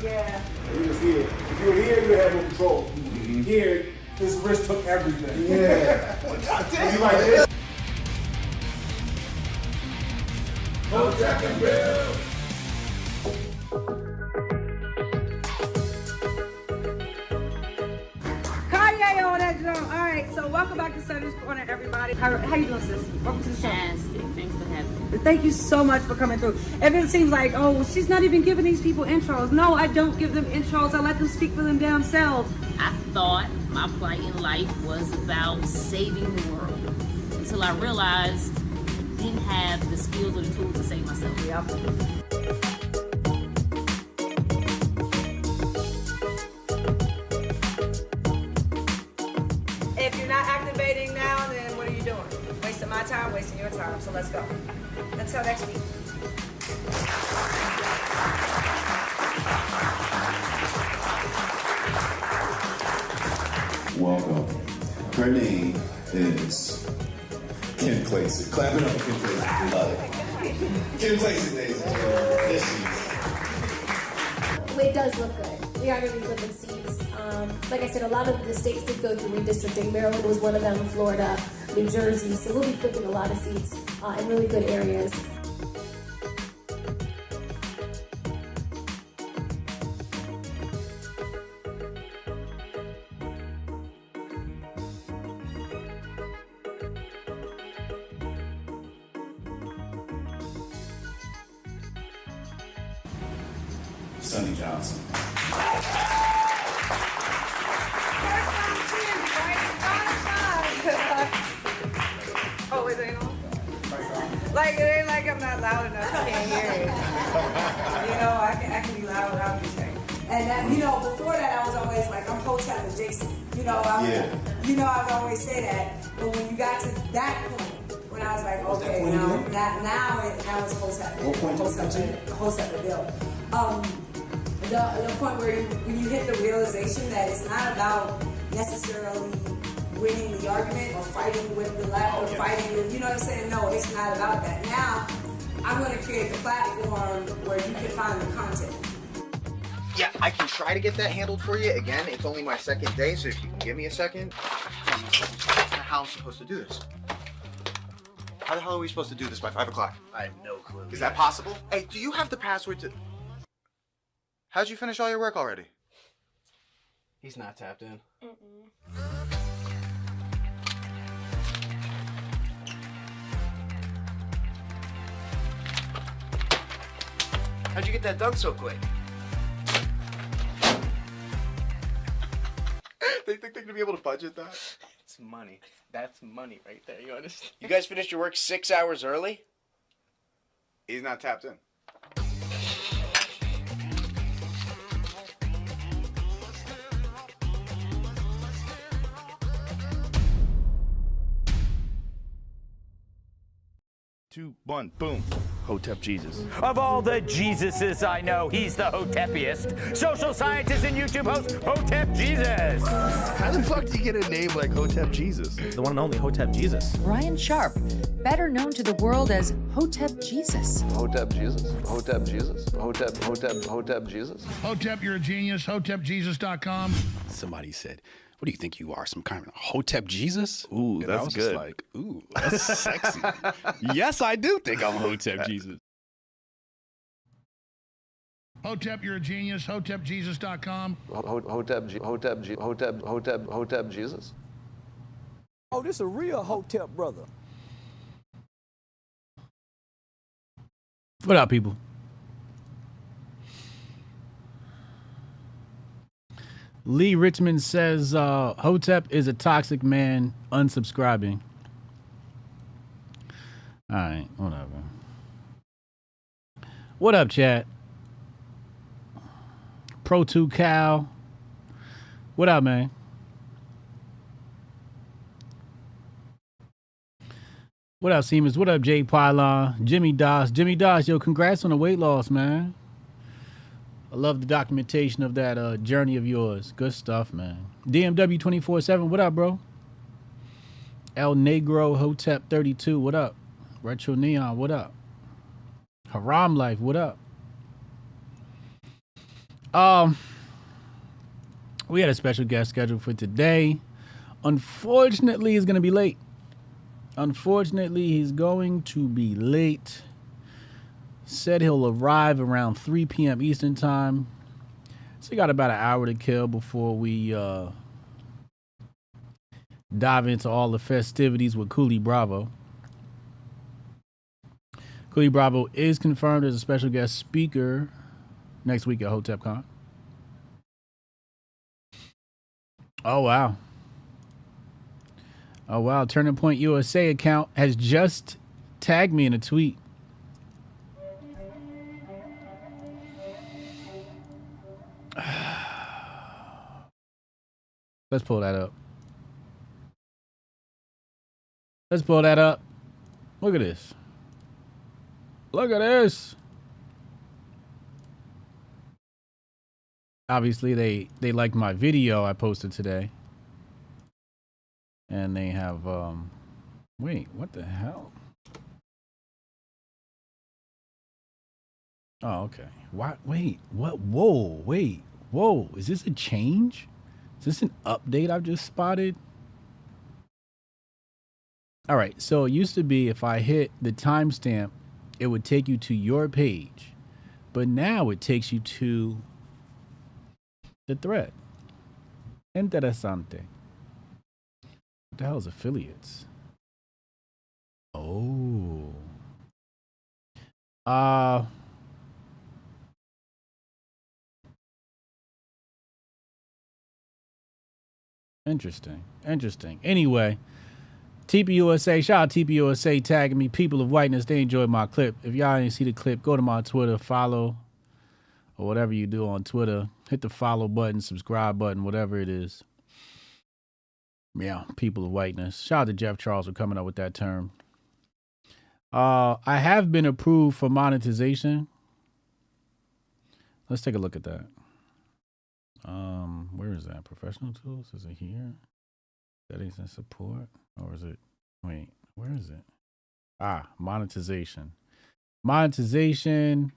Yeah. He was here. If you were here, you would have no control. Here, this wrist took everything. Yeah. You like this? Hotep and Grift. Kanye on that drum. All right, so welcome back to Sunday's Corner, everybody. How you doing, sis? Welcome to the show. Fantastic. Thanks for having me. Thank you so much for coming through. If it seems like, oh, well, she's not even giving these people intros. No, I don't give them intros. I let them speak for them damn selves. I thought my plight in life was about saving the world until I realized I didn't have the skills or the tools to save myself. Yep. If you're not activating now, then what are you doing? Wasting my time, wasting your time. So let's go. Until next week. Welcome. Her name is Kim Clayson. Clap it up for Kim Clayson. Love it. Kim Clayson, ladies and gentlemen. There she is. It does look good. We are going to be flipping seats. Like I said, a lot of the states did go through redistricting. Maryland was one of them, Florida, New Jersey. So we'll be flipping a lot of seats in really good areas. Sonny Johnson. Oh, is it on? Like, it ain't like I'm not loud enough. You can't hear it. You know, I can be loud, obviously. And that, you know, before that, I was always like, I'm Hotep adjacent. You know, I would always say that. But when you got to that point, when I was like, okay, now it's Hotep. What point did you come to? Hotep Bill. The point where when you hit the realization that it's not about necessarily winning the argument or fighting with the left or fighting with, you know what I'm saying? No, it's not about that. Now, I'm going to create the platform where you can find the content. Yeah, I can try to get that handled for you. Again, it's only my second day, so if you can give me a second. How am I supposed to do this? How the hell are we supposed to do this by 5 o'clock? I have no clue. Is that possible? Hey, do you have the password to... How'd you finish all your work already? He's not tapped in. How'd you get that done so quick? They think they're gonna be able to budget that? It's money. That's money right there, you understand? You guys finished your work 6 hours early? He's not tapped in. Two, one, boom. Hotep Jesus. Of all the Jesuses I know, he's the Hotepiest. Social scientist and YouTube host, Hotep Jesus. How the fuck do you get a name like Hotep Jesus? The one and only Hotep Jesus. Ryan Sharp, better known to the world as Hotep Jesus. Hotep Jesus. Hotep Jesus. Hotep Jesus. Hotep, you're a genius. HotepJesus.com. Somebody said, what do you think you are, some kind of Hotep Jesus? Ooh, and that's I was good. Just like, ooh, that's sexy. Yes, I do think I'm Hotep Jesus. Hotep, you're a genius. HotepJesus.com. Hotep Jesus. Oh, this a real Hotep brother. What up, people? Lee Richmond says Hotep is a toxic man, unsubscribing. All right, whatever. What up, chat? Pro 2 Cal. What up, man? What up, Seamers? What up, Jay Pylon? Jimmy Doss. Jimmy Doss, yo, congrats on the weight loss, man. I love the documentation of that journey of yours. Good stuff, man. DMW 24/7, what up, bro? El Negro Hotep 32, what up? Retro Neon, what up? Haram Life, what up? We had a special guest scheduled for today. Unfortunately, he's going to be late. Unfortunately, he's going to be late. Said he'll arrive around 3 p.m. Eastern time. So we got about an hour to kill before we dive into all the festivities with Coolie Bravo. Coolie Bravo is confirmed as a special guest speaker next week at Hotep Con. Oh, wow. Oh, wow. Turning Point USA account has just tagged me in a tweet. Let's pull that up. Let's pull that up. Look at this. Look at this. Obviously, they liked my video I posted today. And they have, wait, what the hell? Oh, okay. Why? Wait, what? Whoa, wait, whoa. Is this a change? Is this an update I've just spotted? All right, so it used to be if I hit the timestamp, it would take you to your page. But now it takes you to the thread. Interesante. What the hell is affiliates? Oh. Interesting. Interesting. Anyway, TPUSA, shout out TPUSA tagging me. People of Whiteness, they enjoyed my clip. If y'all didn't see the clip, go to my Twitter, follow, or whatever you do on Twitter. Hit the follow button, subscribe button, whatever it is. Yeah, people of Whiteness. Shout out to Jeff Charles for coming up with that term. I have been approved for monetization. Let's take a look at that. Where is that? Professional tools? Is it here? Settings and support? Or is it? Wait, where is it? Ah, monetization. Monetization.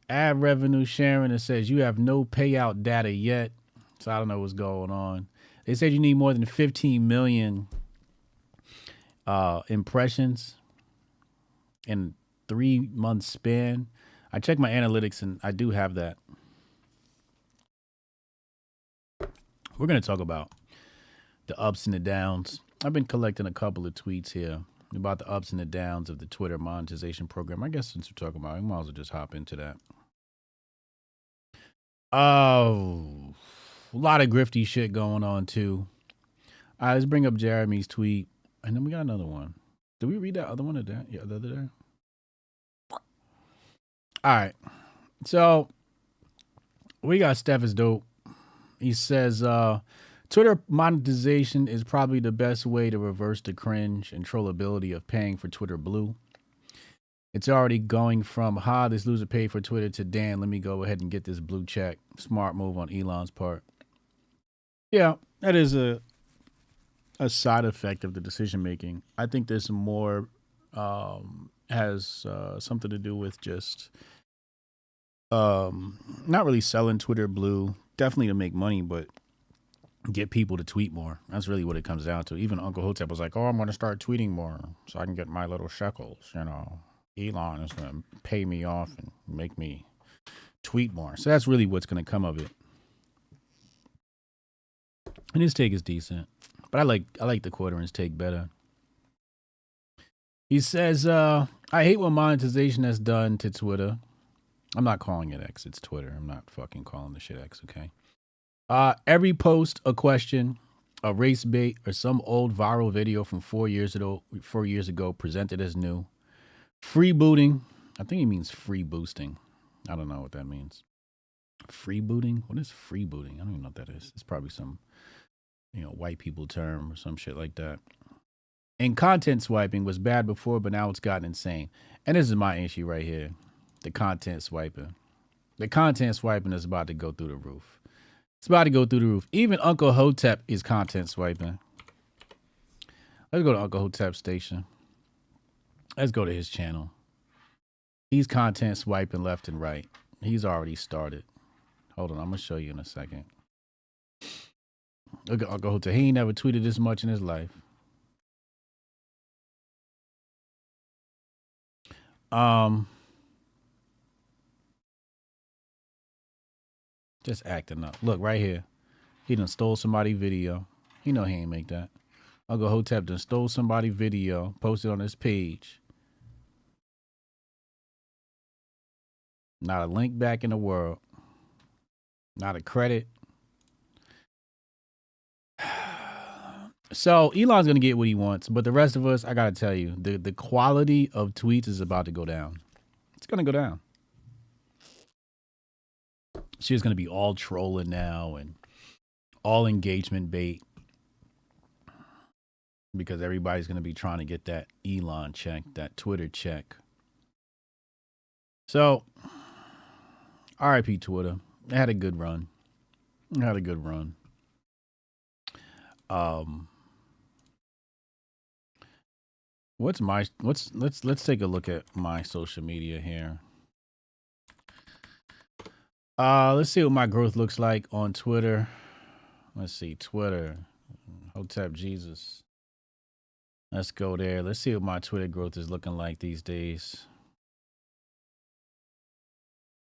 Ad revenue sharing. It says you have no payout data yet. So I don't know what's going on. They said you need more than 15 million impressions in 3 months span. I checked my analytics and I do have that. We're going to talk about the ups and the downs. I've been collecting a couple of tweets here about the ups and the downs of the Twitter monetization program. I guess since we're talking about it, we might as well just hop into that. Oh, a lot of grifty shit going on too. All right, let's bring up Jeremy's tweet. And then we got another one. Did we read that other one today? Yeah, the other day. All right. So we got Steph is dope. He says, Twitter monetization is probably the best way to reverse the cringe and trollability of paying for Twitter Blue. It's already going from, this loser paid for Twitter to, damn, let me go ahead and get this blue check. Smart move on Elon's part. Yeah, that is a side effect of the decision making. I think there's more, has something to do with just not really selling Twitter Blue. Definitely to make money, but get people to tweet more. That's really what it comes down to. Even Uncle Hotep was like, oh, I'm going to start tweeting more so I can get my little shekels. You know, Elon is going to pay me off and make me tweet more. So that's really what's going to come of it. And his take is decent, but I like the Quartering's take better. He says, I hate what monetization has done to Twitter. I'm not calling it X, it's Twitter. I'm not fucking calling the shit X, okay? Every post, a question, a race bait, or some old viral video from 4 years ago presented as new. Freebooting. I think he means free boosting. I don't know what that means. Freebooting? What is freebooting? I don't even know what that is. It's probably some, white people term or some shit like that. And content swiping was bad before, but now it's gotten insane. And this is my issue right here. The content swiping. The content swiping is about to go through the roof. It's about to go through the roof. Even Uncle Hotep is content swiping. Let's go to Uncle Hotep's station. Let's go to his channel. He's content swiping left and right. He's already started. Hold on, I'm gonna show you in a second. Look at Uncle Hotep. He ain't never tweeted this much in his life. Just acting up. Look right here. He done stole somebody's video. He know he ain't make that. Uncle Hotep done stole somebody's video, posted on his page. Not a link back in the world. Not a credit. So Elon's gonna get what he wants, but the rest of us, I gotta tell you, the quality of tweets is about to go down. It's gonna go down. She's gonna be all trolling now and all engagement bait because everybody's gonna be trying to get that Elon check, that Twitter check. So, RIP Twitter. It had a good run. It had a good run. Let's take a look at my social media here. Let's see what my growth looks like on Twitter. Let's see, Twitter, Hotep Jesus. Let's go there. Let's see what my Twitter growth is looking like these days.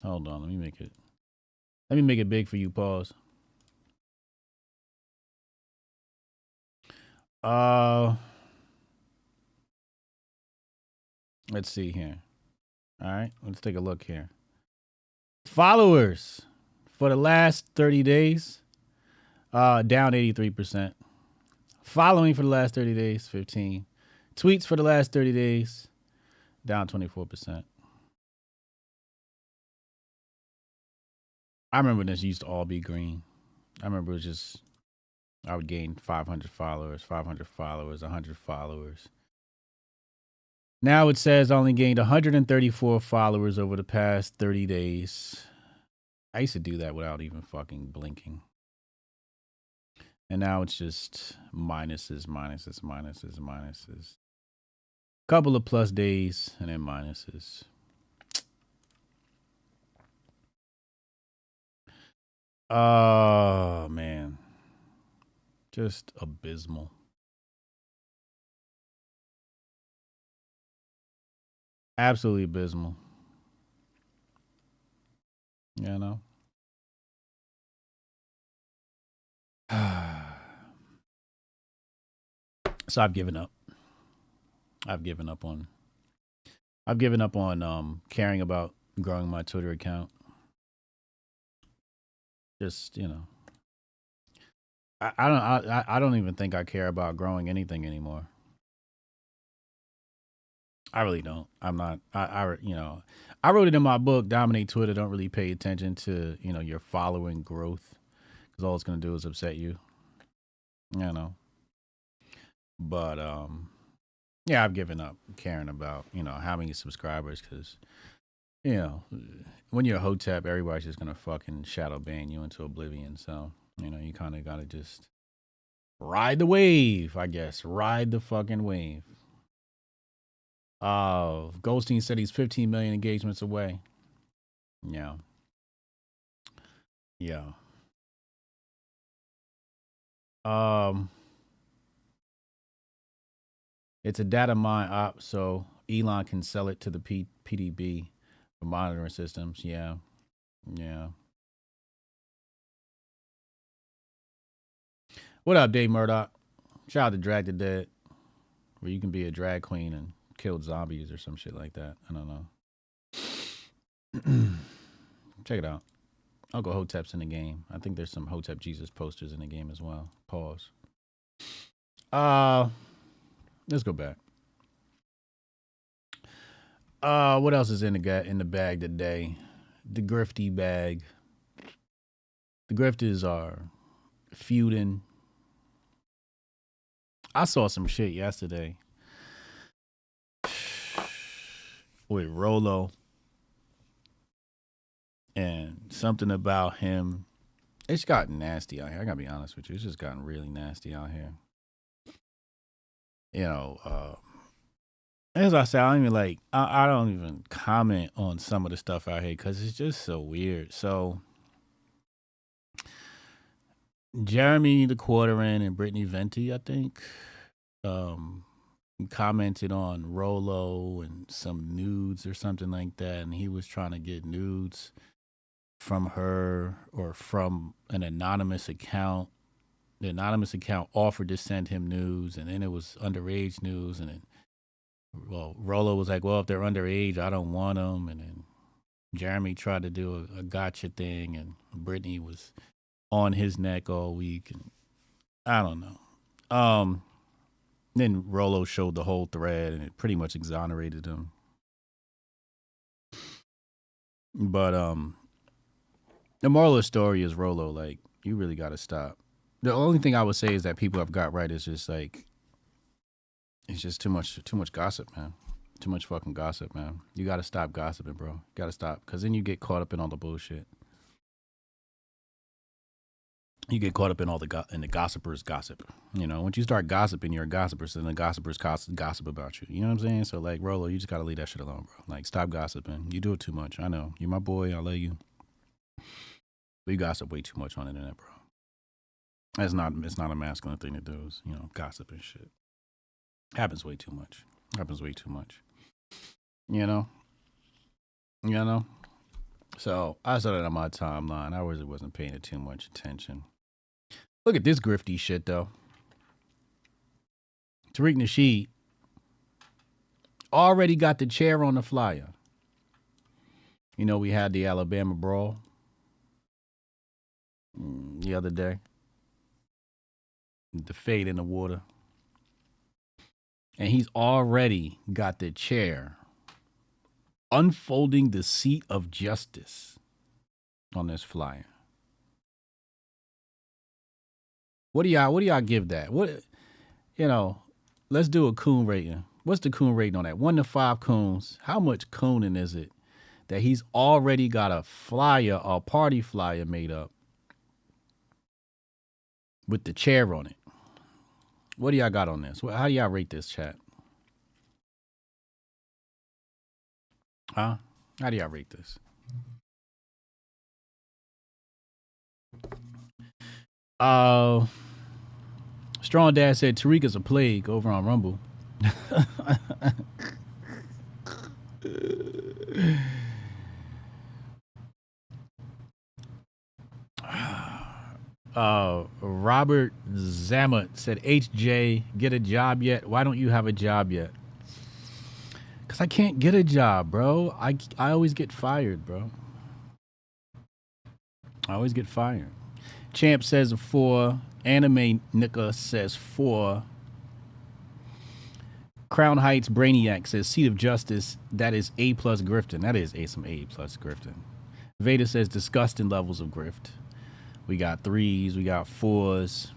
Hold on, let me make it big for you, pause. Let's see here. All right, let's take a look here. Followers for the last 30 days, down 83%. Following for the last 30 days, 15. Tweets for the last 30 days, down 24%. I remember this used to all be green. I remember it was just, I would gain 500 followers, 100 followers. Now it says I only gained 134 followers over the past 30 days. I used to do that without even fucking blinking. And now it's just minuses. Couple of plus days and then minuses. Oh, man. Just abysmal. Absolutely abysmal. You know? So I've given up. I've given up on caring about growing my Twitter account. Just, you know. I don't even think I care about growing anything anymore. I really don't. I'm not. You know, I wrote it in my book, Dominate Twitter. Don't really pay attention to, you know, your following growth, because all it's gonna do is upset you. You know. But yeah, I've given up caring about, you know, how many subscribers, because, you know, when you're a Hotep, everybody's just gonna fucking shadow ban you into oblivion. So, you know, you kind of gotta just ride the wave, I guess. Ride the fucking wave. Goldstein said he's 15 million engagements away. Yeah. It's a data mine op, so Elon can sell it to the PDB for monitoring systems. Yeah. What up, Dave Murdoch? Shout out to Drag the Dead, where you can be a drag queen and kill zombies or some shit like that. I don't know. Check it out. Uncle Hotep's in the game. I think there's some Hotep Jesus posters in the game as well. Pause. Let's go back. What else is in the bag today? The grifty bag. The grifters are feuding. I saw some shit yesterday with Rolo, and something about him. It's gotten nasty out here. I gotta be honest with you. It's just gotten really nasty out here. You know, as I said, I don't even comment on some of the stuff out here because it's just so weird. So Jeremy the Quarterin and Brittany Venti, I think, commented on Rolo and some nudes or something like that, and he was trying to get nudes from her or from an anonymous account. The anonymous account offered to send him nudes, and then it was underage news, and then, well, Rolo was like, well, if they're underage, I don't want them, and then Jeremy tried to do a gotcha thing, and Brittany was on his neck all week, and I don't know. Then Rolo showed the whole thread, and it pretty much exonerated him. But the moral of the story is, Rolo, like, you really got to stop. The only thing I would say is that people have got right is just like, it's just too much gossip, man. Too much fucking gossip, man. You got to stop gossiping, bro. You got to stop, because then you get caught up in all the bullshit. You get caught up in all the gossipers gossip. You know, once you start gossiping, you're a gossiper, so then the gossipers gossip about you. You know what I'm saying? So, like, Rolo, you just got to leave that shit alone, bro. Like, stop gossiping. You do it too much. I know. You're my boy. I love you. But you gossip way too much on the internet, bro. It's not a masculine thing to do, is, you know, gossip and shit. Happens way too much. Happens way too much. You know? So, I saw that on my timeline. I really wasn't paying it too much attention. Look at this grifty shit, though. Tariq Nasheed already got the chair on the flyer. You know, we had the Alabama brawl the other day. The fade in the water. And he's already got the chair unfolding the seat of justice on this flyer. What do y'all give that? What, you know, let's do a coon rating. What's the coon rating on that? 1 to 5 coons. How much cooning is it that he's already got a flyer, a party flyer made up with the chair on it? What do y'all got on this? How do y'all rate this, chat? Huh? How do y'all rate this? Strong Dad said Tariq is a plague over on Rumble. Robert Zamet said, HJ, get a job yet? Why don't you have a job yet? Because I can't get a job, bro. I always get fired, bro. I always get fired. Champ says 4. Anime Nika says 4. Crown Heights Brainiac says Seat of Justice. That is A+ grifting. That is some A+ grifting. Veda says disgusting levels of grift. We got 3s. We got 4s.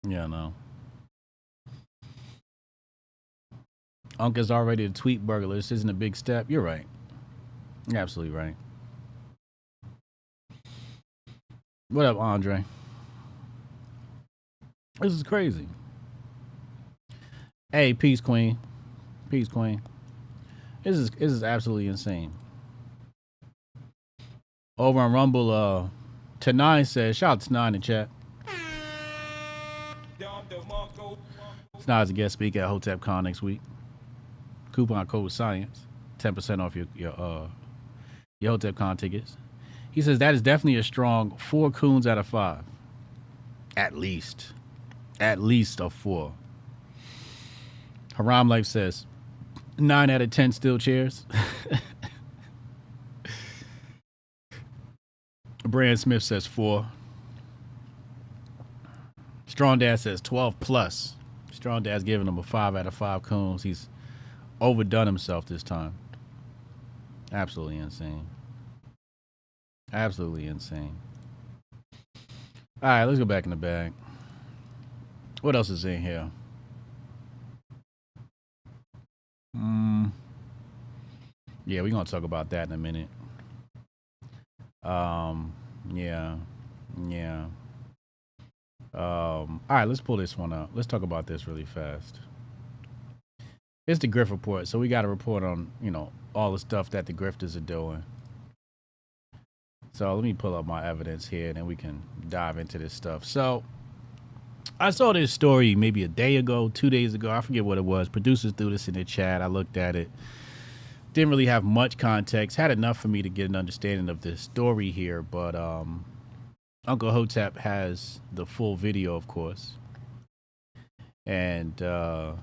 Yeah, no. Uncle's already a tweet burglar. This isn't a big step. You're right. You're absolutely right. What up, Andre? This is crazy. Hey, peace, Queen. Peace, Queen. This is absolutely insane. Over on Rumble, Tanai says, shout out to Tanai in the chat. Tanai's a guest speaker at Hotep Con next week. Coupon code SCIENCE, 10% off your Hotep Con tickets. He says that is definitely a strong 4 coons out of 5. At least a 4. Haram Life says 9 out of 10 still chairs. Brand Smith says 4. Strong Dad says 12 plus. Strong Dad's giving him a 5 out of 5 coons. He's overdone himself this time. Absolutely insane. Absolutely insane. All right, let's go back in the bag. What else is in here? Yeah, we're going to talk about that in a minute. Yeah. All right, let's pull this one up. Let's talk about this really fast. It's the Grift report. So we got a report on, all the stuff that the grifters are doing. So let me pull up my evidence here, and then we can dive into this stuff. So I saw this story maybe a day ago, 2 days ago. I forget what it was. Producers threw this in the chat. I looked at it. Didn't really have much context. Had enough for me to get an understanding of this story here. But Uncle Hotep has the full video, of course. And I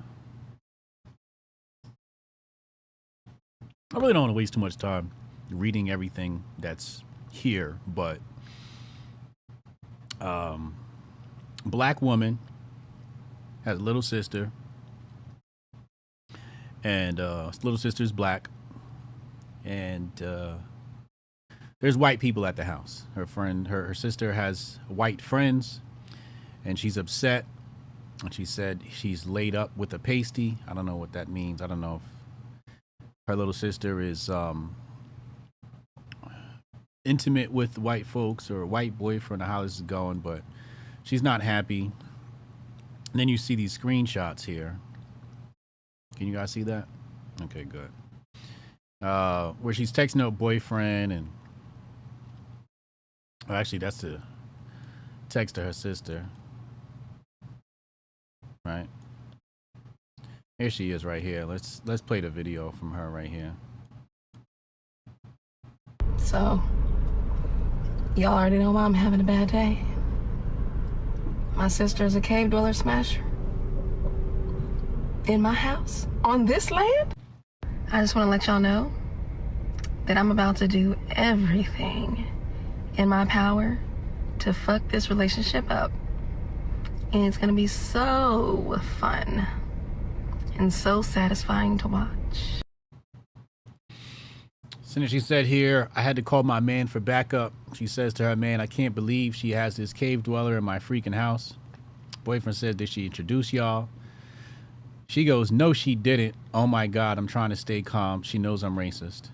really don't want to waste too much time reading everything that's here, but black woman has a little sister, and little sister's black, and there's white people at the house. Her sister has white friends, and she's upset, and she said she's laid up with a pasty. I don't know what that means. I don't know if her little sister is intimate with white folks or a white boyfriend or how this is going, but she's not happy. And then you see these screenshots here. Can you guys see that? Okay, good. Where she's texting her boyfriend, and actually that's the text to her sister, right? Here she is right here. Let's play the video from her right here. So, y'all already know why I'm having a bad day. My sister is a cave dweller smasher. In my house, on this land. I just want to let y'all know that I'm about to do everything in my power to fuck this relationship up. And it's gonna be so fun and so satisfying to watch. So she said here, I had to call my man for backup. She says to her man, I can't believe she has this cave dweller in my freaking house. Boyfriend said, did she introduce y'all? She goes, no, she didn't. Oh my God, I'm trying to stay calm. She knows I'm racist.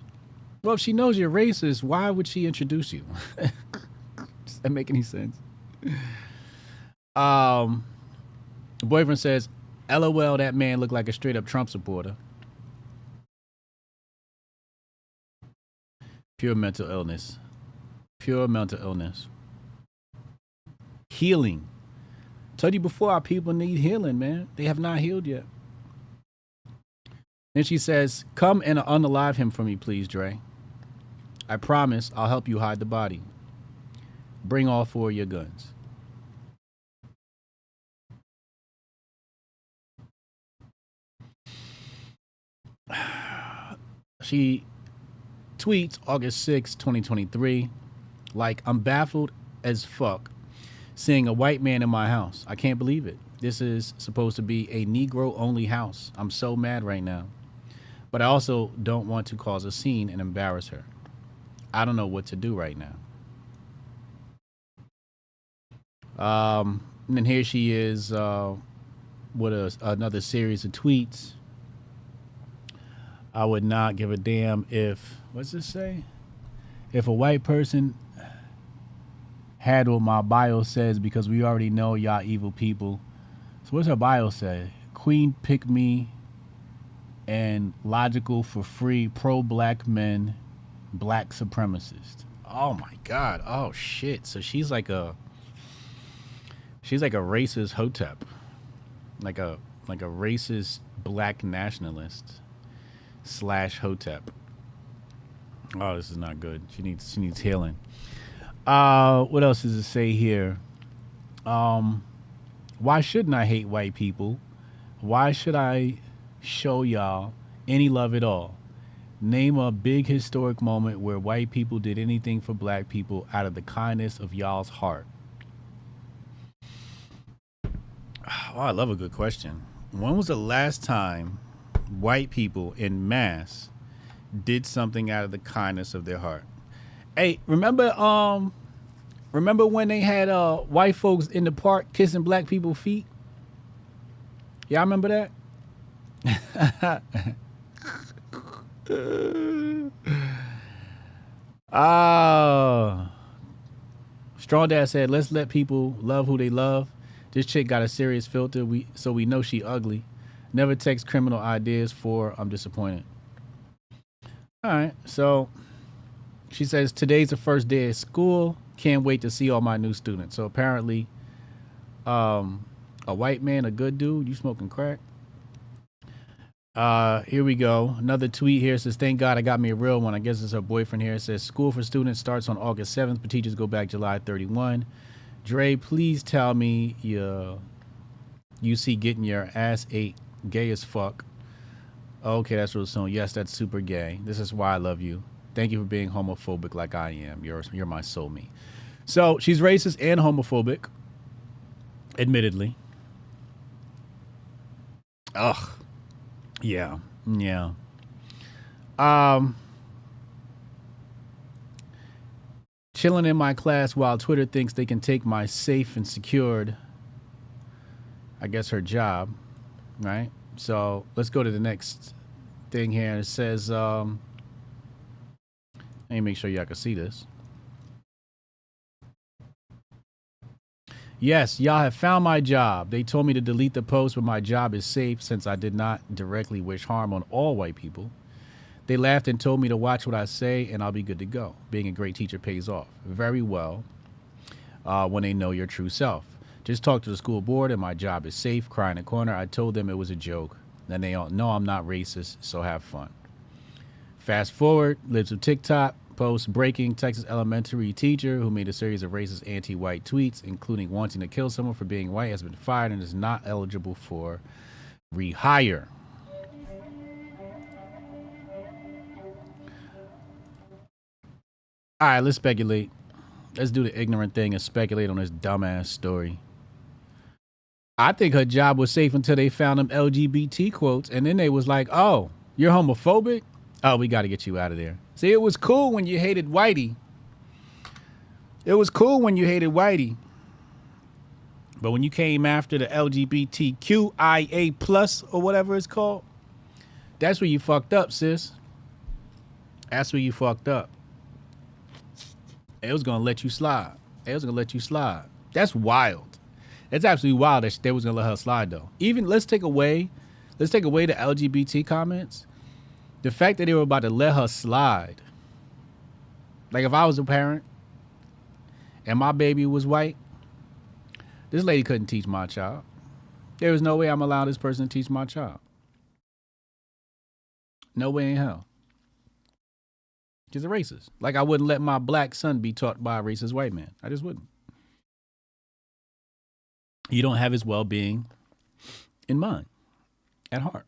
Well, if she knows you're racist, why would she introduce you? Does that make any sense? The boyfriend says, LOL, that man looked like a straight up Trump supporter. Pure mental illness. Pure mental illness. Healing. Told you before, our people need healing, man. They have not healed yet. Then she says, come and unalive him for me, please, Dre. I promise I'll help you hide the body. Bring all 4 of your guns. She tweets August 6, 2023, like, I'm baffled as fuck seeing a white man in my house. I can't believe it. This is supposed to be a Negro-only house. I'm so mad right now. But I also don't want to cause a scene and embarrass her. I don't know what to do right now. And then here she is with another series of tweets. I would not give a damn if, what's this say? If a white person had what my bio says, because we already know y'all evil people. So what's her bio say? Queen pick me and logical for free, pro-black men, black supremacist. Oh my God. Oh shit. So she's like a racist Hotep. Like a racist black nationalist / Hotep. Oh, this is not good. She needs healing. What else does it say here? Why shouldn't I hate white people? Why should I show y'all any love at all? Name a big historic moment where white people did anything for black people out of the kindness of y'all's heart. Oh, I love a good question. When was the last time white people in mass did something out of the kindness of their heart? Hey, remember when they had white folks in the park kissing black people's feet? Y'all remember that? Strong Dad said, let's let people love who they love. This chick got a serious filter, so we know she ugly. Never text criminal ideas for I'm disappointed. All right, so She says, today's the first day of school. Can't wait to see all my new students. So apparently, a white man, a good dude. You smoking crack? Here we go. Another tweet here says, thank God I got me a real one. I guess it's her boyfriend here. It says, school for students starts on August 7th, but teachers go back July 31. Dre, please tell me you see getting your ass ate gay as fuck. Okay, that's real soon. Yes, that's super gay. This is why I love you. Thank you for being homophobic like I am. You're my soulmate. So she's racist and homophobic, admittedly. Ugh. Yeah. Yeah. Chilling in my class while Twitter thinks they can take my safe and secured, I guess, her job, right? So let's go to the next thing here. It says, let me make sure y'all can see this. Yes, y'all have found my job. They told me to delete the post, but my job is safe since I did not directly wish harm on all white people. They laughed and told me to watch what I say and I'll be good to go. Being a great teacher pays off very well when they know your true self. Just talk to the school board and my job is safe. Cry in the corner. I told them it was a joke. Then they all know I'm not racist, so have fun. Fast forward, lives of TikTok. Post breaking, Texas elementary teacher who made a series of racist anti-white tweets, including wanting to kill someone for being white, has been fired and is not eligible for rehire. All right, let's speculate. Let's do the ignorant thing and speculate on this dumbass story. I think her job was safe until they found them LGBT quotes, and then they was like, oh, you're homophobic? Oh, we got to get you out of there. See, it was cool when you hated Whitey. It was cool when you hated Whitey. But when you came after the LGBTQIA plus or whatever it's called, that's where you fucked up, sis. That's where you fucked up. It was going to let you slide. It was going to let you slide. That's wild. It's absolutely wild that they was going to let her slide, though. Even, let's take away the LGBT comments. The fact that they were about to let her slide. Like if I was a parent and my baby was white, this lady couldn't teach my child. There was no way I'm allowed this person to teach my child. No way in hell. She's a racist. Like I wouldn't let my black son be taught by a racist white man. I just wouldn't. You don't have his well-being in mind, at heart.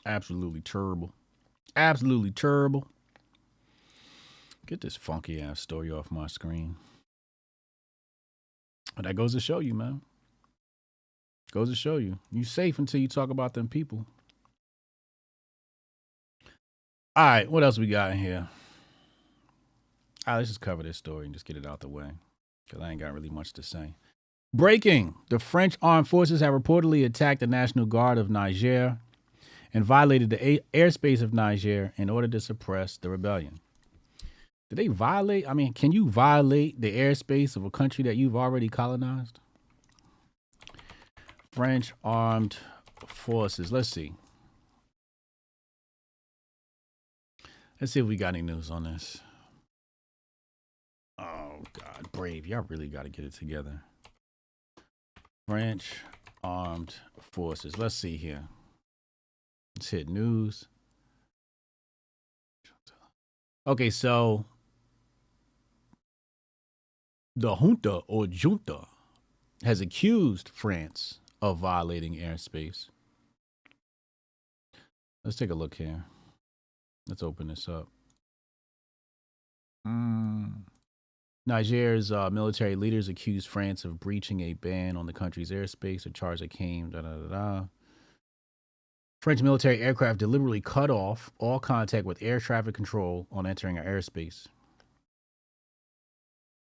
Absolutely terrible. Absolutely terrible. Get this funky ass story off my screen. But that goes to show you, man. Goes to show you. You safe until you talk about them people. All right, what else we got in here? All right, let's just cover this story and just get it out the way, because I ain't got really much to say. Breaking. The French armed forces have reportedly attacked the National Guard of Niger and violated the airspace of Niger in order to suppress the rebellion. Did they violate? I mean, can you violate the airspace of a country that you've already colonized? French armed forces. Let's see. Let's see if we got any news on this. Oh, God. Brave. Y'all really got to get it together. French armed forces. Let's see here. Let's hit news. Okay, so the junta has accused France of violating airspace. Let's take a look here. Let's open this up. Niger's military leaders accused France of breaching a ban on the country's airspace, a charge that came French military aircraft deliberately cut off all contact with air traffic control on entering our airspace.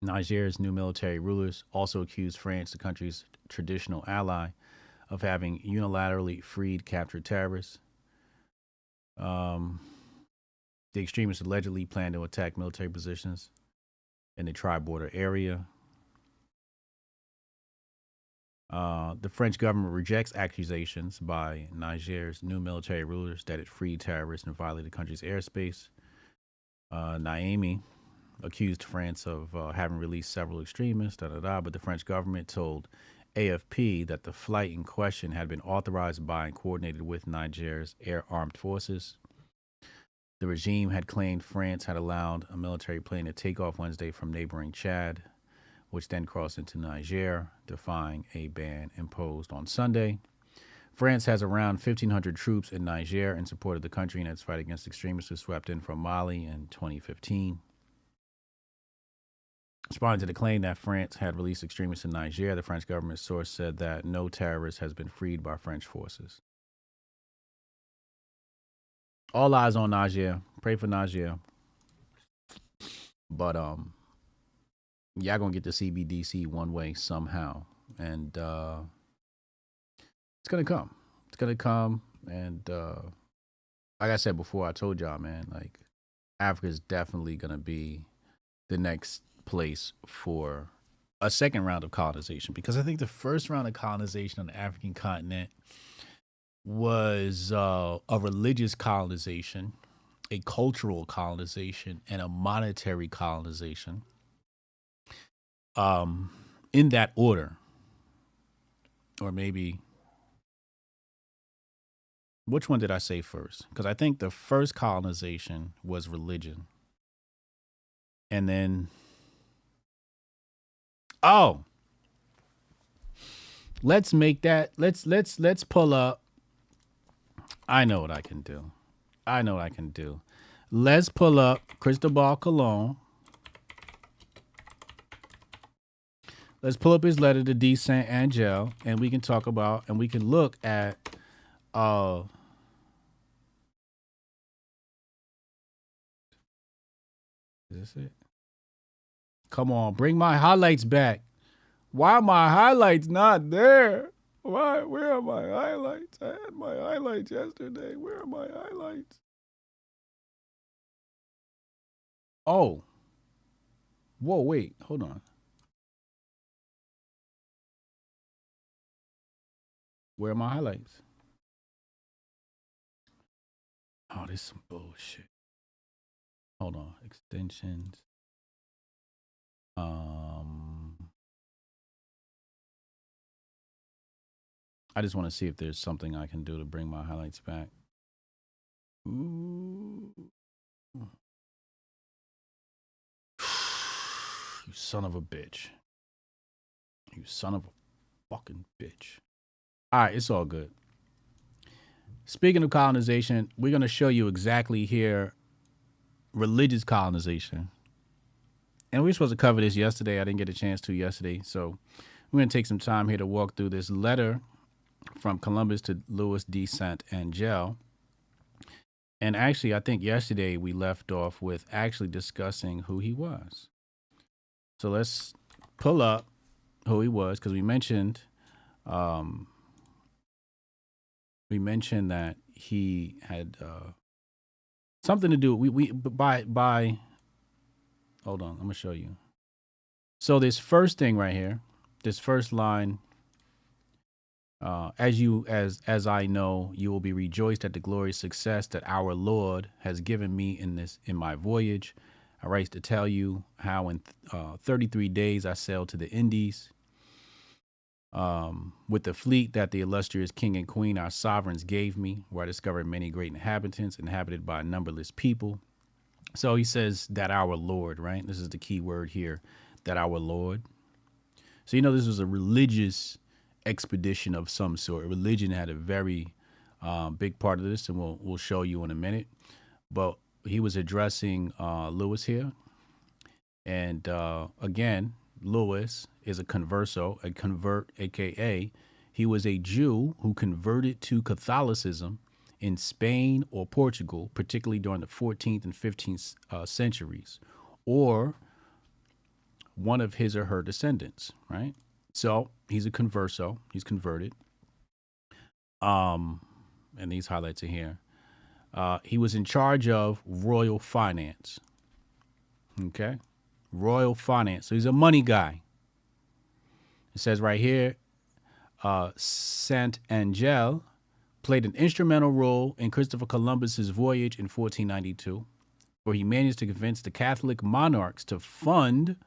Niger's new military rulers also accused France, the country's traditional ally, of having unilaterally freed captured terrorists. The extremists allegedly plan to attack military positions in the tri-border area. The French government rejects accusations by Niger's new military rulers that it freed terrorists and violated the country's airspace. Naomi accused France of having released several extremists, but the French government told AFP that the flight in question had been authorized by and coordinated with Niger's air armed forces. The regime had claimed France had allowed a military plane to take off Wednesday from neighboring Chad, which then crossed into Niger, defying a ban imposed on Sunday. France has around 1,500 troops in Niger in support of the country in its fight against extremists who swept in from Mali in 2015. Responding to the claim that France had released extremists in Niger, the French government source said that no terrorist has been freed by French forces. All eyes on Niger. Pray for Niger. But y'all gonna get the CBDC one way somehow, and it's gonna come. It's gonna come, and like I said before, I told y'all, man, like Africa is definitely gonna be the next place for a second round of colonization, because I think the first round of colonization on the African continent was a religious colonization, a cultural colonization, and a monetary colonization. In that order, or maybe, which one did I say first? Because I think the first colonization was religion, and then, let's make that. Let's pull up. I know what I can do. Let's pull up Cristobal Colon. Let's pull up his letter to D. Saint Angel, and we can talk about, and we can look at, is this it? Come on, bring my highlights back. Why are my highlights not there? Why? Where are my highlights? I had my highlights yesterday. Where are my highlights? Oh. Whoa, wait, hold on. Where are my highlights? Oh, this is some bullshit. Hold on. Extensions. I just want to see if there's something I can do to bring my highlights back. Ooh. You son of a bitch. You son of a fucking bitch. All right, it's all good. Speaking of colonization, we're going to show you exactly here religious colonization. And we were supposed to cover this yesterday. I didn't get a chance to yesterday. So we're going to take some time here to walk through this letter from Columbus to Louis de Saint Angel. And actually, I think yesterday we left off with actually discussing who he was. So let's pull up who he was, because we mentioned that he had something to do. By hold on, I'm gonna show you. So this first thing right here, this first line, as I know, you will be rejoiced at the glorious success that our Lord has given me in my voyage. I write to tell you how in 33 days I sailed to the Indies with the fleet that the illustrious king and queen, our sovereigns, gave me, where I discovered many great inhabitants, inhabited by numberless people. So he says that our Lord, right? This is the key word here, that our Lord. So, you know, this was a religious expedition of some sort. Religion had a very big part of this, and we'll show you in a minute. But he was addressing Lewis here. And again, Lewis is a converso, a convert, a.k.a. he was a Jew who converted to Catholicism in Spain or Portugal, particularly during the 14th and 15th centuries, or one of his or her descendants, right? So he's a converso, he's converted. And these highlights are here. He was in charge of royal finance. Okay. Royal finance. So he's a money guy. It says right here, Saint Angel played an instrumental role in Christopher Columbus's voyage in 1492. where he managed to convince the Catholic monarchs to fund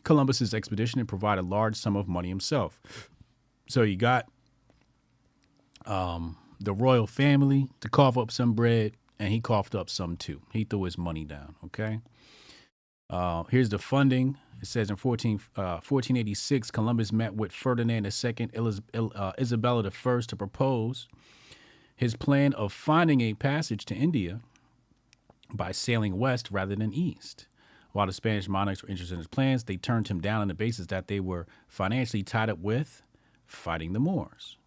Columbus's expedition and provide a large sum of money himself. So you got the royal family to cough up some bread, and he coughed up some too. He threw his money down, okay? Here's the funding. It says in 1486, Columbus met with Ferdinand II, Isabella I to propose his plan of finding a passage to India by sailing west rather than east. While the Spanish monarchs were interested in his plans, they turned him down on the basis that they were financially tied up with fighting the Moors.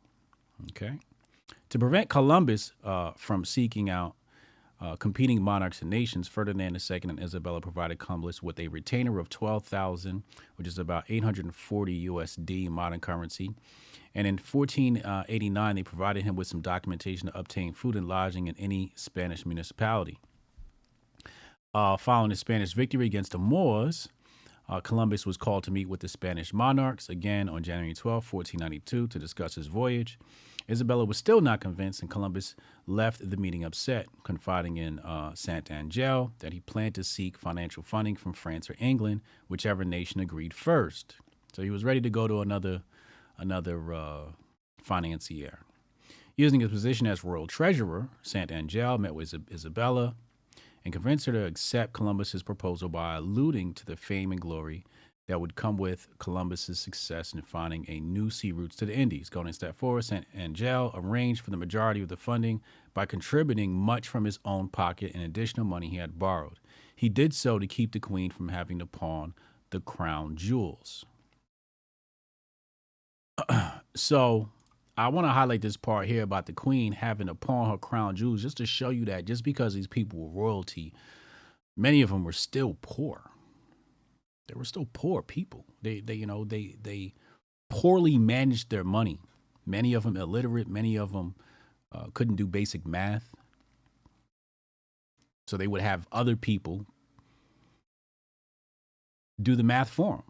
Okay. To prevent Columbus from seeking out competing monarchs and nations, Ferdinand II and Isabella provided Columbus with a retainer of 12,000, which is about 840 USD modern currency. And in 1489, they provided him with some documentation to obtain food and lodging in any Spanish municipality. Following the Spanish victory against the Moors, Columbus was called to meet with the Spanish monarchs again on January 12, 1492, to discuss his voyage. Isabella was still not convinced, and Columbus left the meeting upset, confiding in Sant'Angelo that he planned to seek financial funding from France or England, whichever nation agreed first. So he was ready to go to another financier. Using his position as royal treasurer, Sant'Angelo met with Isabella and convinced her to accept Columbus's proposal by alluding to the fame and glory that would come with Columbus's success in finding a new sea routes to the Indies. Going a step forward, Sant'Angelo arranged for the majority of the funding by contributing much from his own pocket and additional money he had borrowed. He did so to keep the queen from having to pawn the crown jewels. So I want to highlight this part here about the queen having to pawn her crown jewels, just to show you that just because these people were royalty, many of them were still poor. They were still poor people. They poorly managed their money. Many of them illiterate. Many of them couldn't do basic math. So they would have other people do the math for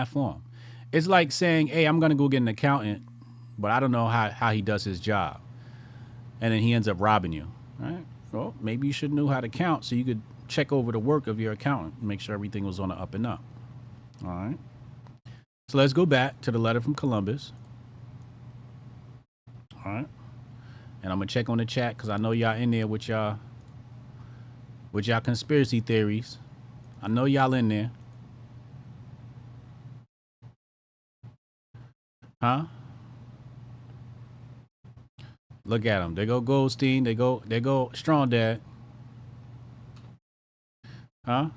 them. It's like saying, hey, I'm going to go get an accountant, but I don't know how he does his job. And then he ends up robbing you. Right? Well, maybe you should know how to count so you could check over the work of your accountant and make sure everything was on the up and up. All right. So let's go back to the letter from Columbus. All right. And I'm going to check on the chat because I know y'all in there with y'all conspiracy theories. I know y'all in there. Huh? Look at them. They go Goldstein. They go Strong Dad. Huh?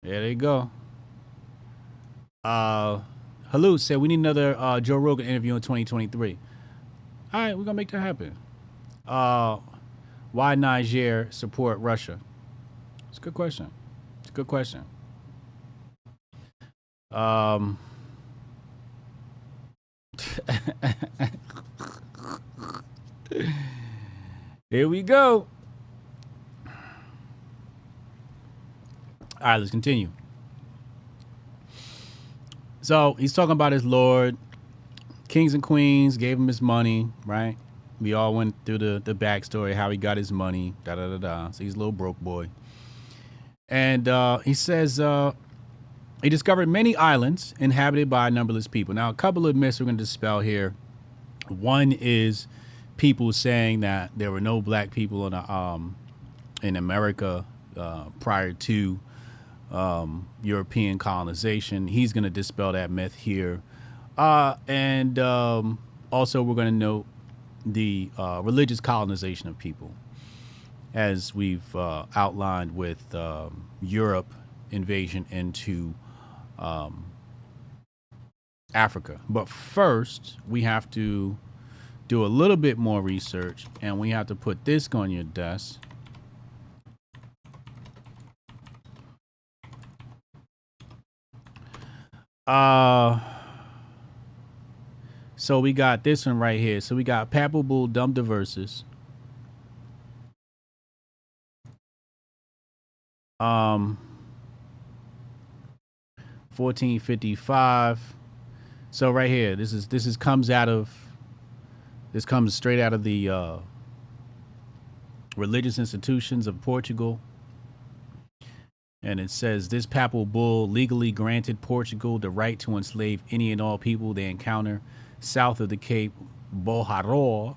There they go. Halou said we need another Joe Rogan interview in 2023. All right, we're gonna make that happen. Why Niger support Russia? It's a good question. Here we go. All right, let's continue. So he's talking about his Lord. Kings and queens gave him his money, right? We all went through the backstory, how he got his money, So he's a little broke boy. And he says he discovered many islands inhabited by numberless people. Now, a couple of myths we're going to dispel here. One is people saying that there were no black people in America prior to European colonization. He's going to dispel that myth here. And also we're going to note the religious colonization of people, as we've outlined with Europe invasion into Africa. But first, we have to do a little bit more research, and we have to put this on your desk. So we got this one right here. So we got Papal Dum Diversus. 1455. So right here, this comes straight out of the religious institutions of Portugal. And it says this papal bull legally granted Portugal the right to enslave any and all people they encounter south of the Cape Boharor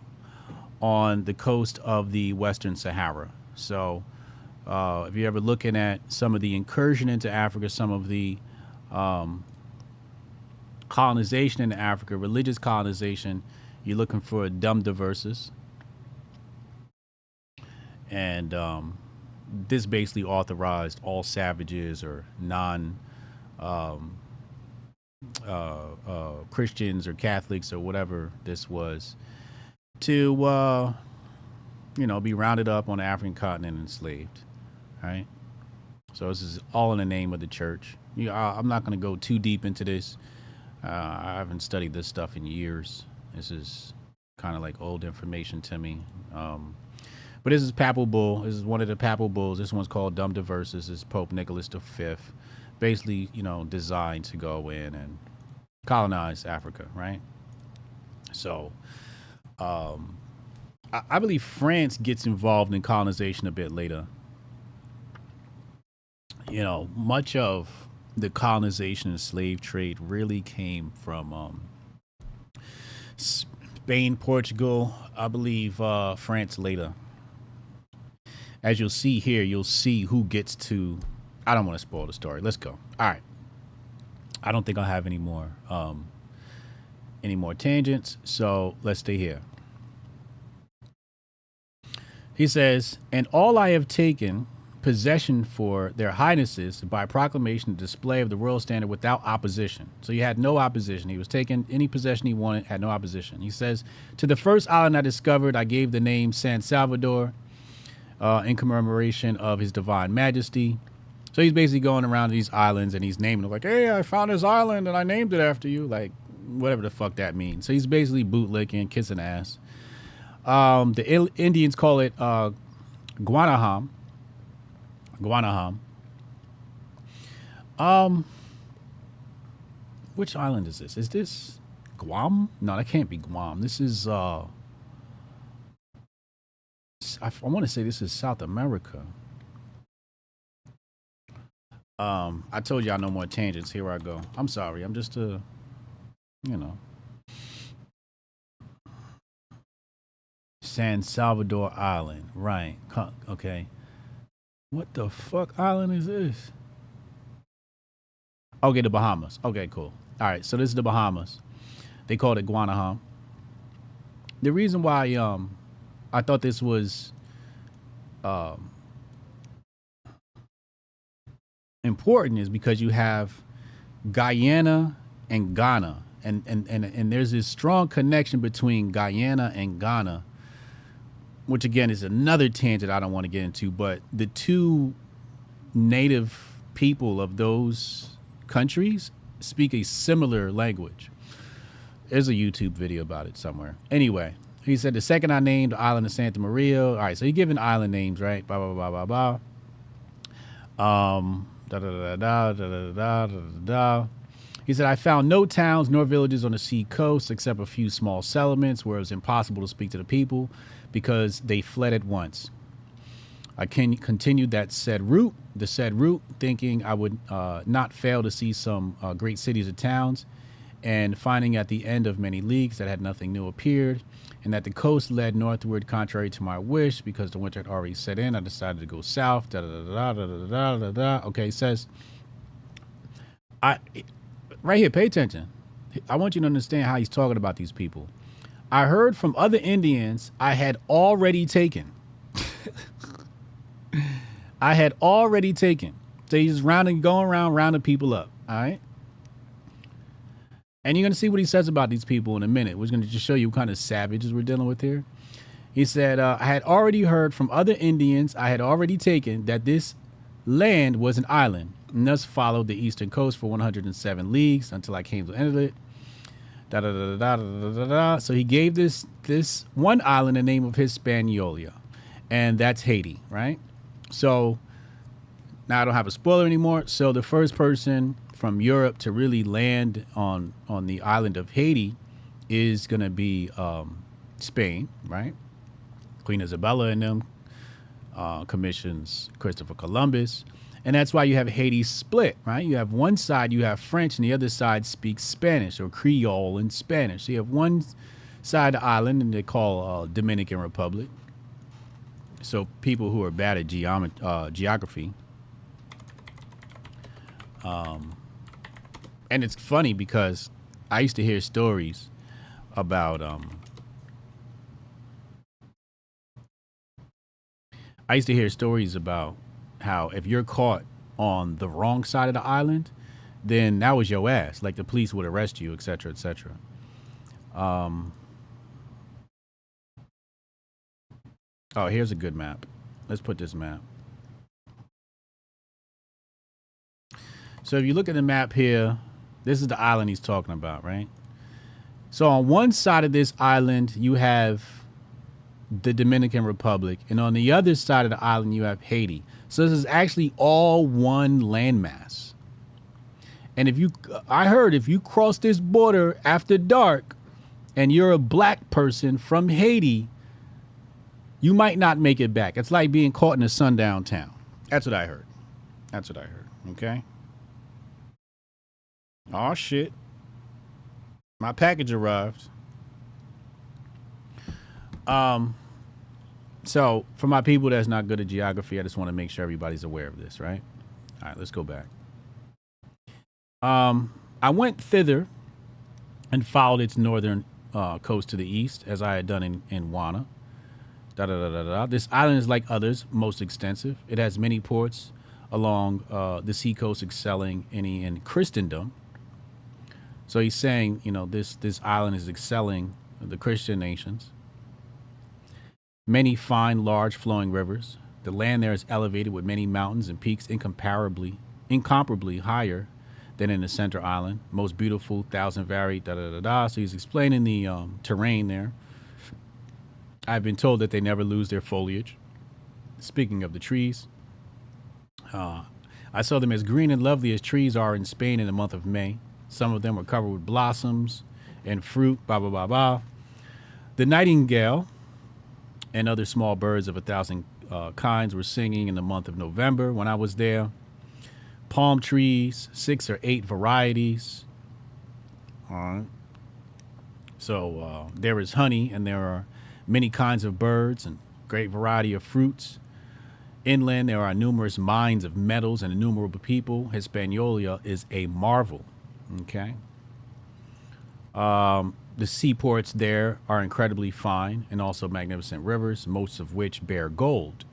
on the coast of the Western Sahara. So if you're ever looking at some of the incursion into Africa, some of the colonization in Africa, religious colonization, you're looking for a dumb diversus. And this basically authorized all savages or Christians or Catholics or whatever this was to, be rounded up on the African continent and enslaved. Right. So this is all in the name of the church. I'm not going to go too deep into this. I haven't studied this stuff in years. This is kind of like old information to me. But this is papal bull. This is one of the papal bulls. This one's called Dumb Diversus. This is Pope Nicholas V, basically, designed to go in and colonize Africa, right? So, I believe France gets involved in colonization a bit later. Much of the colonization and slave trade really came from Spain, Portugal, I believe France later. As you'll see here, you'll see who gets to. I don't want to spoil the story. Let's go. All right. I don't think I'll have any more tangents, so let's stay here. He says, and all I have taken possession for their highnesses by proclamation and display of the royal standard without opposition. So he had no opposition. He was taking any possession he wanted, had no opposition. He says, to the first island I discovered, I gave the name San Salvador in commemoration of his divine majesty. So he's basically going around these islands and he's naming it like, hey, I found this island and I named it after you. Like, whatever the fuck that means. So he's basically bootlicking, kissing ass. The Indians call it Guanaham. Which island is this? Is this Guam? No, that can't be Guam. This is I want to say this is South America. I told y'all no more tangents. Here I go. I'm sorry. I'm just San Salvador Island. Right. Okay. What the fuck island is this? Okay, the Bahamas. Okay, cool. All right, so this is the Bahamas. They called it Guanaham. The reason why I thought this was important is because you have Guyana and Ghana, and there's this strong connection between Guyana and Ghana, which again is another tangent I don't want to get into, but the two native people of those countries speak a similar language. There's a YouTube video about it somewhere. Anyway, he said the second I named the island of Santa Maria. All right, so you're giving island names, right? Blah, blah, blah, blah, blah. He said, I found no towns nor villages on the sea coast except a few small settlements where it was impossible to speak to the people because they fled at once. I continued the said route, thinking I would not fail to see some great cities or towns, and finding at the end of many leagues that had nothing new appeared, and that the coast led northward contrary to my wish because the winter had already set in. I decided to go south. Okay, it says, right here, pay attention. I want you to understand how he's talking about these people. I heard from other Indians I had already taken. I had already taken. So he's going around rounding people up. All right. And you're going to see what he says about these people in a minute. We're going to just show you what kind of savages we're dealing with here. He said, I had already heard from other Indians I had already taken that this land was an island, and thus followed the eastern coast for 107 leagues until I came to the end of it. So he gave this one island the name of Hispaniola, and that's Haiti, right? So now I don't have a spoiler anymore. So the first person from Europe to really land on the island of Haiti is going to be Spain, right? Queen Isabella and them commissions Christopher Columbus. And that's why you have Haiti split, right? You have one side, you have French, and the other side speaks Spanish or Creole and Spanish. So you have one side of the island, and they call Dominican Republic. So people who are bad at geography. And it's funny because I used to hear stories about how if you're caught on the wrong side of the island, then that was your ass. Like the police would arrest you, etc., etc. Oh, here's a good map. Let's put this map. So if you look at the map here, this is the island he's talking about, right? So on one side of this island, you have the Dominican Republic, and on the other side of the island, you have Haiti. So this is actually all one landmass. And I heard if you cross this border after dark and you're a black person from Haiti, you might not make it back. It's like being caught in a sundown town. That's what I heard. Okay. Oh shit. My package arrived. So for my people that's not good at geography, I just want to make sure everybody's aware of this, right? All right, let's go back. I went thither and followed its northern coast to the east, as I had done in Wana. This island is like others, most extensive. It has many ports along the seacoast, excelling in Christendom. So he's saying, this island is excelling the Christian nations. Many fine, large flowing rivers. The land there is elevated with many mountains and peaks incomparably higher than in the center island. Most beautiful, thousand varied, So he's explaining the terrain there. I've been told that they never lose their foliage. Speaking of the trees, I saw them as green and lovely as trees are in Spain in the month of May. Some of them were covered with blossoms and fruit, blah, blah, blah, blah. The nightingale and other small birds of 1,000 kinds were singing in the month of November when I was there. Palm trees, 6 or 8 varieties. All right. So there is honey, and there are many kinds of birds and great variety of fruits. Inland, there are numerous mines of metals and innumerable people. Hispaniola is a marvel. Okay. The seaports there are incredibly fine and also magnificent rivers, most of which bear gold.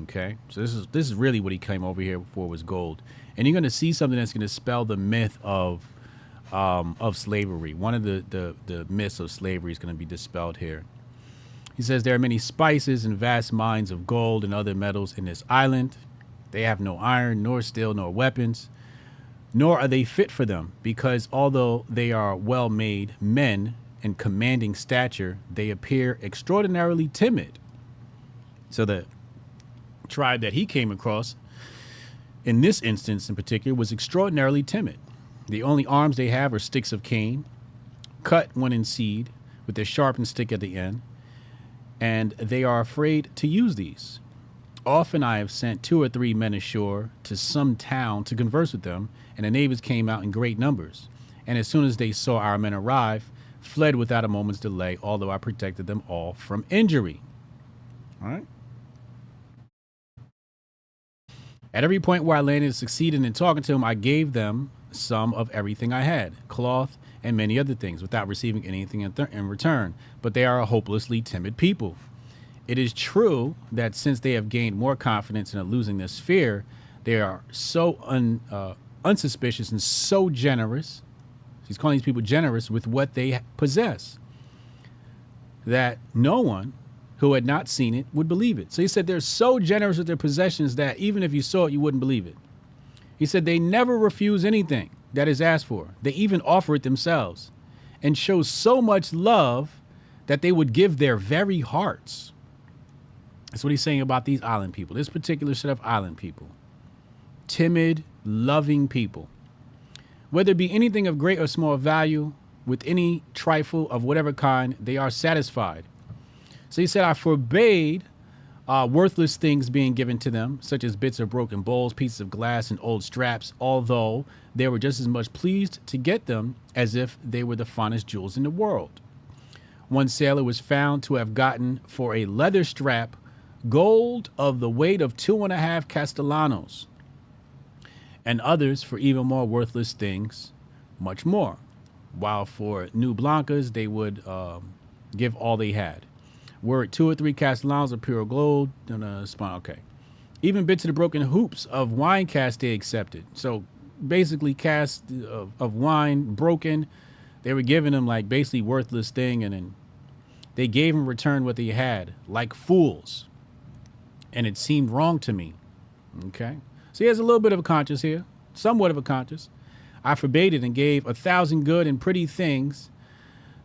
Okay, so this is really what he came over here for, was gold. And you're going to see something that's going to spell the myth of slavery. One of the myths of slavery is going to be dispelled here. He says there are many spices and vast mines of gold and other metals in this island. They have no iron, nor steel, nor weapons, nor are they fit for them, because although they are well-made men and commanding stature, they appear extraordinarily timid. So the tribe that he came across, in this instance in particular, was extraordinarily timid. The only arms they have are sticks of cane, cut when in seed, with a sharpened stick at the end, and they are afraid to use these. Often I have sent 2 or 3 men ashore to some town to converse with them, and the neighbors came out in great numbers, and as soon as they saw our men arrive, fled without a moment's delay, although I protected them all from injury. All right. At every point where I landed and succeeded in talking to them, I gave them some of everything I had, cloth and many other things, without receiving anything in return. But they are a hopelessly timid people. It is true that since they have gained more confidence in losing this fear, they are so unsuspicious and so generous. He's calling these people generous with what they possess, that no one who had not seen it would believe it. So he said they're so generous with their possessions that even if you saw it, you wouldn't believe it. He said they never refuse anything that is asked for. They even offer it themselves, and show so much love that they would give their very hearts. That's what he's saying about these island people, this particular set of island people. Timid, loving people. Whether it be anything of great or small value, with any trifle of whatever kind, they are satisfied. So he said, I forbade worthless things being given to them, such as bits of broken bowls, pieces of glass, and old straps, although they were just as much pleased to get them as if they were the finest jewels in the world. One sailor was found to have gotten for a leather strap gold of the weight of 2.5 castellanos, and others for even more worthless things, much more, while for new blancas they would give all they had. Were it 2 or 3 castellanos of pure gold, okay. Even bits of the broken hoops of wine casks they accepted. So basically casks of wine broken, they were giving them like basically worthless thing, and then they gave in return what they had, like fools. And it seemed wrong to me. Okay. So he has a little bit of a conscience here, somewhat of a conscience. I forbade it and gave 1,000 good and pretty things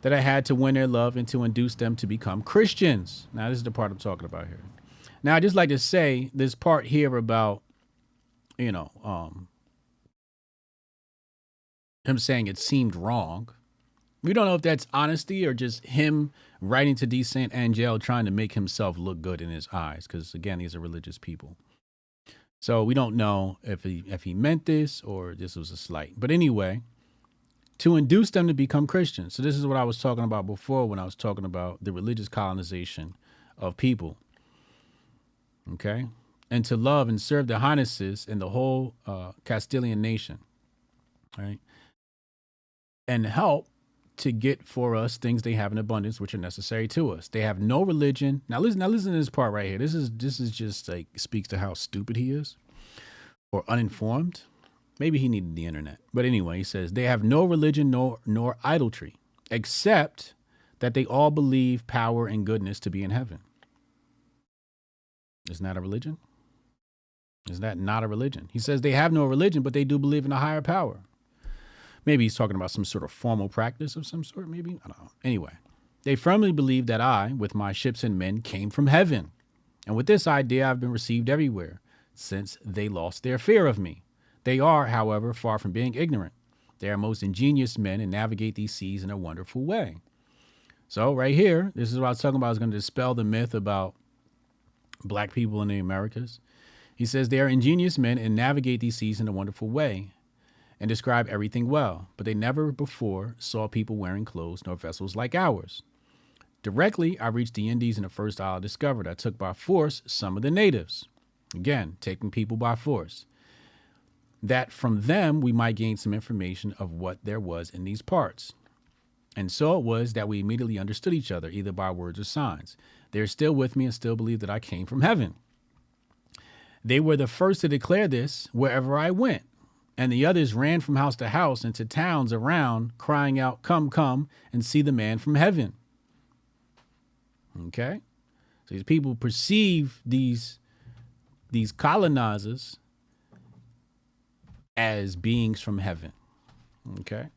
that I had to win their love and to induce them to become Christians. Now, this is the part I'm talking about here. Now, I just like to say this part here about, him saying it seemed wrong. We don't know if that's honesty or just him writing to D. Saint Angel trying to make himself look good in his eyes, because, again, these are religious people. So we don't know if he meant this or this was a slight. But anyway, to induce them to become Christians. So this is what I was talking about before when I was talking about the religious colonization of people. Okay? And to love and serve the highnesses in the whole Castilian nation. Right? And help to get for us things they have in abundance, which are necessary to us. They have no religion. Now listen to this part right here. This is just like speaks to how stupid he is or uninformed. Maybe he needed the internet. But anyway, he says they have no religion nor idolatry, except that they all believe power and goodness to be in heaven. Isn't that a religion? Is that not a religion? He says they have no religion, but they do believe in a higher power. Maybe he's talking about some sort of formal practice of some sort, maybe. I don't know. Anyway, they firmly believe that I, with my ships and men, came from heaven. And with this idea, I've been received everywhere since they lost their fear of me. They are, however, far from being ignorant. They are most ingenious men and navigate these seas in a wonderful way. So right here, this is what I was talking about. I was going to dispel the myth about black people in the Americas. He says they are ingenious men and navigate these seas in a wonderful way and describe everything well, but they never before saw people wearing clothes nor vessels like ours. Directly, I reached the Indies in the first isle I discovered. I took by force some of the natives. Again, taking people by force. That from them we might gain some information of what there was in these parts. And so it was that we immediately understood each other, either by words or signs. They're still with me and still believe that I came from heaven. They were the first to declare this wherever I went. And the others ran from house to house and to towns around, crying out, "Come, come, and see the man from heaven." Okay? So these people perceive these colonizers as beings from heaven. Okay?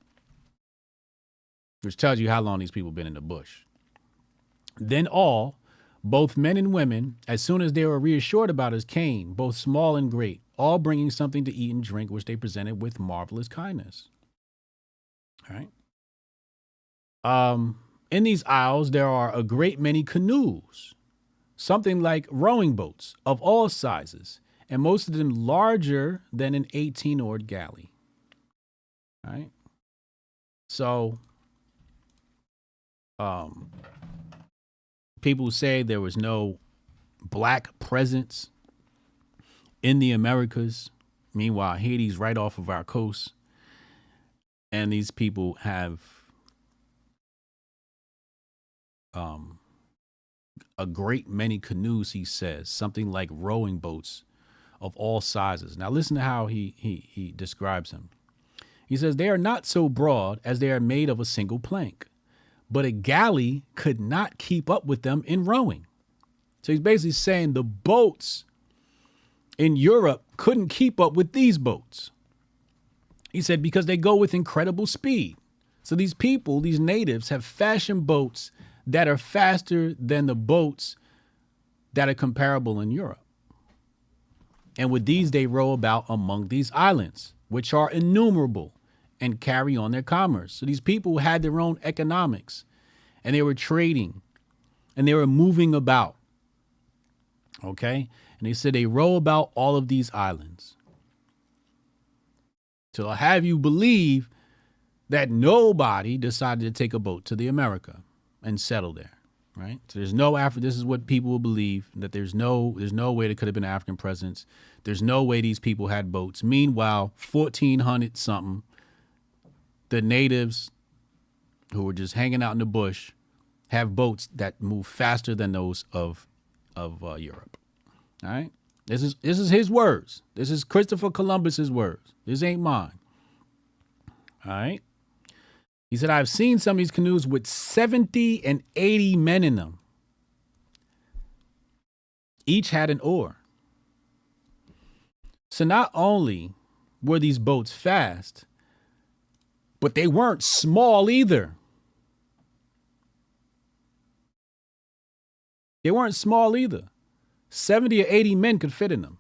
Which tells you how long these people been in the bush. Then all, both men and women, as soon as they were reassured about us, came, both small and great, all bringing something to eat and drink, which they presented with marvelous kindness. All right. In these isles, there are a great many canoes, something like rowing boats of all sizes, and most of them larger than an 18-oared galley. All right. So, people say there was no black presence in the Americas. Meanwhile, Haiti's right off of our coast. And these people have a great many canoes, he says, something like rowing boats of all sizes. Now listen to how he describes them. He says, they are not so broad as they are made of a single plank, but a galley could not keep up with them in rowing. So he's basically saying the boats in Europe couldn't keep up with these boats. He said, because they go with incredible speed. So these people, these natives, have fashioned boats that are faster than the boats that are comparable in Europe. And with these, they row about among these islands, which are innumerable, and carry on their commerce. So these people had their own economics, and they were trading, and they were moving about. Okay. And they said they row about all of these islands. So I'll have you believe that nobody decided to take a boat to the America and settle there. Right. So there's no this is what people will believe, that there's no way there could have been African presence. There's no way these people had boats. Meanwhile, 1400 something, the natives who were just hanging out in the bush have boats that move faster than those of Europe. All right. This is his words. This is Christopher Columbus's words. This ain't mine. All right. He said, I've seen some of these canoes with 70 and 80 men in them. Each had an oar. So not only were these boats fast, but they weren't small either. They weren't small either. 70 or 80 men could fit in them.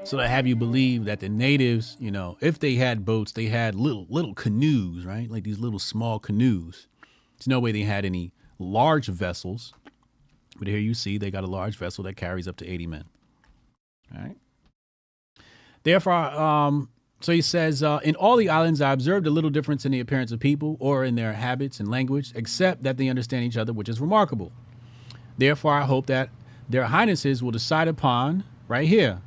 So to have you believe that the natives, you know, if they had boats, they had little canoes, right? Like these little small canoes. There's no way they had any large vessels. But here you see they got a large vessel that carries up to 80 men. All right. Therefore, so he says, in all the islands, I observed a little difference in the appearance of people or in their habits and language, except that they understand each other, which is remarkable. Therefore, I hope that their highnesses will decide upon, right here,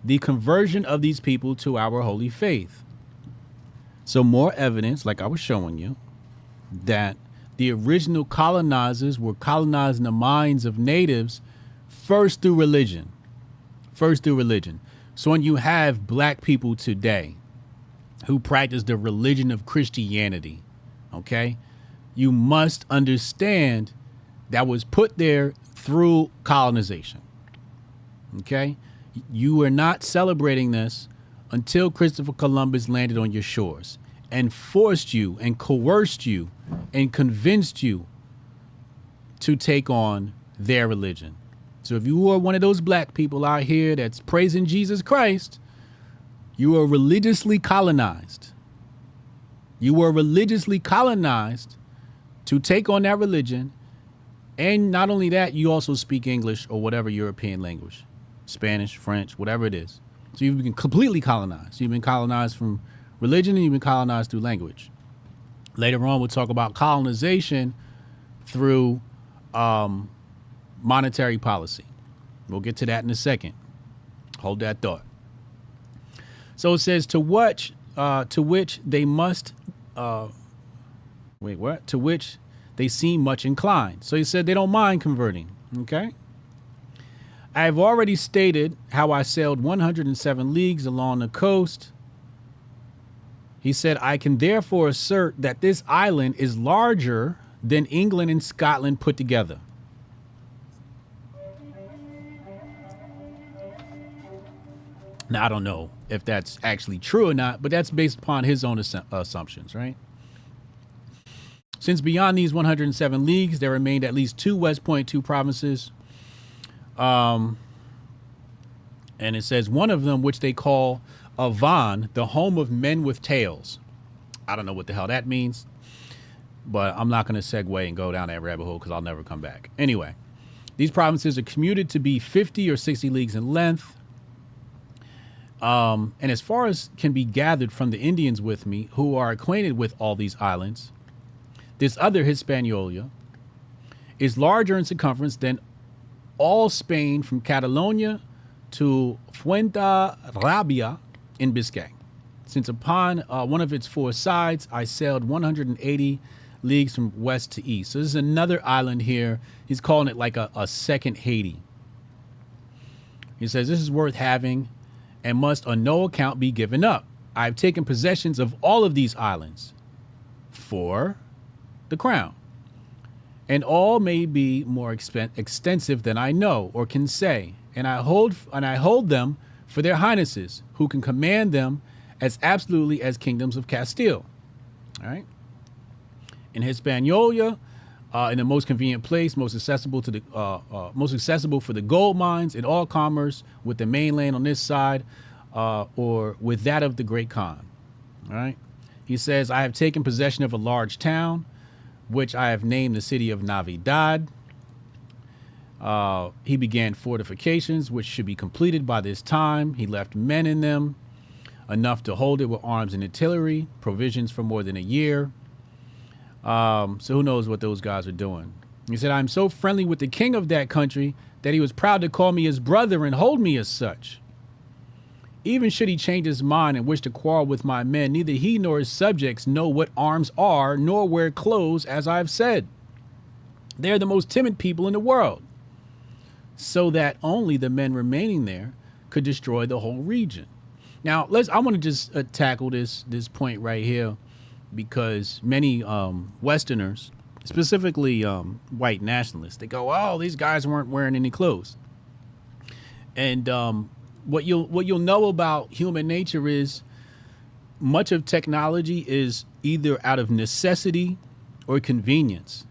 the conversion of these people to our holy faith. So more evidence, like I was showing you, that the original colonizers were colonizing the minds of natives first through religion. First through religion. So when you have black people today who practice the religion of Christianity, okay, you must understand that was put there through colonization. Okay? You are not celebrating this until Christopher Columbus landed on your shores and forced you and coerced you and convinced you to take on their religion. So if you are one of those black people out here that's praising Jesus Christ, you are religiously colonized. You were religiously colonized to take on that religion. And not only that, you also speak English or whatever European language. Spanish, French, whatever it is. So you've been completely colonized. You've been colonized from religion and you've been colonized through language. Later on, we'll talk about colonization through monetary policy. We'll get to that in a second. Hold that thought. So it says to which they must to which they seem much inclined. So he said they don't mind converting. Okay. I have already stated how I sailed 107 leagues along the coast. He said, I can therefore assert that this island is larger than England and Scotland put together. Now, I don't know if that's actually true or not, but that's based upon his own assumptions, right? Since beyond these 107 leagues, there remained at least 2 West Point 2 provinces. And it says one of them, which they call Avon, the home of men with tails. I don't know what the hell that means, but I'm not going to segue and go down that rabbit hole because I'll never come back. Anyway, these provinces are commuted to be 50 or 60 leagues in length. And as far as can be gathered from the Indians with me, who are acquainted with all these islands, this other Hispaniola is larger in circumference than all Spain from Catalonia to Fuenterrabia in Biscay. Since upon one of its 4 sides, I sailed 180 leagues from west to east. So this is another island here. He's calling it like a second Haiti. He says this is worth having and must on no account be given up. I've taken possessions of all of these islands for the crown. And all may be more extensive than I know or can say, and I hold them for their highnesses, who can command them as absolutely as kingdoms of Castile. All right. In Hispaniola, in the most convenient place, most accessible to the most accessible for the gold mines, in all commerce with the mainland on this side, or with that of the Great Khan. All right. He says, I have taken possession of a large town, which I have named the city of Navidad. He began fortifications, which should be completed by this time. He left men in them, enough to hold it with arms and artillery, provisions for more than a year. So who knows what those guys are doing. He said, I'm so friendly with the king of that country that he was proud to call me his brother and hold me as such. Even should he change his mind and wish to quarrel with my men, neither he nor his subjects know what arms are, nor wear clothes, as I have said. They are the most timid people in the world, so that only the men remaining there could destroy the whole region. Now, I want to just tackle this point right here, because many Westerners, specifically white nationalists, they go, oh, these guys weren't wearing any clothes. And what you'll know about human nature is much of technology is either out of necessity or convenience.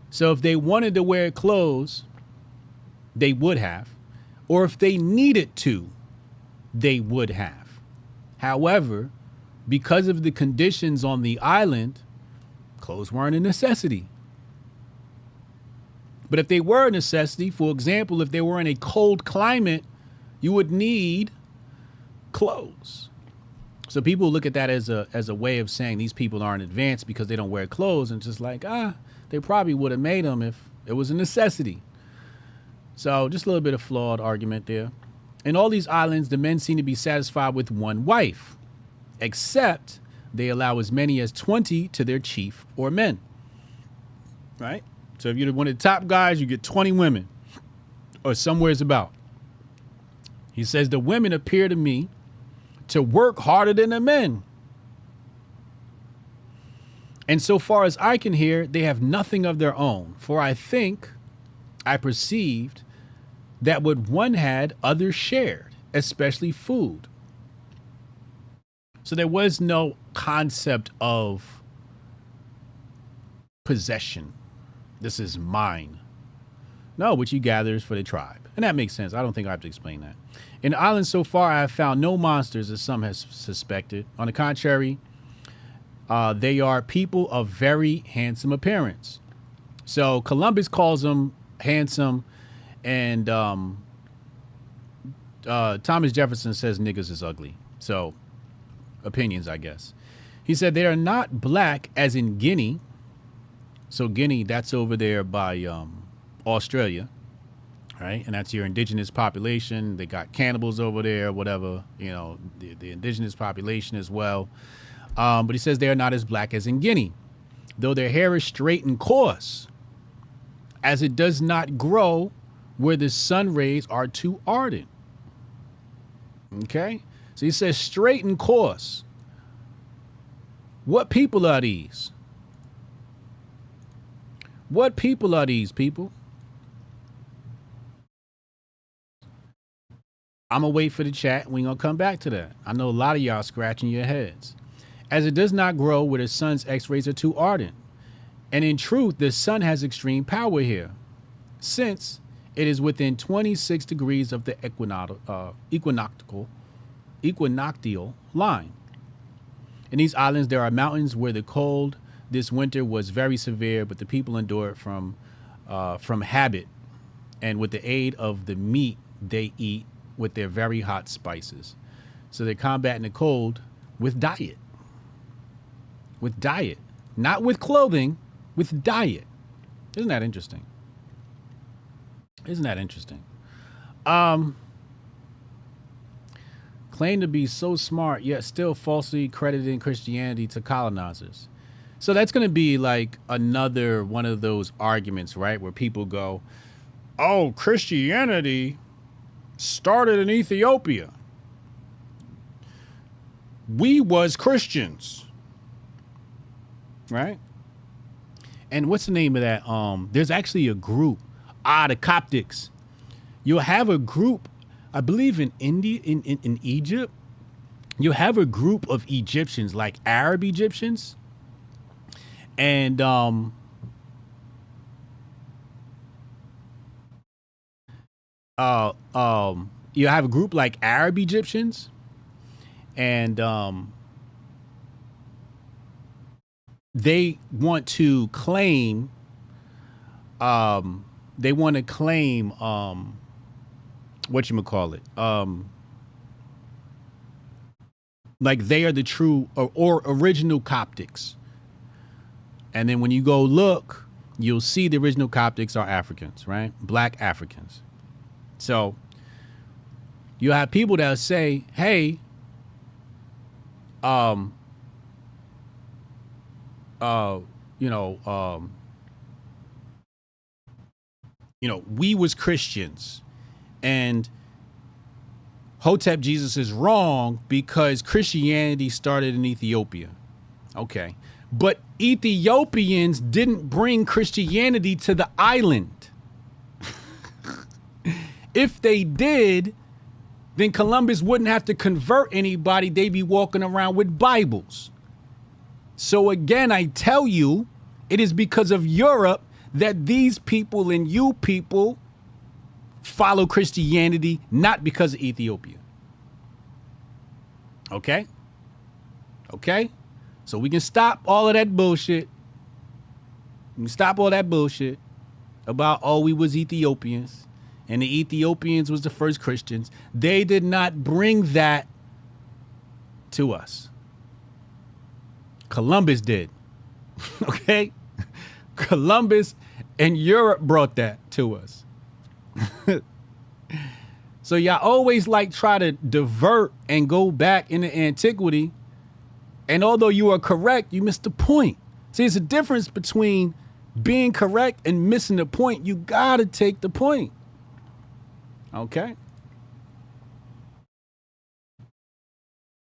So if they wanted to wear clothes, they would have, or if they needed to, they would have. However, because of the conditions on the island, clothes weren't a necessity. But if they were a necessity, for example, if they were in a cold climate, you would need clothes. So people look at that as a way of saying these people aren't advanced because they don't wear clothes, and just like, they probably would have made them if it was a necessity. So just a little bit of flawed argument there. In all these islands, the men seem to be satisfied with one wife, except they allow as many as 20 to their chief or men. Right? So if you're one of the top guys, you get 20 women, or somewhere's about. He says, the women appear to me to work harder than the men. And so far as I can hear, they have nothing of their own. For I perceived that what one had, others shared, especially food. So there was no concept of possession. This is mine. No, what you gather is for the tribe. And that makes sense. I don't think I have to explain that. In the island so far, I have found no monsters, as some have suspected. On the contrary, they are people of very handsome appearance. So Columbus calls them handsome, and Thomas Jefferson says niggas is ugly. So opinions, I guess. He said they are not black as in Guinea. So Guinea, that's over there by Australia, right? And that's your indigenous population. They got cannibals over there, whatever, you know, the indigenous population as well. But he says they are not as black as in Guinea, though their hair is straight and coarse, as it does not grow where the sun rays are too ardent. Okay? So he says straight and coarse. What people are these? What people are these people? I'm going to wait for the chat. We're going to come back to that. I know a lot of y'all scratching your heads. As it does not grow where the sun's X-rays are too ardent. And in truth, the sun has extreme power here, since it is within 26 degrees of the equinoctial line. In these islands, there are mountains where the cold this winter was very severe, but the people endure it from habit, and with the aid of the meat they eat with their very hot spices. So they're combating the cold with diet. With diet. Not with clothing, with diet. Isn't that interesting? Isn't that interesting? Claim to be so smart, yet still falsely crediting Christianity to colonizers. So that's going to be like another one of those arguments, right? Where people go, oh, Christianity started in Ethiopia. We was Christians. Right? And what's the name of that? There's actually a group, the Coptics. You'll have a group, I believe in India, in Egypt, you'll have a group of Egyptians, like Arab Egyptians. And you have a group like Arab Egyptians, and they want to claim whatchamacallit, like they are the true or original Coptics. And then when you go look, you'll see the original Coptics are Africans, right? Black Africans. So you have people that say, hey, we was Christians, and Hotep Jesus is wrong because Christianity started in Ethiopia. Okay. But Ethiopians didn't bring Christianity to the island. If they did, then Columbus wouldn't have to convert anybody. They'd be walking around with Bibles. So again, I tell you, it is because of Europe that these people and you people follow Christianity, not because of Ethiopia. Okay? Okay? So we can stop all of that bullshit. We can stop all that bullshit about, oh, we was Ethiopians and the Ethiopians was the first Christians. They did not bring that to us. Columbus did. Okay? Columbus and Europe brought that to us. So y'all always like try to divert and go back into antiquity. And although you are correct, you missed the point. See, there's a difference between being correct and missing the point. You gotta take the point. Okay?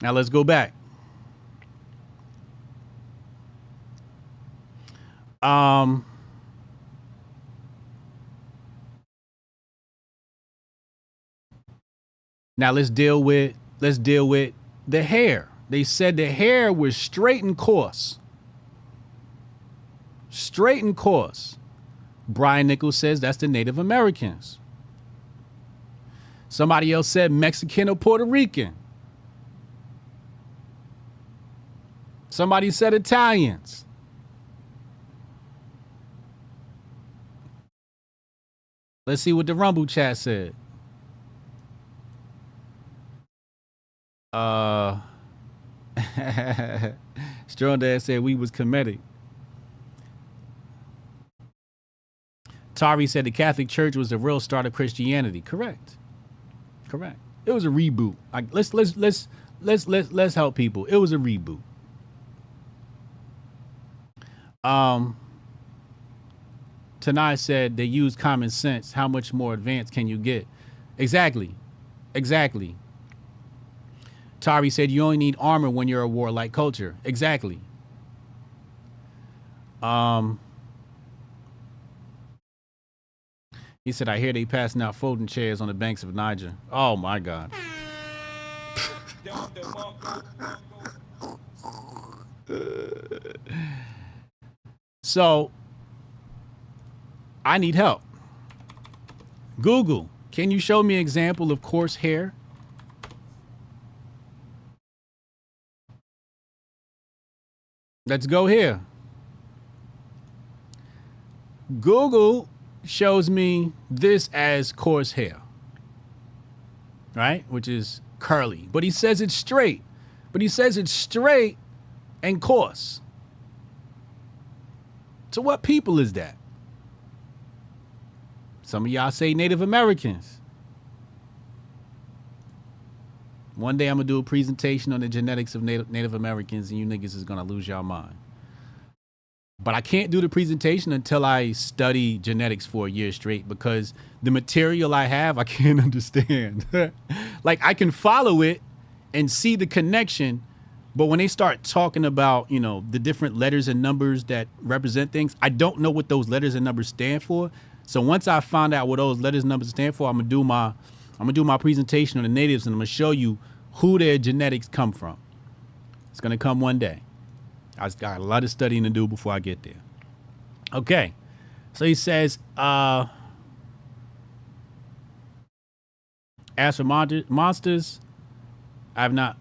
Now let's go back. Now let's deal with the hair. They said the hair was straight and coarse. Straight and coarse. Brian Nichols says that's the Native Americans. Somebody else said Mexican or Puerto Rican. Somebody said Italians. Let's see what the Rumble chat said. Strong Dad said we was Kemetic. Tari said the Catholic Church was the real start of Christianity. Correct. Correct. It was a reboot. Like let's help people. It was a reboot. Tanai said they use common sense. How much more advanced can you get? Exactly. Exactly. Tari said you only need armor when you're a warlike culture. Exactly. He said, I hear they passing out folding chairs on the banks of Niger. Oh my God. So I need help. Google, can you show me an example of coarse hair? Let's go here. Google shows me this as coarse hair, right? Which is curly, but he says it's straight. But he says it's straight and coarse. So what people is that? Some of y'all say Native Americans. One day I'm gonna do a presentation on the genetics of Native Americans, and you niggas is gonna lose y'all mind. But I can't do the presentation until I study genetics for a year straight, because the material I have, I can't understand. Like, I can follow it and see the connection, but when they start talking about, you know, the different letters and numbers that represent things, I don't know what those letters and numbers stand for. So once I find out what those letters and numbers stand for, I'm gonna do my presentation on the natives, and I'm gonna show you who their genetics come from. It's gonna come one day. I just got a lot of studying to do before I get there. Okay. So he says, as for monsters, I have not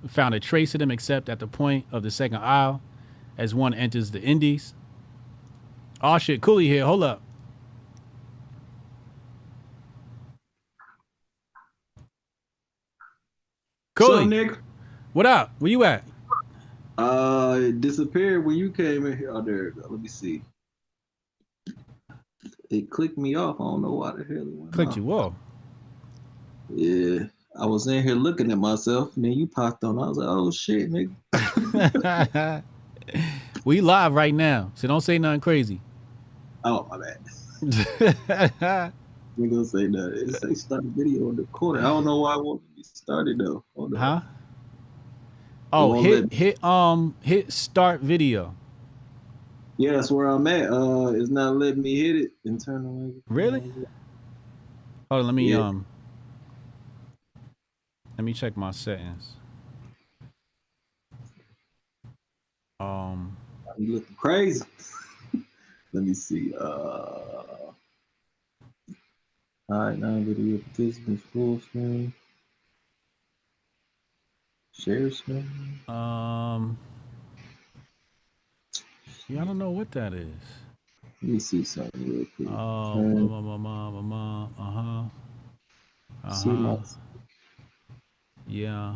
found a trace of them except at the point of the second aisle. as one enters the Indies. Oh shit, Coolie here. Hold up. Coolie, Nick? What up? Where you at? It disappeared when you came in here. Oh, there. Let me see. It clicked me off. I don't know why the hell it went Clicked off. you off. Yeah, I was in here looking at myself, and then you popped on. I was like, "Oh shit, nigga." We live right now, so don't say nothing crazy. Oh my bad. We gonna say that. It say start video on the corner. I don't know why I won't be started though. Hold on. Huh? Oh, hit start video. Yeah, that's where I'm at. It's not letting me hit it internally. Really? Hold on, let me Yeah. let me check my settings. You looking crazy. Let me see. All right, now video participants full screen. Share screen. Yeah, I don't know what that is. Let me see something real quick. See my. Yeah.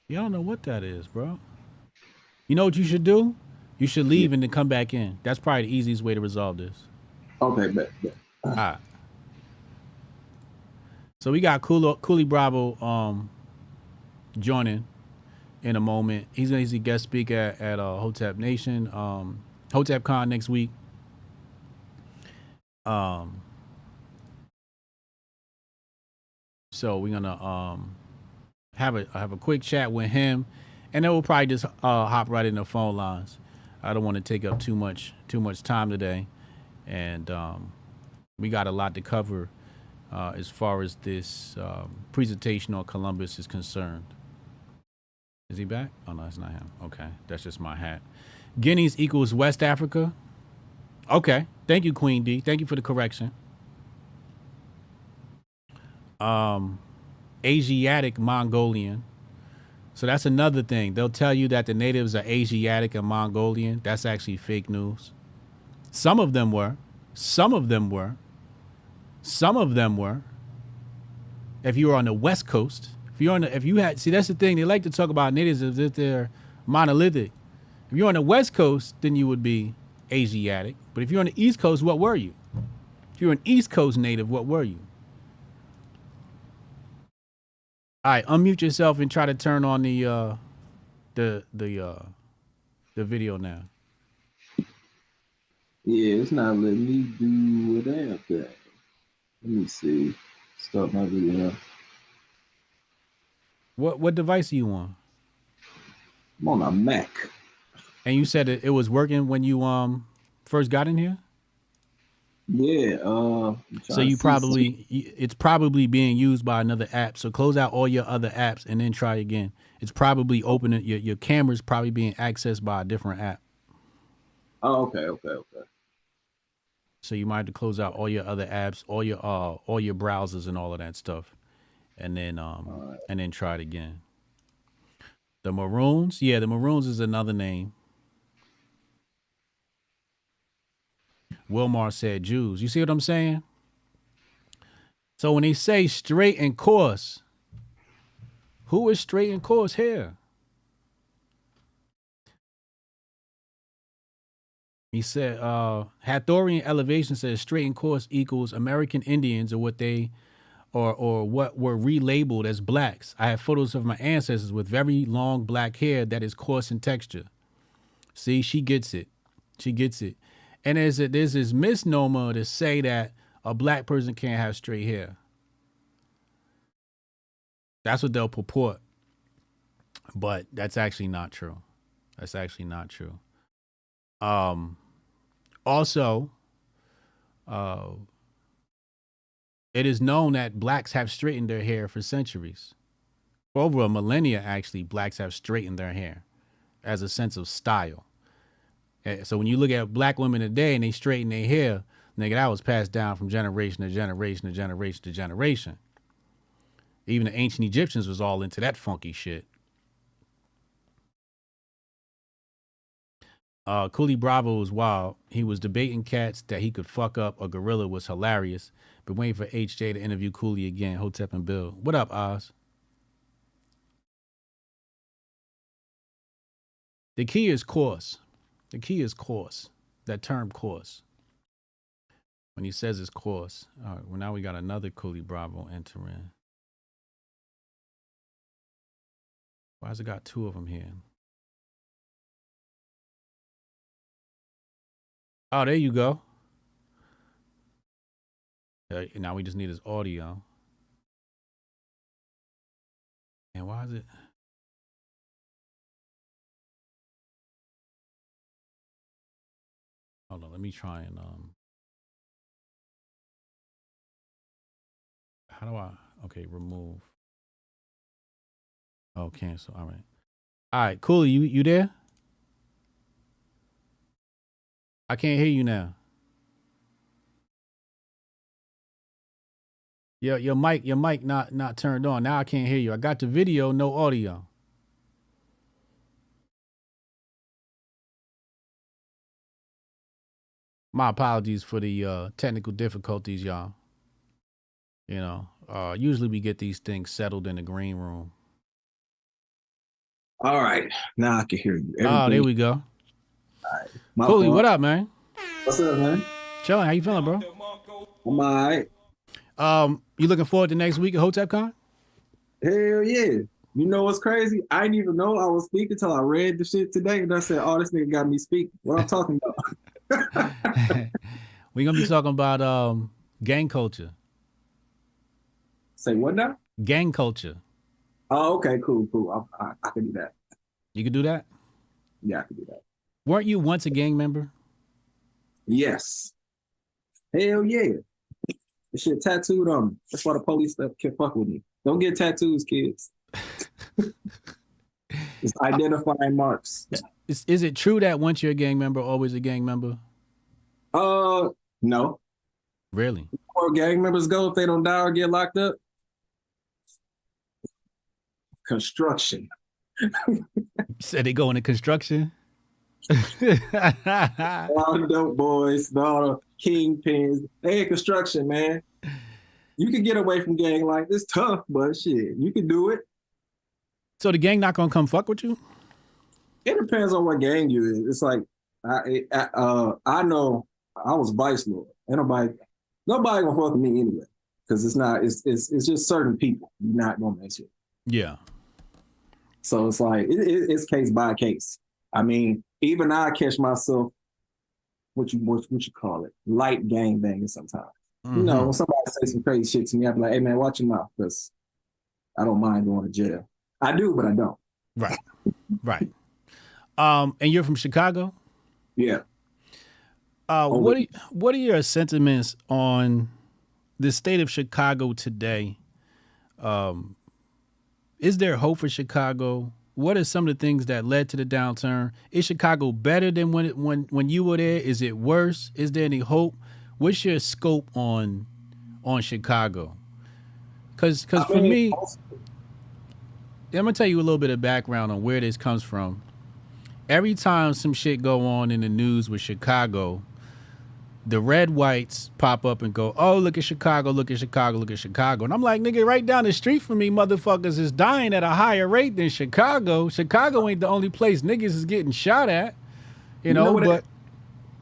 Yeah, I don't know what that is, bro. You know what you should do? You should leave and then come back in. That's probably the easiest way to resolve this. Okay, bet. All right. So we got Coolie Bravo joining in a moment. He's a guest speaker at Hotep Nation, Hotep Con next week. So we're gonna have a quick chat with him, and then we'll probably just hop right in the phone lines. I don't want to take up too much time today, and we got a lot to cover as far as this presentation on Columbus is concerned. Is he back? Oh no, it's not him. Okay, that's just my hat. Guineas equals West Africa. Okay, thank you, Queen D. Thank you for the correction. Asiatic Mongolian. So that's another thing. They'll tell you that the natives are Asiatic and Mongolian. That's actually fake news. Some of them were. Some of them were. Some of them were. If you were on the West Coast, if you had, see, that's the thing. They like to talk about natives as if they're monolithic. If you're on the West Coast, then you would be Asiatic. But if you're on the East Coast, what were you? If you're an East Coast native, what were you? All right, unmute yourself and try to turn on the video now. Yeah, it's not letting me do what I have to. Let me see. Start my video. What device are you on? I'm on a Mac. And you said it was working when you first got in here? Yeah. So it's probably being used by another app. So close out all your other apps and then try again. It's probably opening your camera's probably being accessed by a different app. Oh, okay. So you might have to close out all your other apps, all your browsers and all of that stuff, and then try it again. The Maroons, yeah, the Maroons is another name. Wilmar said Jews. You see what I'm saying? So when they say straight and coarse, who is straight and coarse here? He said, Hathorian Elevation says straight and coarse equals American Indians or what they or what were relabeled as blacks. I have photos of my ancestors with very long black hair that is coarse in texture. See, she gets it. She gets it. And there's this misnomer to say that a black person can't have straight hair. That's what they'll purport. But that's actually not true. That's actually not true. Also, it is known that blacks have straightened their hair for centuries. For over a millennia, actually, blacks have straightened their hair as a sense of style. So when you look at black women today and they straighten their hair, nigga, that was passed down from generation to generation to generation to generation. Even the ancient Egyptians was all into that funky shit. Coolie Bravo was wild. He was debating cats that he could fuck up. A gorilla was hilarious. Been waiting for HJ to interview Coolie again. Hotep and Bill. What up, Oz? The key is course. The key is course. That term course. When he says it's course. All right, well, now we got another Coolie Bravo entering. Why has it got two of them here? Oh, there you go. Now we just need his audio. And why is it? Hold on, let me try and how do I remove. Oh, cancel. All right, Coolie, you there? I can't hear you now. Your mic not turned on. Now I can't hear you. I got the video, no audio. My apologies for the technical difficulties, y'all. You know, usually we get these things settled in the green room. All right, now I can hear you. Oh, there we go. All right. Coolie, what up, man? What's up, man? Chilling. How you feeling, bro? I'm all right. You looking forward to next week at Hotep Con? Hell yeah. You know what's crazy? I didn't even know I was speaking until I read the shit today, and I said, "Oh, this nigga got me speaking." What I'm talking about? We're gonna be talking about gang culture. Say what now? Gang culture. Oh, okay, cool. I can do that. You can do that? Yeah, I can do that. Weren't you once a gang member? Yes. Hell yeah. This shit tattooed on me. That's why the police can fuck with me. Don't get tattoos, kids. It's identifying marks. Is it true that once you're a gang member, always a gang member? No. Really? Where gang members go if they don't die or get locked up? Construction. You said they go into construction? All the dope boys, all the kingpins, they in construction, man. You can get away from gang life. It's tough, but shit, you can do it. So the gang not gonna come fuck with you? It depends on what gang you is. It's like I know I was vice lord. Ain't nobody gonna fuck with me anyway, because it's just certain people you're not gonna mess with. Yeah. So it's like it's case by case. I mean, even I catch myself, what you call it, light gang banging sometimes. Mm-hmm. You know, when somebody say some crazy shit to me, I be like, "Hey man, watch your mouth," because I don't mind going to jail. I do, but I don't. Right, right. And you're from Chicago? Yeah. What are your sentiments on the state of Chicago today? Is there hope for Chicago? What are some of the things that led to the downturn? Is Chicago better than when you were there? Is it worse? Is there any hope? What's your scope on Chicago? Because for me, I'm gonna tell you a little bit of background on where this comes from. Every time some shit go on in the news with Chicago, the red whites pop up and go, "Oh, look at Chicago, look at Chicago, look at Chicago." And I'm like, nigga, right down the street from me, motherfuckers is dying at a higher rate than Chicago. Chicago ain't the only place niggas is getting shot at. You know but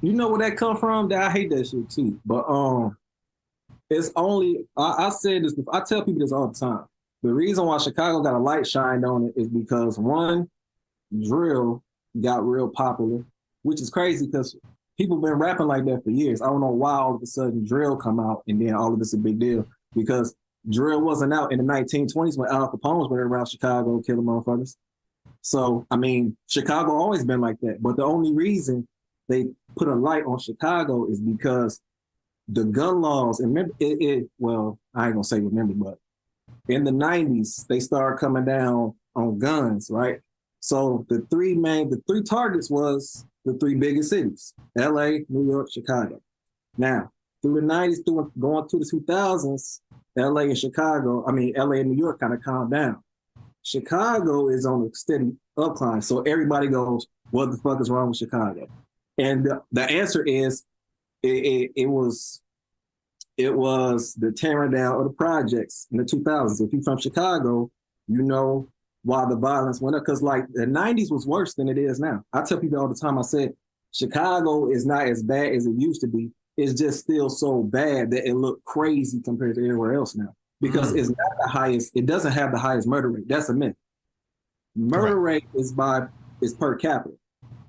you know where that come from? I hate that shit too. But it's only I said this before, I tell people this all the time. The reason why Chicago got a light shined on it is because one, drill got real popular, which is crazy because people been rapping like that for years. I don't know why all of a sudden drill come out and then all of this is a big deal, because drill wasn't out in the 1920s when Al Capone went around Chicago killing motherfuckers. So, I mean, Chicago always been like that. But the only reason they put a light on Chicago is because the gun laws, and remember, well, I ain't gonna say remember, but in the 90s, they started coming down on guns, right? So the three targets was the three biggest cities, LA, New York, Chicago. Now, through the 90s, going through the 2000s, LA and New York kind of calmed down. Chicago is on a steady upcline. So everybody goes, what the fuck is wrong with Chicago? And the answer is it was the tearing down of the projects in the 2000s. If you're from Chicago, you know why the violence went up. Because like the 90s was worse than it is now. I tell people all the time, I said, Chicago is not as bad as it used to be. It's just still so bad that it looked crazy compared to everywhere else now. Because it's not the highest, it doesn't have the highest murder rate. That's a myth. Murder rate is per capita.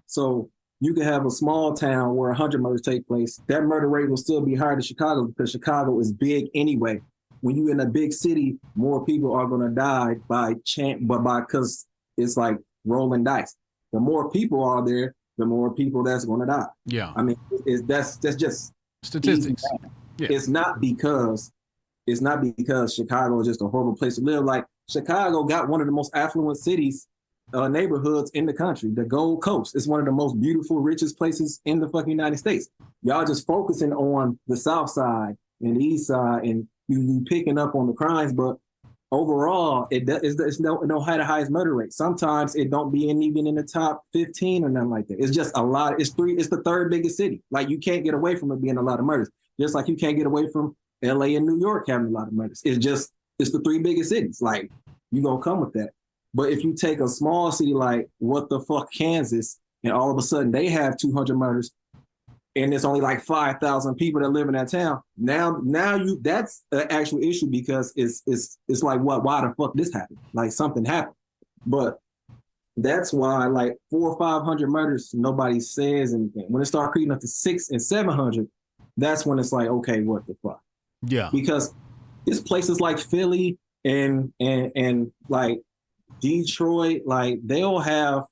So you can have a small town where 100 murders take place. That murder rate will still be higher than Chicago because Chicago is big anyway. When you're in a big city, more people are going to die because it's like rolling dice. The more people are there, the more people that's going to die. Yeah. I mean, that's just statistics. Yeah. It's not because Chicago is just a horrible place to live. Like Chicago got one of the most affluent cities, neighborhoods in the country. The Gold Coast is one of the most beautiful, richest places in the fucking United States. Y'all just focusing on the South Side and the East Side, and you picking up on the crimes, but overall, it don't have the highest murder rate. Sometimes it don't be even in the top 15 or nothing like that. It's just a lot. It's the third biggest city. Like you can't get away from it being a lot of murders. Just like you can't get away from LA and New York having a lot of murders. It's the three biggest cities. Like you gonna come with that. But if you take a small city like what the fuck Kansas, and all of a sudden they have 200 murders, and there's only like 5,000 people that live in that town. Now that's an actual issue because it's like why the fuck this happened? Like something happened. But that's why like 400 or 500 murders, nobody says anything. When it starts creeping up to 600 and 700, that's when it's like, okay, what the fuck? Yeah. Because it's places like Philly and like Detroit, like they'll have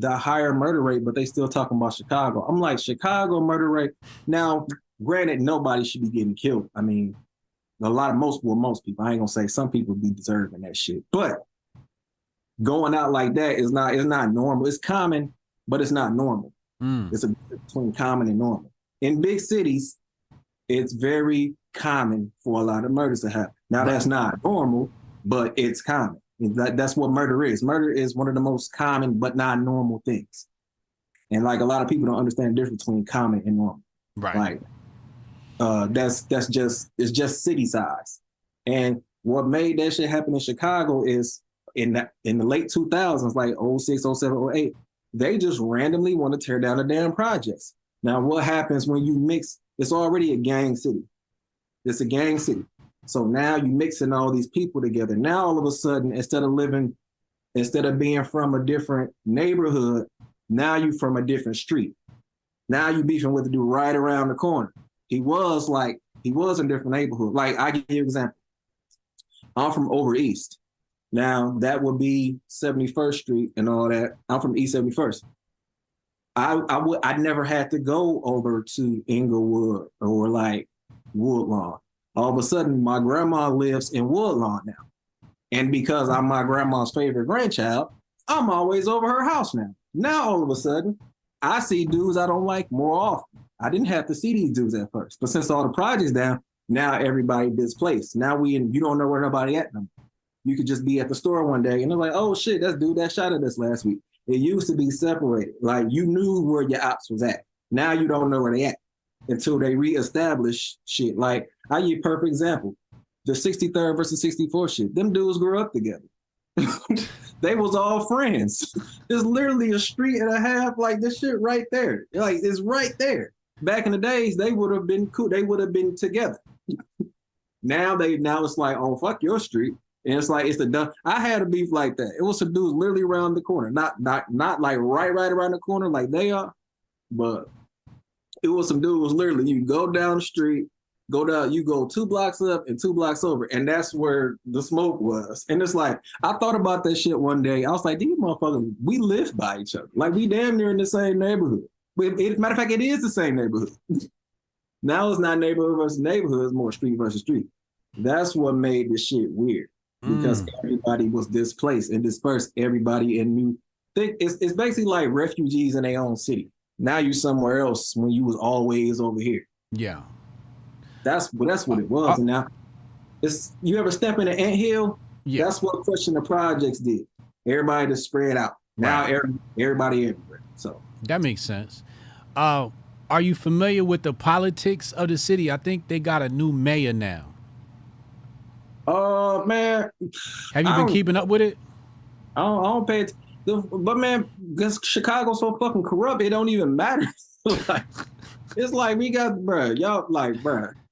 the higher murder rate, but they still talking about Chicago. I'm like, Chicago murder rate. Now, granted, nobody should be getting killed. I mean, most people, I ain't gonna say some people be deserving that shit, but going out like that is not normal. It's common, but it's not normal. It's a difference between common and normal. In big cities, it's very common for a lot of murders to happen. Now, that's not normal, but it's common. That's what murder is. Murder is one of the most common but not normal things. And like a lot of people don't understand the difference between common and normal. Right. Like it's just city size. And what made that shit happen in Chicago is in the late 2000s, like 06, 07, 08, they just randomly want to tear down the damn projects. Now, what happens when you mix? It's already a gang city. It's a gang city. So now you mixing all these people together. Now all of a sudden, instead of being from a different neighborhood, now you from a different street. Now you beefing with the dude right around the corner. He was in a different neighborhood. Like I give you an example. I'm from over east. Now that would be 71st Street and all that. I'm from East 71st. I never had to go over to Inglewood or like Woodlawn. All of a sudden, my grandma lives in Woodlawn now. And because I'm my grandma's favorite grandchild, I'm always over her house now. Now, all of a sudden, I see dudes I don't like more often. I didn't have to see these dudes at first. But since all the projects down, now everybody displaced. Now you don't know where nobody at them. You could just be at the store one day and they're like, oh shit, that's dude that shot at us last week. It used to be separated. Like you knew where your ops was at. Now you don't know where they at until they reestablish shit. Like I give you a perfect example. The 63rd versus 64th shit. Them dudes grew up together. They was all friends. There's literally a street and a half, like this shit right there. Like it's right there. Back in the days, they would have been cool. They would have been together. Now it's like, oh, fuck your street. And it's like, it's the dumb. I had a beef like that. It was some dudes literally around the corner. Not like right around the corner like they are, but it was some dudes literally, you go down the street, you go 2 blocks up and 2 blocks over, and that's where the smoke was. And it's like, I thought about that shit one day. I was like, these motherfuckers, we live by each other. Like, we damn near in the same neighborhood. Matter of fact, it is the same neighborhood. Now it's not neighborhood versus neighborhood, it's more street versus street. That's what made this shit weird. Because everybody was displaced and dispersed. Everybody in new. It's basically like refugees in their own city. Now you somewhere else when you was always over here. Yeah. That's what it was. And now you ever step in an anthill Yeah. That's what pushing the projects did. Everybody just spread out. Now everybody everywhere. So that makes sense. Are you familiar with the politics of the city? I think they got a new mayor now. Man. Have you been keeping up with it? I don't pay it. But man, because Chicago's so fucking corrupt, it don't even matter. Like, it's like we got, y'all like,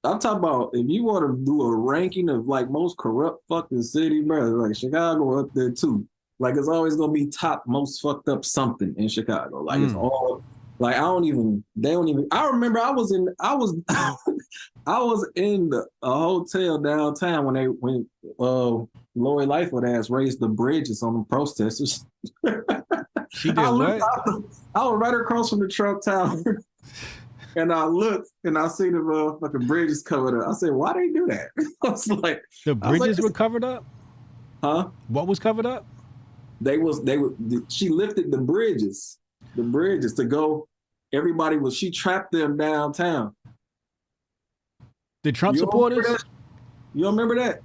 I'm talking about if you want to do a ranking of like most corrupt fucking city, like Chicago up there too. Like it's always gonna be top most fucked up something in Chicago. Like it's all like they don't even. I remember I was in a hotel downtown when Lori Lightfoot ass raised the bridges on the protesters. She did what? I was right across from the Trump Tower. And I looked and I see the fucking bridges covered up. I said, why they do that? I was like, the bridges were covered up? Huh? What was covered up? She lifted the bridges to go. She trapped them downtown. The Trump supporters? You don't remember that?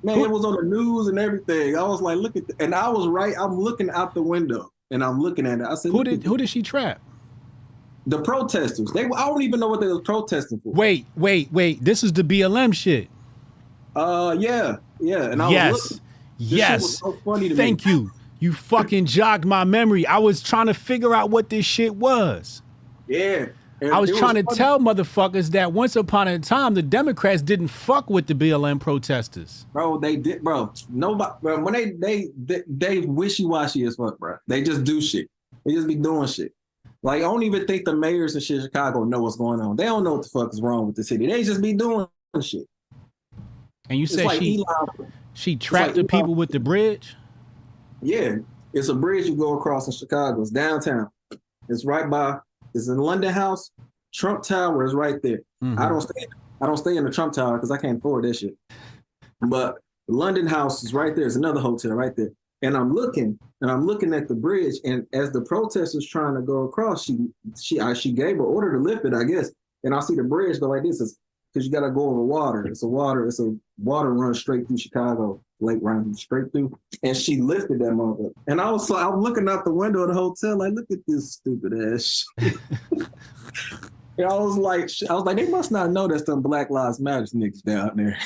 Man, it was on the news and everything. I was like, look at and I was right. I'm looking out the window and I'm looking at it. I said, who did she trap? The protesters. I don't even know what they were protesting for. Wait. This is the BLM shit. Yeah. And I was looking. Yes. Was so funny to Thank me. you. You fucking jogged my memory. I was trying to figure out what this shit was. Yeah. I was trying to tell motherfuckers that once upon a time the Democrats didn't fuck with the BLM protesters. Bro, they did, bro. Nobody, bro, when they wishy-washy as fuck, bro. They just do shit. They just be doing shit. Like, I don't even think the mayors of shit Chicago know what's going on. They don't know what the fuck is wrong with the city. They just be doing shit. And you said she trapped the people with the bridge? Yeah. It's a bridge you go across in Chicago. It's downtown. It's in London House. Trump Tower is right there. Mm-hmm. I don't stay in the Trump Tower because I can't afford that shit. But London House is right there. It's another hotel right there. And I'm looking at the bridge, and as the protesters trying to go across, she gave an order to lift it, I guess. And I see the bridge go like this, because you gotta go over water. It's a water run straight through Chicago, lake running straight through. And she lifted that motherfucker. And I was looking out the window of the hotel, like, look at this stupid ass shit. And I was like, they must not know that's them Black Lives Matter niggas down there.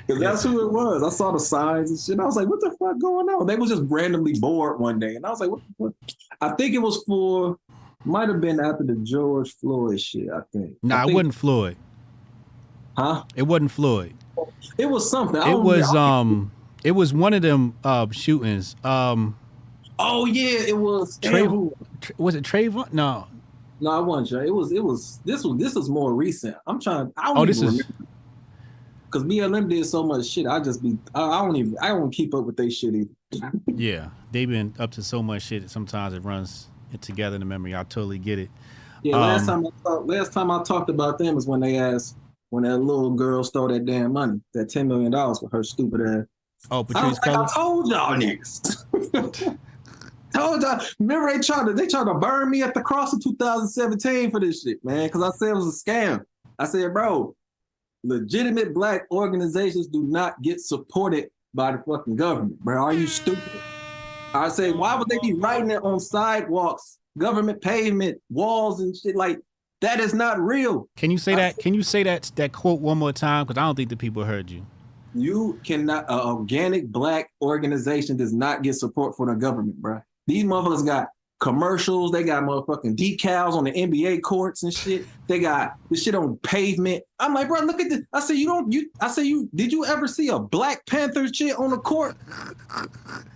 Because that's who it was. I saw the signs and shit. I was like, what the fuck going on? They was just randomly bored one day. And I was like, what the fuck? I think it was might have been after the George Floyd shit, I think. Nah, it wasn't Floyd. Huh? It wasn't Floyd. It was something. It was one of them shootings. Oh yeah, it was. Was it Trayvon? No, it wasn't. Jay. It was. This was more recent. I don't remember. Because BLM did so much shit. I don't keep up with they shit either. Yeah, they've been up to so much shit. Sometimes it runs together in the memory. I totally get it. Yeah, last time I talked about them is when they asked when that little girl stole that damn money, that $10 million with her stupid ass. Oh, Patrice Cullors? I told y'all niggas. Remember they tried to burn me at the cross in 2017 for this shit, man. Because I said it was a scam. I said, bro, legitimate black organizations do not get supported by the fucking government, bro. Are you stupid? I say, why would they be writing it on sidewalks, government pavement, walls and shit? Like, that is not real. Can you say that? Can you say that quote one more time? Because I don't think the people heard you. You cannot, an organic black organization does not get support from the government, bro. These motherfuckers got commercials. They got motherfucking decals on the NBA courts and shit. They got this shit on pavement. I'm like, bro, look at this. I say, did you ever see a Black Panther shit on the court?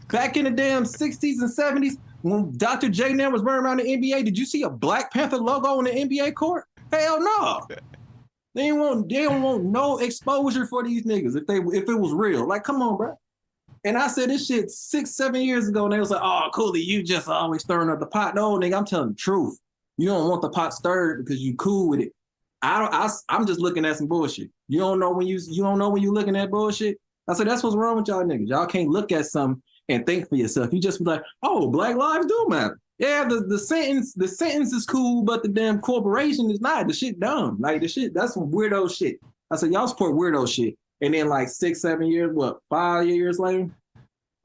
Back in the damn 60s and 70s, when Dr. J Nam was running around the NBA, did you see a Black Panther logo on the NBA court? Hell no. They don't want no exposure for these niggas if it was real. Like, come on, bro. And I said this shit 6-7 years ago, and they was like, oh, Coolie, you just always stirring up the pot. No, nigga, I'm telling the truth. You don't want the pot stirred because you cool with it. I'm just looking at some bullshit. You don't know when you looking at bullshit. I said, that's what's wrong with y'all niggas. Y'all can't look at something and think for yourself. You just be like, oh, black lives do matter. Yeah, the sentence is cool, but the damn corporation is not. The shit dumb. Like the shit, that's some weirdo shit. I said, y'all support weirdo shit. And then like 6, 7 years, 5 years later,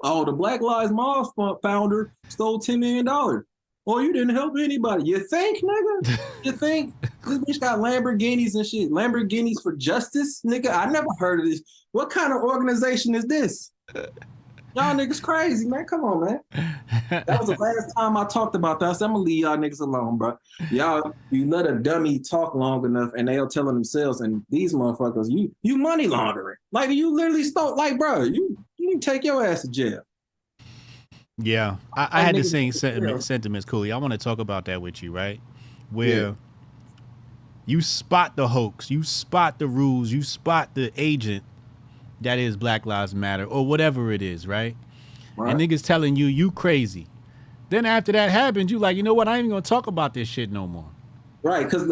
oh, the Black Lives Matter founder stole $10 million. Oh, you didn't help anybody. You think, nigga? You think this bitch got Lamborghinis and shit? Lamborghinis for justice, nigga? I never heard of this. What kind of organization is this? Y'all niggas crazy, man. Come on, man. That was the last time I talked about that. So I'm gonna leave y'all niggas alone, bro. Y'all, you let a dummy talk long enough and they'll telling themselves, and these motherfuckers, you money laundering. Like you literally stole, like, bro, you need to take your ass to jail. Yeah, I had the same sentiments, Coolie. I want to talk about that with you, right? Where you spot the hoax, you spot the rules, you spot the agent that is Black Lives Matter or whatever it is, right? And niggas telling you crazy. Then after that happens, you like, you know what? I ain't even gonna talk about this shit no more. Right, because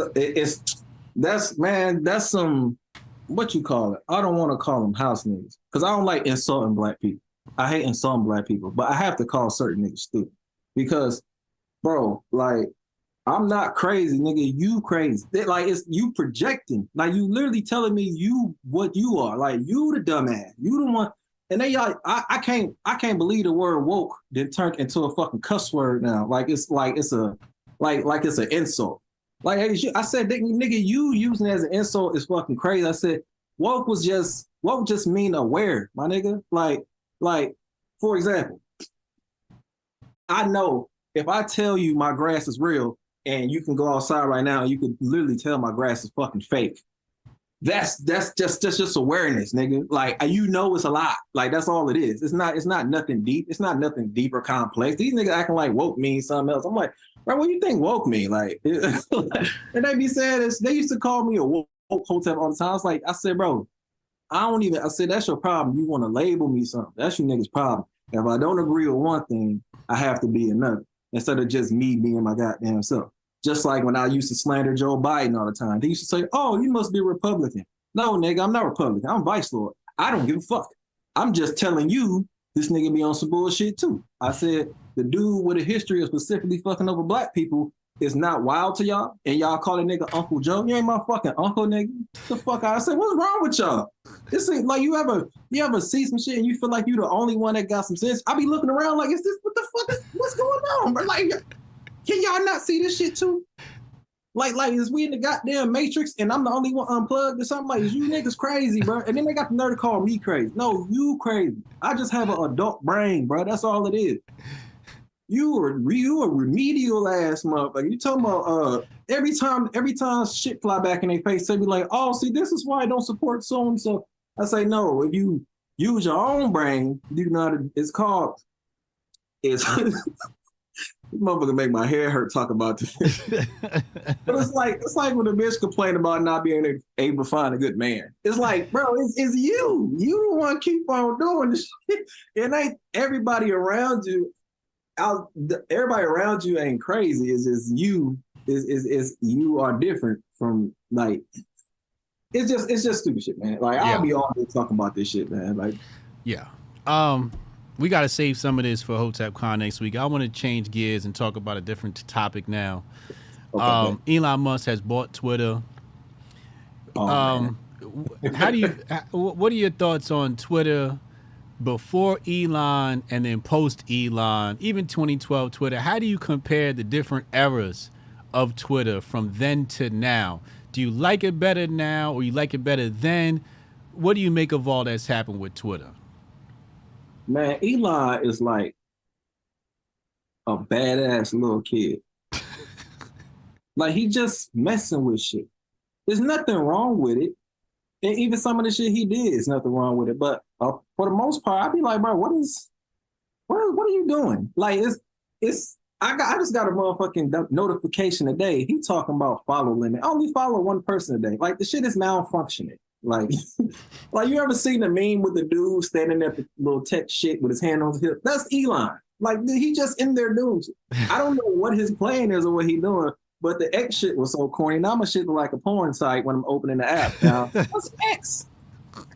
that's some, what you call it? I don't want to call them house niggas because I don't like insulting black people. I hate insulting black people, but I have to call certain niggas stupid because, bro, like, I'm not crazy, nigga. You crazy. Like, it's you projecting. Like, you literally telling me you what you are. Like, you the dumbass. You the one. And they y'all, I can't believe the word woke then turned into a fucking cuss word now. Like it's an insult. Like, hey, I said, nigga, you using it as an insult is fucking crazy. I said, woke just mean aware, my nigga. Like, for example, I know if I tell you my grass is real and you can go outside right now and you could literally tell my grass is fucking fake. That's just awareness, nigga. Like, you know it's a lie. Like, that's all it is. It's not nothing deep. It's not nothing deep or complex. These niggas acting like woke means something else. I'm like, bro, what do you think woke mean? Like, and they be saying this. They used to call me a woke Hotep all the time. I said, bro, I said, that's your problem. You want to label me something. That's your niggas' problem. If I don't agree with one thing, I have to be another. Instead of just me being my goddamn self. Just like when I used to slander Joe Biden all the time. They used to say, oh, you must be Republican. No, nigga, I'm not Republican. I'm Vice Lord. I don't give a fuck. I'm just telling you this nigga be on some bullshit too. I said, the dude with a history of specifically fucking over black people is not wild to y'all, and y'all call that nigga Uncle Joe. You ain't my fucking uncle, nigga. The fuck out. I said, what's wrong with y'all? This ain't like you ever see some shit and you feel like you the only one that got some sense. I be looking around like, is this what the fuck is what's going on, bro? Like, can y'all not see this shit too? Like is we in the goddamn Matrix and I'm the only one unplugged or something? Like, you niggas crazy, bro. And then they got the nerve to call me crazy. No, you crazy. I just have an adult brain, bro. That's all it is. You a remedial ass motherfucker. You talking about every time shit fly back in their face, they be like, oh, see, this is why I don't support so and so. I say, no, if you use your own brain, you know it's called this motherfucker make my hair hurt talk about this. But it's like when a bitch complain about not being able to find a good man. It's like, bro, it's you. You don't want to keep on doing this shit. And everybody around you. Everybody around you ain't crazy. It's just you. Is you are different from, like. It's just stupid shit, man. Like, I'll be all day talking about this shit, man. Like, yeah. We got to save some of this for Hotep Con next week. I want to change gears and talk about a different topic now. Okay. Elon Musk has bought Twitter. What are your thoughts on Twitter before Elon and then post Elon, even 2012 Twitter? How do you compare the different eras of Twitter from then to now? Do you like it better now or you like it better then? What do you make of all that's happened with Twitter? Man, Elon is like a badass little kid. Like, he just messing with shit. There's nothing wrong with it. And even some of the shit he did is nothing wrong with it. But for the most part, I'd be like, bro, what are you doing? Like, I just got a motherfucking notification today. He talking about follow limit. I only follow one person a day. Like, the shit is malfunctioning. Like, you ever seen a meme with the dude standing at the little tech shit with his hand on his hip? That's Elon. Like, he just in there doing shit. I don't know what his plan is or what he doing, but the X shit was so corny. Now my shit look like a porn site when I'm opening the app. Now, what's X?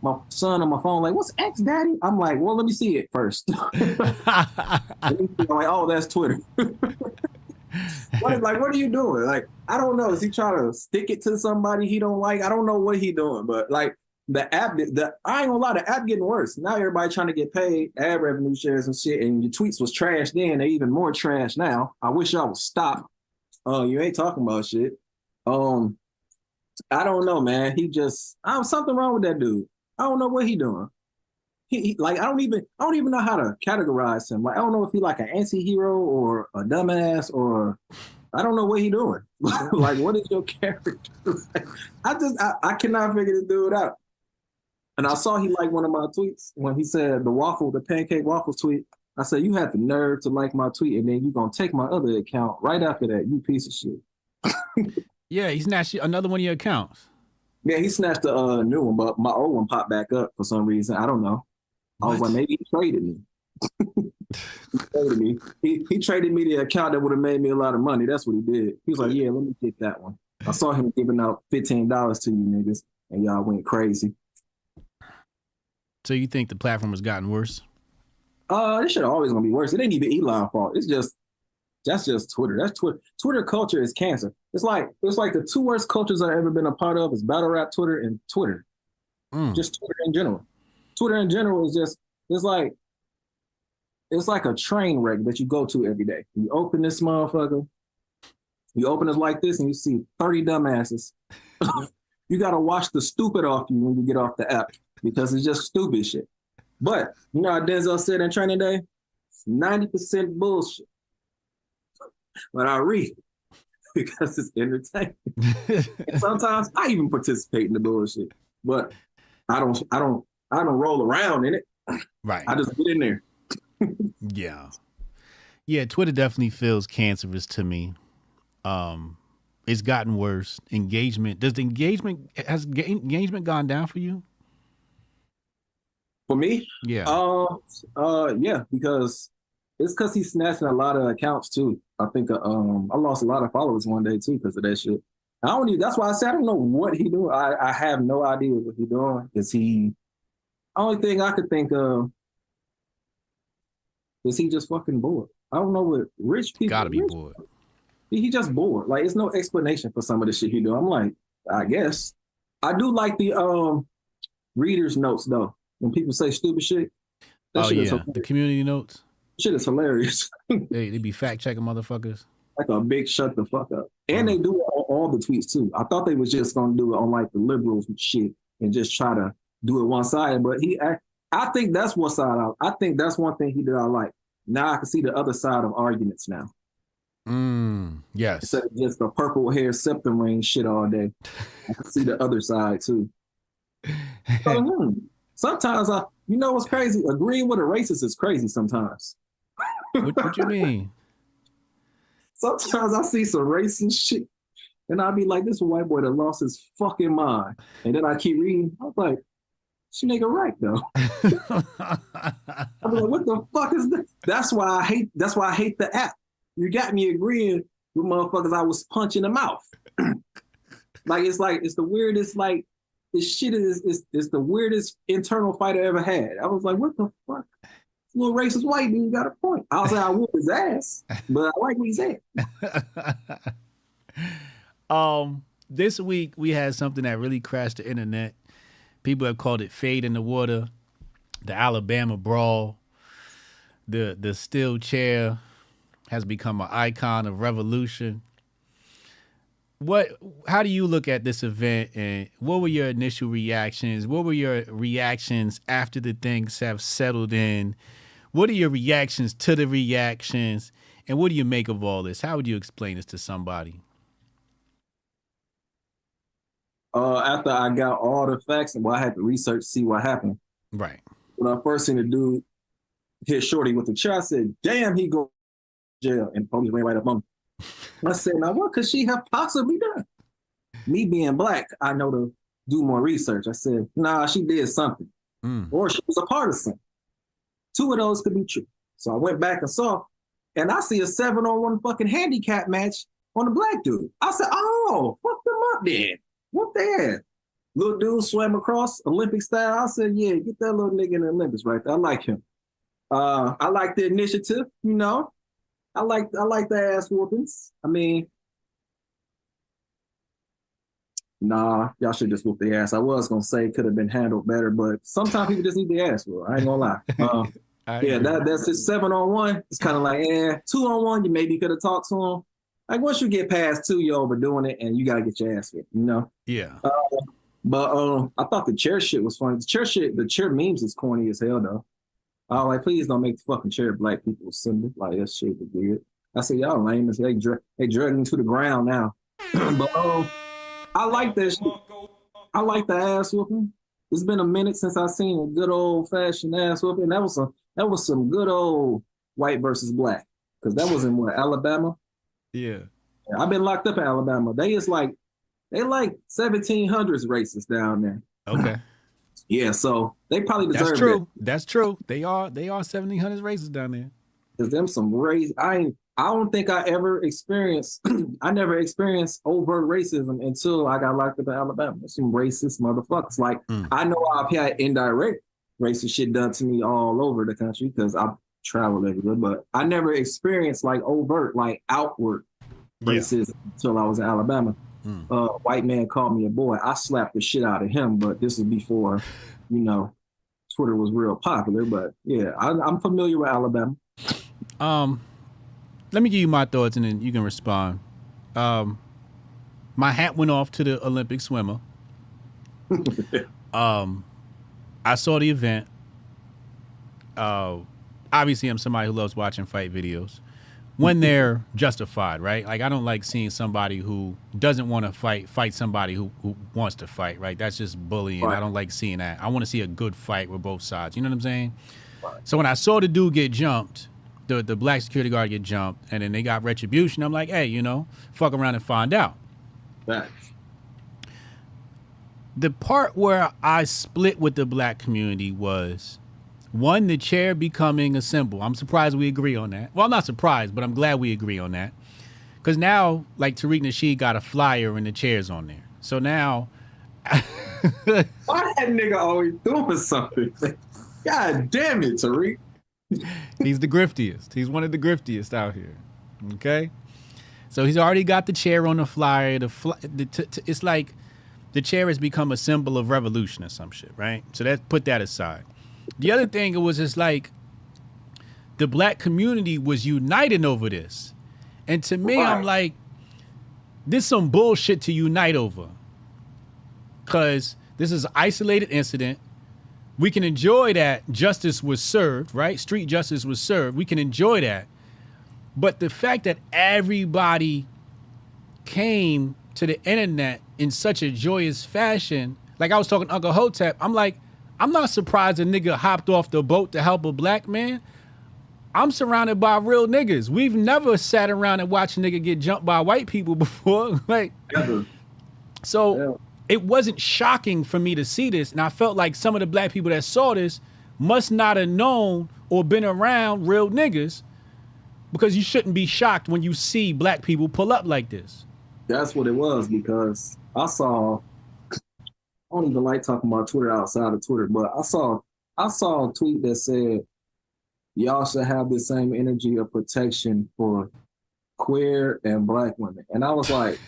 My son on my phone like, what's X, daddy? I'm like, well, let me see it first. I'm like, oh, that's Twitter. What are you doing? Like, I don't know. Is he trying to stick it to somebody he don't like? I don't know what he doing, but like, the app, I ain't gonna lie, the app getting worse. Now everybody trying to get paid ad revenue shares and shit, and your tweets was trash then. They're even more trash now. I wish y'all would stop. You ain't talking about shit. I don't know, man. Something wrong with that dude. I don't know what he doing. He like I don't even know how to categorize him. Like I don't know if he like an anti-hero or a dumbass or I don't know what he doing. Like what is your character? Like, I cannot figure this dude out. And I saw he liked one of my tweets when he said the pancake waffles tweet. I said, you had the nerve to like my tweet and then you gonna take my other account right after that, you piece of shit. Yeah, he snatched another one of your accounts. Yeah, he snatched a new one, but my old one popped back up for some reason. I don't know. I was like, maybe he traded me. He traded me the account that would have made me a lot of money. That's what he did. He was like, yeah, let me get that one. I saw him giving out $15 to you niggas, and y'all went crazy. So you think the platform has gotten worse? This shit always gonna be worse. It ain't even Elon's fault. That's just Twitter. That's Twitter. Twitter culture is cancer. It's like the two worst cultures I've ever been a part of is battle rap Twitter and Twitter. Just Twitter in general. Twitter in general is just it's like a train wreck that you go to every day. You open this motherfucker, you open it like this, and you see 30 dumbasses. You gotta wash the stupid off you when you get off the app because it's just stupid shit. But you know how Denzel said in Training Day? 90% bullshit. But I read because it's entertaining. And sometimes I even participate in the bullshit, but I don't roll around in it. Right. I just get in there. Yeah, Twitter definitely feels cancerous to me. It's gotten worse. Has engagement gone down for you? For me? Yeah. Yeah, because he's snatching a lot of accounts too. I think I lost a lot of followers one day too because of that shit. That's why I said I don't know what he doing. I have no idea what he doing. Only thing I could think of is he just fucking bored. I don't know what rich people gotta be bored. He just bored. Like it's no explanation for some of the shit he do. I'm like, I guess. I do like the readers notes though. When people say stupid shit. The community notes. Shit is hilarious. They be fact checking motherfuckers. Like a big shut the fuck up. And they do it on all the tweets too. I thought they was just gonna do it on like the liberals and shit and just try to do it one sided. But I think that's one side I think that's one thing he did I like. Now I can see the other side of arguments now. Yes. Instead of just the purple hair septum ring shit all day. I can see the other side too. Sometimes you know what's crazy? Agreeing with a racist is crazy sometimes. What you mean? Sometimes I see some racist shit and I'll be like, this is a white boy that lost his fucking mind. And then I keep reading. I'm like, this nigga right though. I'm like, what the fuck is this? That's why I hate the app. You got me agreeing with motherfuckers I was punching the mouth. It's the weirdest, like, this shit is the weirdest internal fight I ever had. I was like, what the fuck? This little racist white dude got a point. I was like, I whoop his ass, but I like what he's at. This week we had something that really crashed the internet. People have called it Fade in the Water, the Alabama brawl, the steel chair has become an icon of revolution. How do you look at this event, and what were your initial reactions? What were your reactions after the things have settled in? What are your reactions to the reactions? And what do you make of all this? How would you explain this to somebody? After I got all the facts, I had to research to see what happened. Right. When I first seen the dude hit Shorty with the chair, I said, damn, he go to jail. And the police ran right up on me. I said, now what could she have possibly done? Me being black, I know to do more research. I said, nah, she did something. Or she was a part of something. Two of those could be true. So I went back and saw, and I see a 7-on-1 fucking handicap match on the black dude. I said, oh, fuck them up then. What the hell? Little dude swam across Olympic style. I said, yeah, get that little nigga in the Olympics right there. I like him. I like the initiative, you know. I like the ass whoopings. I mean, Nah, y'all should just whoop their ass. I was gonna say could have been handled better, but sometimes people just need their ass whooped. I ain't gonna lie. Yeah, that's it. 7-on-1. It's kind of like, 2-on-1. You maybe could have talked to them. Like once you get past 2, you're overdoing it, and you gotta get your ass whipped. You know. Yeah. But I thought the chair shit was funny. The chair memes is corny as hell though. I was like, please don't make the fucking chair black people symbol. Like that shit was weird. I said, y'all lame as they dragging me to the ground now. But I like that shit. I like the ass whooping. It's been a minute since I seen a good old fashioned ass whooping. That was some good old white versus black. Because that was in what, Alabama? Yeah. I've been locked up in Alabama. They like 1700s racists down there. Okay. Yeah, so they probably deserve That's true. it. That's true. They are 1700s racists down there. Cause them some race. I don't think I ever experienced. I never experienced overt racism until I got locked up in Alabama. Some racist motherfuckers. Like I know I've had indirect racist shit done to me all over the country because I've traveled everywhere, but I never experienced like overt, like outward racism until I was in Alabama. White man called me a boy. I slapped the shit out of him, but this is before, Twitter was real popular. But yeah, I'm familiar with Alabama. Let me give you my thoughts and then you can respond. My hat went off to the Olympic swimmer. I saw the event. Obviously, I'm somebody who loves watching fight videos when they're justified, right? Like, I don't like seeing somebody who doesn't want to fight somebody who wants to fight, right? That's just bullying. Right. I don't like seeing that. I want to see a good fight with both sides. You know what I'm saying? Right. So when I saw the dude get jumped, the black security guard get jumped, and then they got retribution, I'm like, hey, fuck around and find out. Right. The part where I split with the black community was, one, the chair becoming a symbol. I'm surprised we agree on that. Well, I'm not surprised, but I'm glad we agree on that. Because now, like, Tariq Nasheed got a flyer and the chair's on there. So now... Why that nigga always doing something? God damn it, Tariq. He's the griftiest. He's one of the griftiest out here. Okay? So he's already got the chair on the flyer. It's like the chair has become a symbol of revolution or some shit, right? So put that aside. The other thing, it was just like the black community was uniting over this. And to me, I'm like, this is some bullshit to unite over. Because this is an isolated incident. We can enjoy that justice was served, right? Street justice was served. We can enjoy that. But the fact that everybody came to the internet in such a joyous fashion, like I was talking to Uncle Hotep, I'm like, I'm not surprised a nigga hopped off the boat to help a black man. I'm surrounded by real niggas. We've never sat around and watched a nigga get jumped by white people before. So it wasn't shocking for me to see this. And I felt like some of the black people that saw this must not have known or been around real niggas, because you shouldn't be shocked when you see black people pull up like this. That's what it was, because I don't even like talking about Twitter outside of Twitter, but I saw a tweet that said, y'all should have the same energy of protection for queer and black women. And I was like,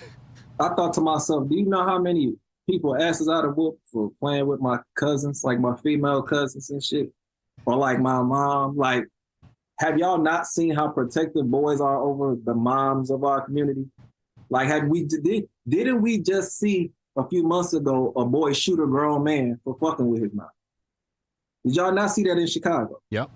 I thought to myself, do you know how many people asses out of whoop for playing with my cousins, like my female cousins and shit? Or like my mom? Like, have y'all not seen how protective boys are over the moms of our community? Like, didn't we just see a few months ago a boy shoot a grown man for fucking with his mom? Did y'all not see that in Chicago? Yep.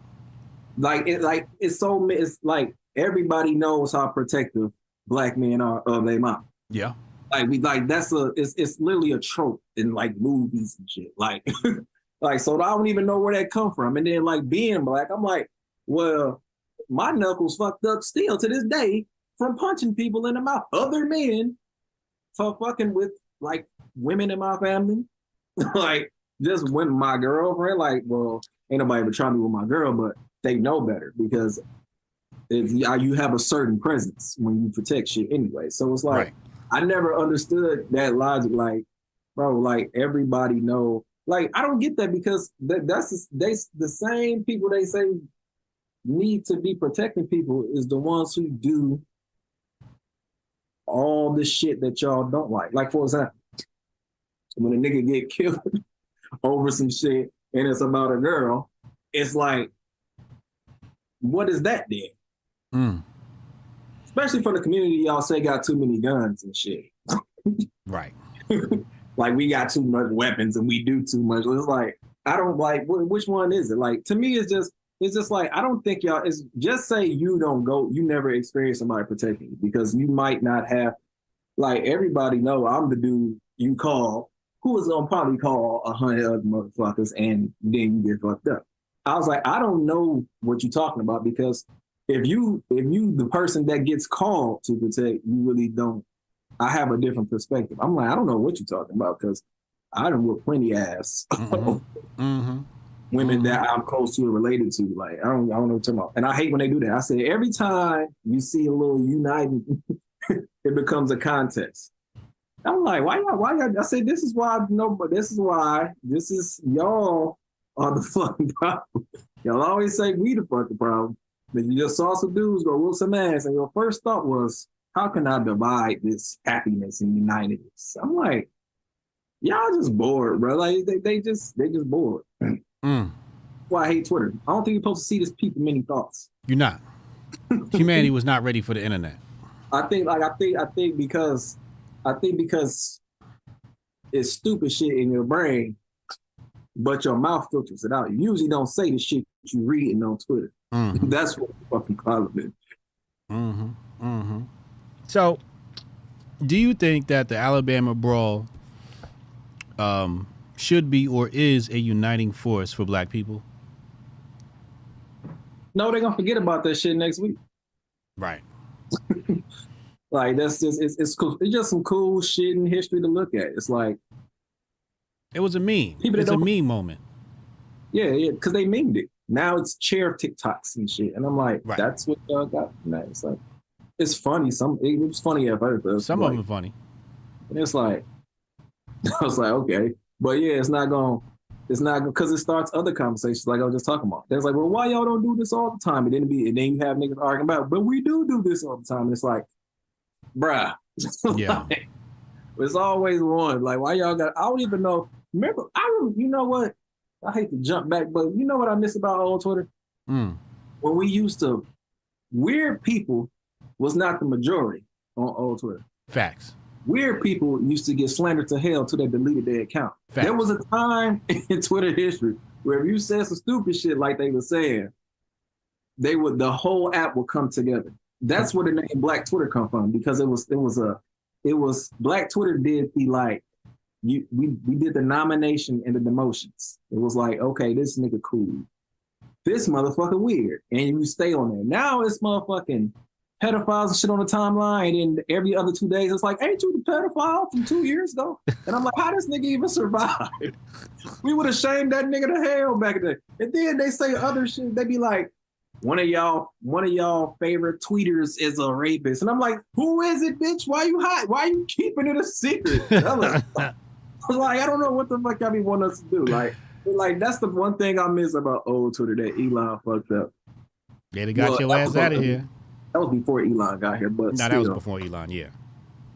It's like everybody knows how protective black men are of their mom. Yeah. It's literally a trope in like movies and shit. Like, so I don't even know where that come from. And then like being black, I'm like, well, my knuckles fucked up still to this day from punching people in the mouth, other men, for fucking with like women in my family. Like just when my girlfriend, like, well, ain't nobody ever try me with my girl, but they know better, because if you have a certain presence when you protect shit anyway. So it's like, right. I never understood that logic. Like, bro, like everybody know. Like, I don't get that, because that's the same people they say need to be protecting people is the ones who do all the shit that y'all don't like. Like, for example, when a nigga get killed over some shit and it's about a girl, it's like, what is that then? Especially for the community y'all say got too many guns and shit. Right. Like we got too much weapons and we do too much. It's like, I don't like, which one is it? Like, to me, it's just like, I don't think y'all, it's just say you don't go, you never experience somebody protecting you because you might not have, like, everybody know I'm the dude you call who is gonna probably call 100 other motherfuckers and then you get fucked up. I was like, I don't know what you're talking about because if you the person that gets called to protect, you really don't. I have a different perspective. I'm like, I don't know what you're talking about because I done whoop plenty ass women that I'm close to or related to. Like, I don't know what you're talking about. And I hate when they do that. I say every time you see a little uniting, it becomes a contest. I'm like, why y'all? I say this is why y'all are the fucking problem. Y'all always say we the fucking problem. But you just saw some dudes go whoop some ass, and your first thought was, how can I divide this happiness and unitedness? I'm like, y'all just bored, bro. Like they just bored. Why I hate Twitter. I don't think you're supposed to see this people many thoughts. You're not. Humanity was not ready for the internet. I think because it's stupid shit in your brain, but your mouth filters it out. You usually don't say the shit you reading on Twitter. That's what the fucking problem is. So, do you think that the Alabama brawl should be or is a uniting force for black people? No, they're gonna forget about that shit next week. Right. Like that's just it's cool. It's just some cool shit in history to look at. It's like it was a meme. It's a meme moment. Yeah, because they memed it. Now it's chair TikToks and shit, and I'm like, that's what y'all got. It's like it's funny. It was funny at first. Some of them are funny. And it's like I was like, okay, but yeah, it's not because it starts other conversations like I was just talking about. There's like, well, why y'all don't do this all the time? And then you have niggas arguing about, but we do this all the time. And it's like, bruh. Yeah. Like, it's always one. Like, why y'all got, I don't even know. Remember, you know what? I hate to jump back, but you know what I miss about old Twitter? When we used to, weird people was not the majority on old Twitter. Facts. Weird people used to get slandered to hell till they deleted their account. Facts. There was a time in Twitter history where if you said some stupid shit like they were saying, the whole app would come together. That's where the name Black Twitter come from, because it was Black Twitter did the like, we did the nomination and the demotions. It was like, okay, this nigga cool. This motherfucker weird. And you stay on there. Now it's motherfucking pedophiles and shit on the timeline, and every other 2 days it's like, ain't you the pedophile from 2 years ago? And I'm like, how this nigga even survive? We would have shamed that nigga to hell back in the day. And then they say other shit. They be like, one of y'all favorite tweeters is a rapist. And I'm like, who is it, bitch? Why you hide? Why you keeping it a secret? I was like, I don't know what the fuck y'all be wanting us to do. Like that's the one thing I miss about old Twitter that Elon fucked up. Yeah, they got your ass out of here. That was before Elon got here, but that was before Elon, yeah.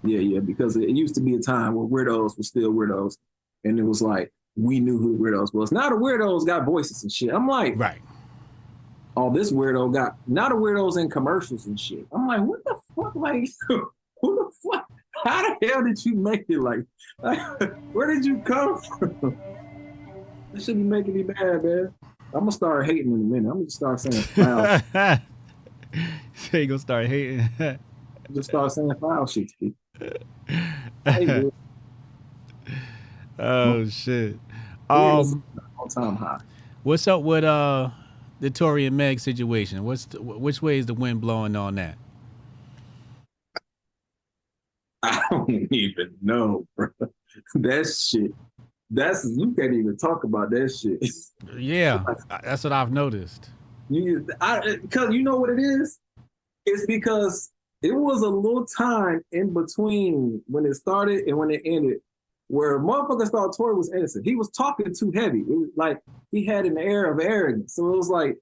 Yeah, because it used to be a time where weirdos were still weirdos, and it was like, we knew who the weirdos was. Now the weirdos got voices and shit. I'm like, right. Oh, this weirdo got, now the weirdos in commercials and shit. I'm like, what the fuck? Like, who the fuck? How the hell did you make it? Like where did you come from? This should be making me mad, man. I'm gonna start hating in a minute. I'm gonna start saying foul. So you gonna start hating? Just start saying foul shit to people. Hey, oh shit. All time high. What's up with the Tory and Meg situation? Which way is the wind blowing on that? I don't even know, bro. That shit. You can't even talk about that shit. Yeah, that's what I've noticed. Because you know what it is? It's because it was a little time in between when it started and when it ended where motherfuckers thought Tory was innocent. He was talking too heavy. It was like he had an air of arrogance. So it was like,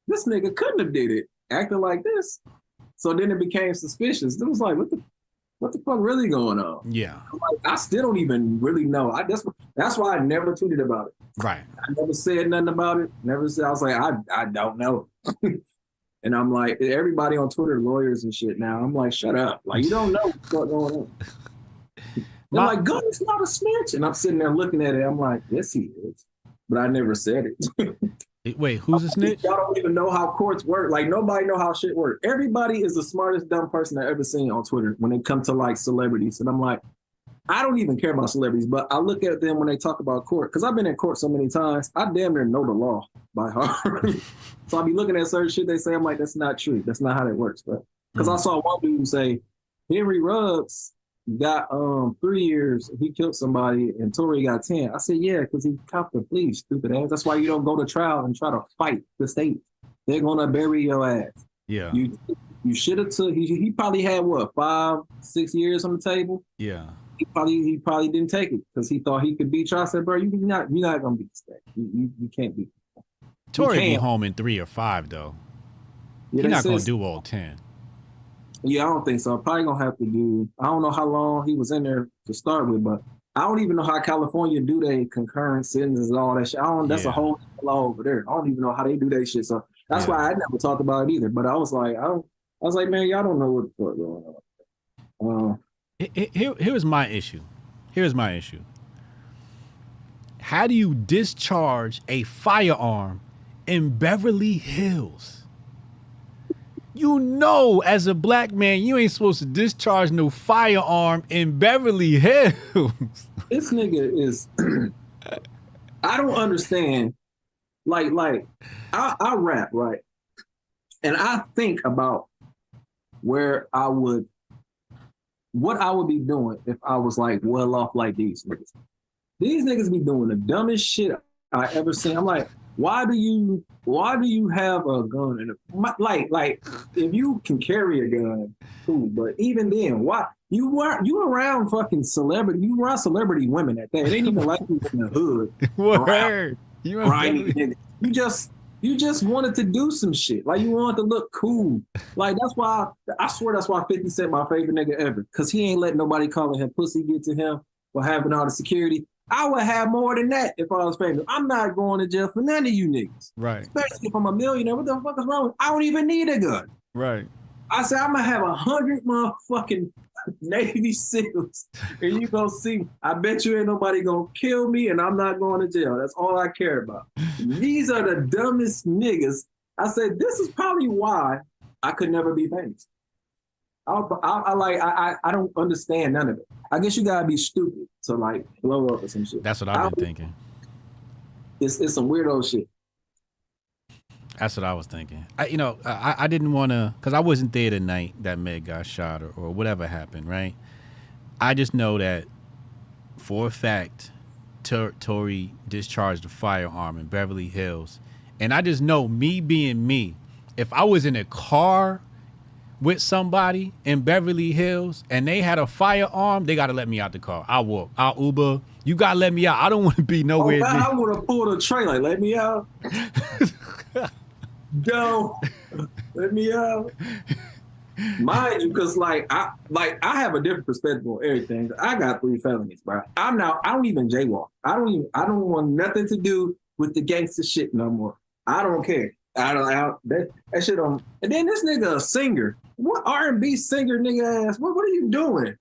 this nigga couldn't have did it acting like this. So then it became suspicious. It was like, what the? what the fuck really going on? Yeah. Like, I still don't even really know. That's why I never tweeted about it. Right. I never said nothing about it. Never said. I was like, I don't know. And I'm like, everybody on Twitter, lawyers and shit now. I'm like, shut up. Like, you don't know what's going on. They're like, Gunna's not a snitch. And I'm sitting there looking at it. I'm like, yes, he is. But I never said it. Wait, who's a snitch? Y'all don't even know how courts work. Like, nobody know how shit works. Everybody is the smartest dumb person I've ever seen on Twitter when they come to, like, celebrities. And I'm like, I don't even care about celebrities, but I look at them when they talk about court. Because I've been in court so many times, I damn near know the law by heart. So I'll be looking at certain shit they say. I'm like, that's not true. That's not how that works. But because I saw one dude say, Henry Ruggs got 3 years. He killed somebody, and Tory got 10. I said, yeah, because he copped the plea, stupid ass. That's why you don't go to trial and try to fight the state. They're gonna bury your ass. Yeah. You should have took. He probably had what 5, 6 years on the table. Yeah. He probably didn't take it because he thought he could beat you. I said, bro, you're not gonna beat the state. You can't beat. Tory be home in 3 or 5 though. Yeah, He's not gonna do all 10. Yeah, I don't think so. Probably gonna have to do. I don't know how long he was in there to start with, but I don't even know how California do they concurrent sentences and all that shit. That's a whole law over there. I don't even know how they do that shit. So that's why I never talked about it either. But I was like, man, y'all don't know what the fuck going on. Here's my issue. How do you discharge a firearm in Beverly Hills? You know, as a black man, you ain't supposed to discharge no firearm in Beverly Hills. This nigga is, I don't understand. Like I rap, right? And I think about what I would be doing if I was like well off like these niggas. These niggas be doing the dumbest shit I ever seen. I'm like, why do you have a gun? Like if you can carry a gun, cool. But even then, why you around fucking celebrity? You around celebrity women at that. It ain't even like you in the hood. Word. You just wanted to do some shit. Like you wanted to look cool. Like that's why I swear that's why 50 Cent my favorite nigga ever. Cause he ain't letting nobody calling him pussy get to him for having all the security. I would have more than that if I was famous. I'm not going to jail for none of you niggas. Right. Especially if I'm a millionaire. What the fuck is wrong with? I don't even need a gun. Right. I said I'm gonna have 100 motherfucking Navy SEALs, and you gonna see. I bet you ain't nobody gonna kill me, and I'm not going to jail. That's all I care about. These are the dumbest niggas. I said this is probably why I could never be famous. I don't understand none of it. I guess you gotta be stupid to like blow up or some shit. That's what I've been thinking. It's some weirdo shit. That's what I was thinking. I didn't want to, because I wasn't there the night that Meg got shot or whatever happened, right? I just know that for a fact, Tory discharged a firearm in Beverly Hills. And I just know, me being me, if I was in a car with somebody in Beverly Hills and they had a firearm, they got to let me out the car. I'll walk. I'll Uber. You got to let me out. I don't want to be nowhere. I would have pulled a tray like, let me out. Go. Let me out. Mind you, because I have a different perspective on everything. I got 3 felonies, bro. I don't even jaywalk. I don't want nothing to do with the gangster shit no more. I don't care. That shit on. And then this nigga a singer. What R&B singer nigga ass? What are you doing?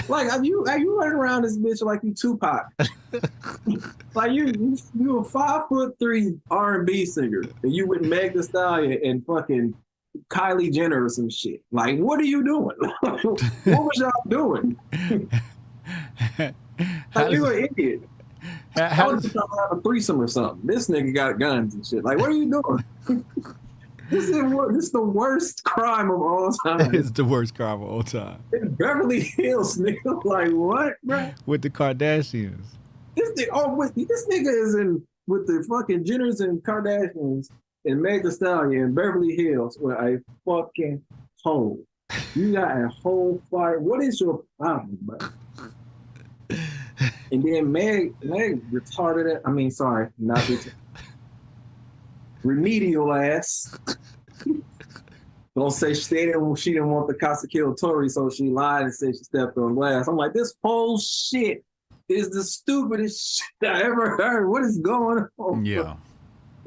Like are you running around this bitch like you Tupac? Like you a 5'3" R&B singer and you with Meg Thee Stallion and fucking Kylie Jenner or some shit. Like what are you doing? What was y'all doing? Like you an idiot. I was trying to have a threesome or something. This nigga got guns and shit. Like, what are you doing? This is the worst crime of all time. It's the worst crime of all time. In Beverly Hills, nigga. Like, what, bro? With the Kardashians. This nigga is in with the fucking Jenners and Kardashians and Meg Thee Stallion in Beverly Hills with a fucking hole. You got a whole fire. What is your problem, bro? And then Meg retarded it. I mean, sorry, not retarded. Remedial ass. Don't say she didn't want the cops to kill Tory, so she lied and said she stepped on glass. I'm like, this whole shit is the stupidest shit I ever heard. What is going on? Yeah.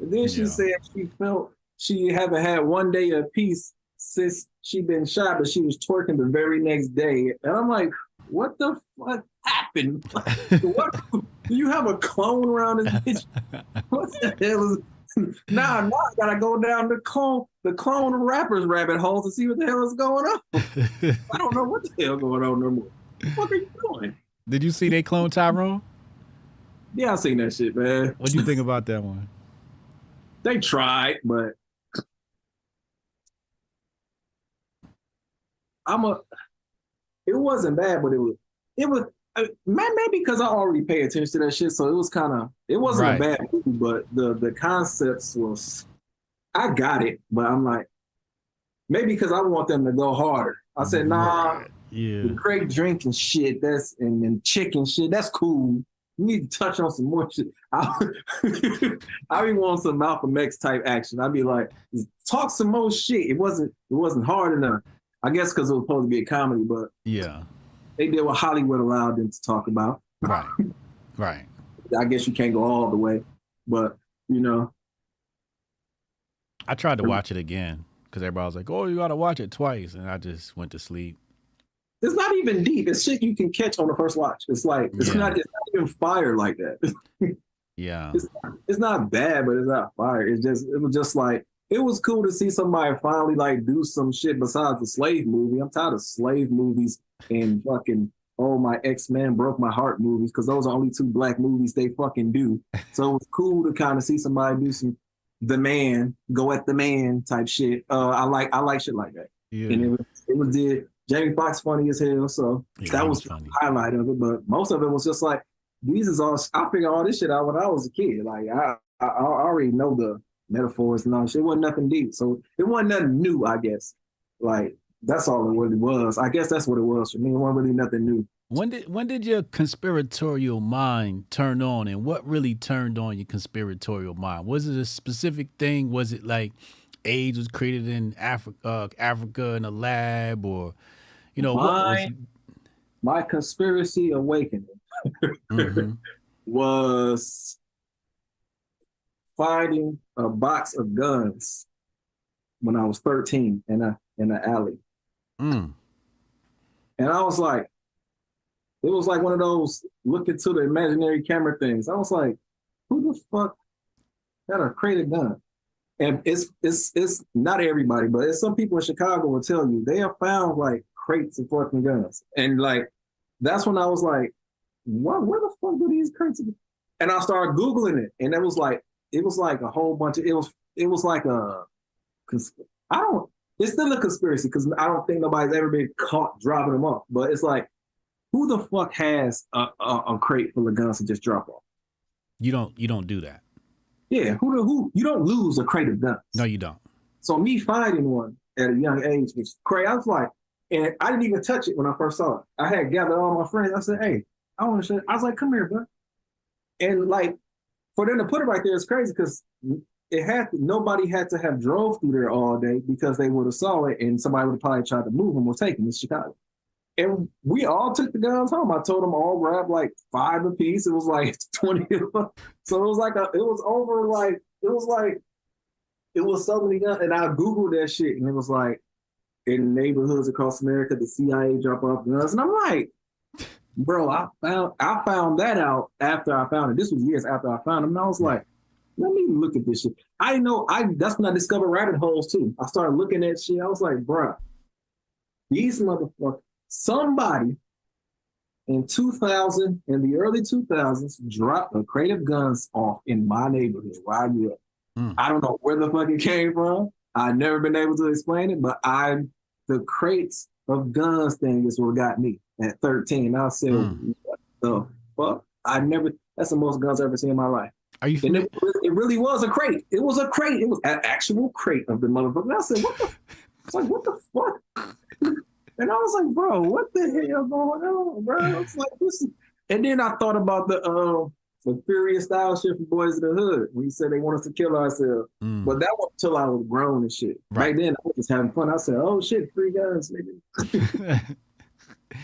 And then she said she felt she haven't had one day of peace since she been shot, but she was twerking the very next day. And I'm like, what the fuck happened? What? Do you have a clone around this bitch? What the hell is? Now I gotta go down the clone rappers rabbit hole to see what the hell is going on. I don't know what the hell going on no more. What are you doing? Did you see they clone Tyrone? Yeah, I seen that shit, man. What do you think about that one? They tried, but it wasn't bad, but it was maybe because I already pay attention to that shit, so it was it wasn't a bad movie, but the concepts was, I got it, but I'm like, maybe because I want them to go harder. I said, nah, the great drinking shit, and chicken shit, that's cool. You need to touch on some more shit. I be wanting some Malcolm X type action. I'd be like, talk some more shit. It wasn't hard enough. I guess because it was supposed to be a comedy, but yeah. They did what Hollywood allowed them to talk about. Right. Right. I guess you can't go all the way, but I tried to watch it again because everybody was like, "Oh, you got to watch it twice," and I just went to sleep. It's not even deep. It's shit you can catch on the first watch. It's like it's not even fire like that. Yeah. It's not bad, but it's not fire. It was just like, it was cool to see somebody finally like do some shit besides the slave movie. I'm tired of slave movies and fucking my X-Men broke my heart movies, because those are only 2 black movies they fucking do. So it was cool to kind of see somebody do some the man, go at the man type shit. I like shit like that. Yeah. And it was Jamie Foxx funny as hell, so that was the highlight of it. But most of it was just like, these is all, I figured all this shit out when I was a kid. Like I already know the metaphors and all shit. It wasn't nothing deep, so it wasn't nothing new, I guess. Like that's all it really was. I guess that's what it was for me. It wasn't really nothing new. When did your conspiratorial mind turn on, and what really turned on your conspiratorial mind? Was it a specific thing? Was it like AIDS was created in Africa in a lab, or my conspiracy awakening was finding a box of guns when I was 13 in an alley. And I was like, it was like one of those look into the imaginary camera things. I was like, who the fuck got a crate of gun? And it's not everybody, but it's some people in Chicago will tell you they have found like crates of fucking guns. And like, that's when I was like, what, where the fuck do these crates? And I started Googling it. And it was like a whole bunch of, it was like it's still a conspiracy, because I don't think nobody's ever been caught dropping them off. But it's like, who the fuck has a crate full of guns to just drop off? You don't do that. Yeah, who you don't lose a crate of guns. No, you don't. So me finding one at a young age was crazy. I was like, and I didn't even touch it when I first saw it. I had gathered all my friends. I said, hey, I want to show you. I was like, come here, bud. And like, for them to put it right there is crazy, because nobody had to have drove through there all day, because they would have saw it and somebody would have probably tried to move them or take them. It's Chicago. And we all took the guns home. I told them all grab like 5 apiece. It was like 20 of them. So it was so many guns. And I Googled that shit, and it was like, in neighborhoods across America, the CIA drop off guns. And I'm like, bro, I found that out after I found it. This was years after I found it. And I was like, let me look at this shit. That's when I discovered rabbit holes too. I started looking at shit. I was like, bro, these motherfuckers. Somebody in the early 2000s dropped a crate of guns off in my neighborhood where I grew up. I don't know where the fuck it came from. I've never been able to explain it, but the crates of guns thing is what got me at 13. I said, what the fuck? That's the most guns I've ever seen in my life. Are you familiar? It really was a crate. It was a crate. It was an actual crate of the motherfucker. I said, what the fuck? And I was like, bro, what the hell going on, bro? It's like this. And then I thought about the furious style shit for Boys in the Hood. When he said they want us to kill ourselves. But that was until I was grown and shit. Right then, I was just having fun. I said, "Oh shit, free guns, nigga."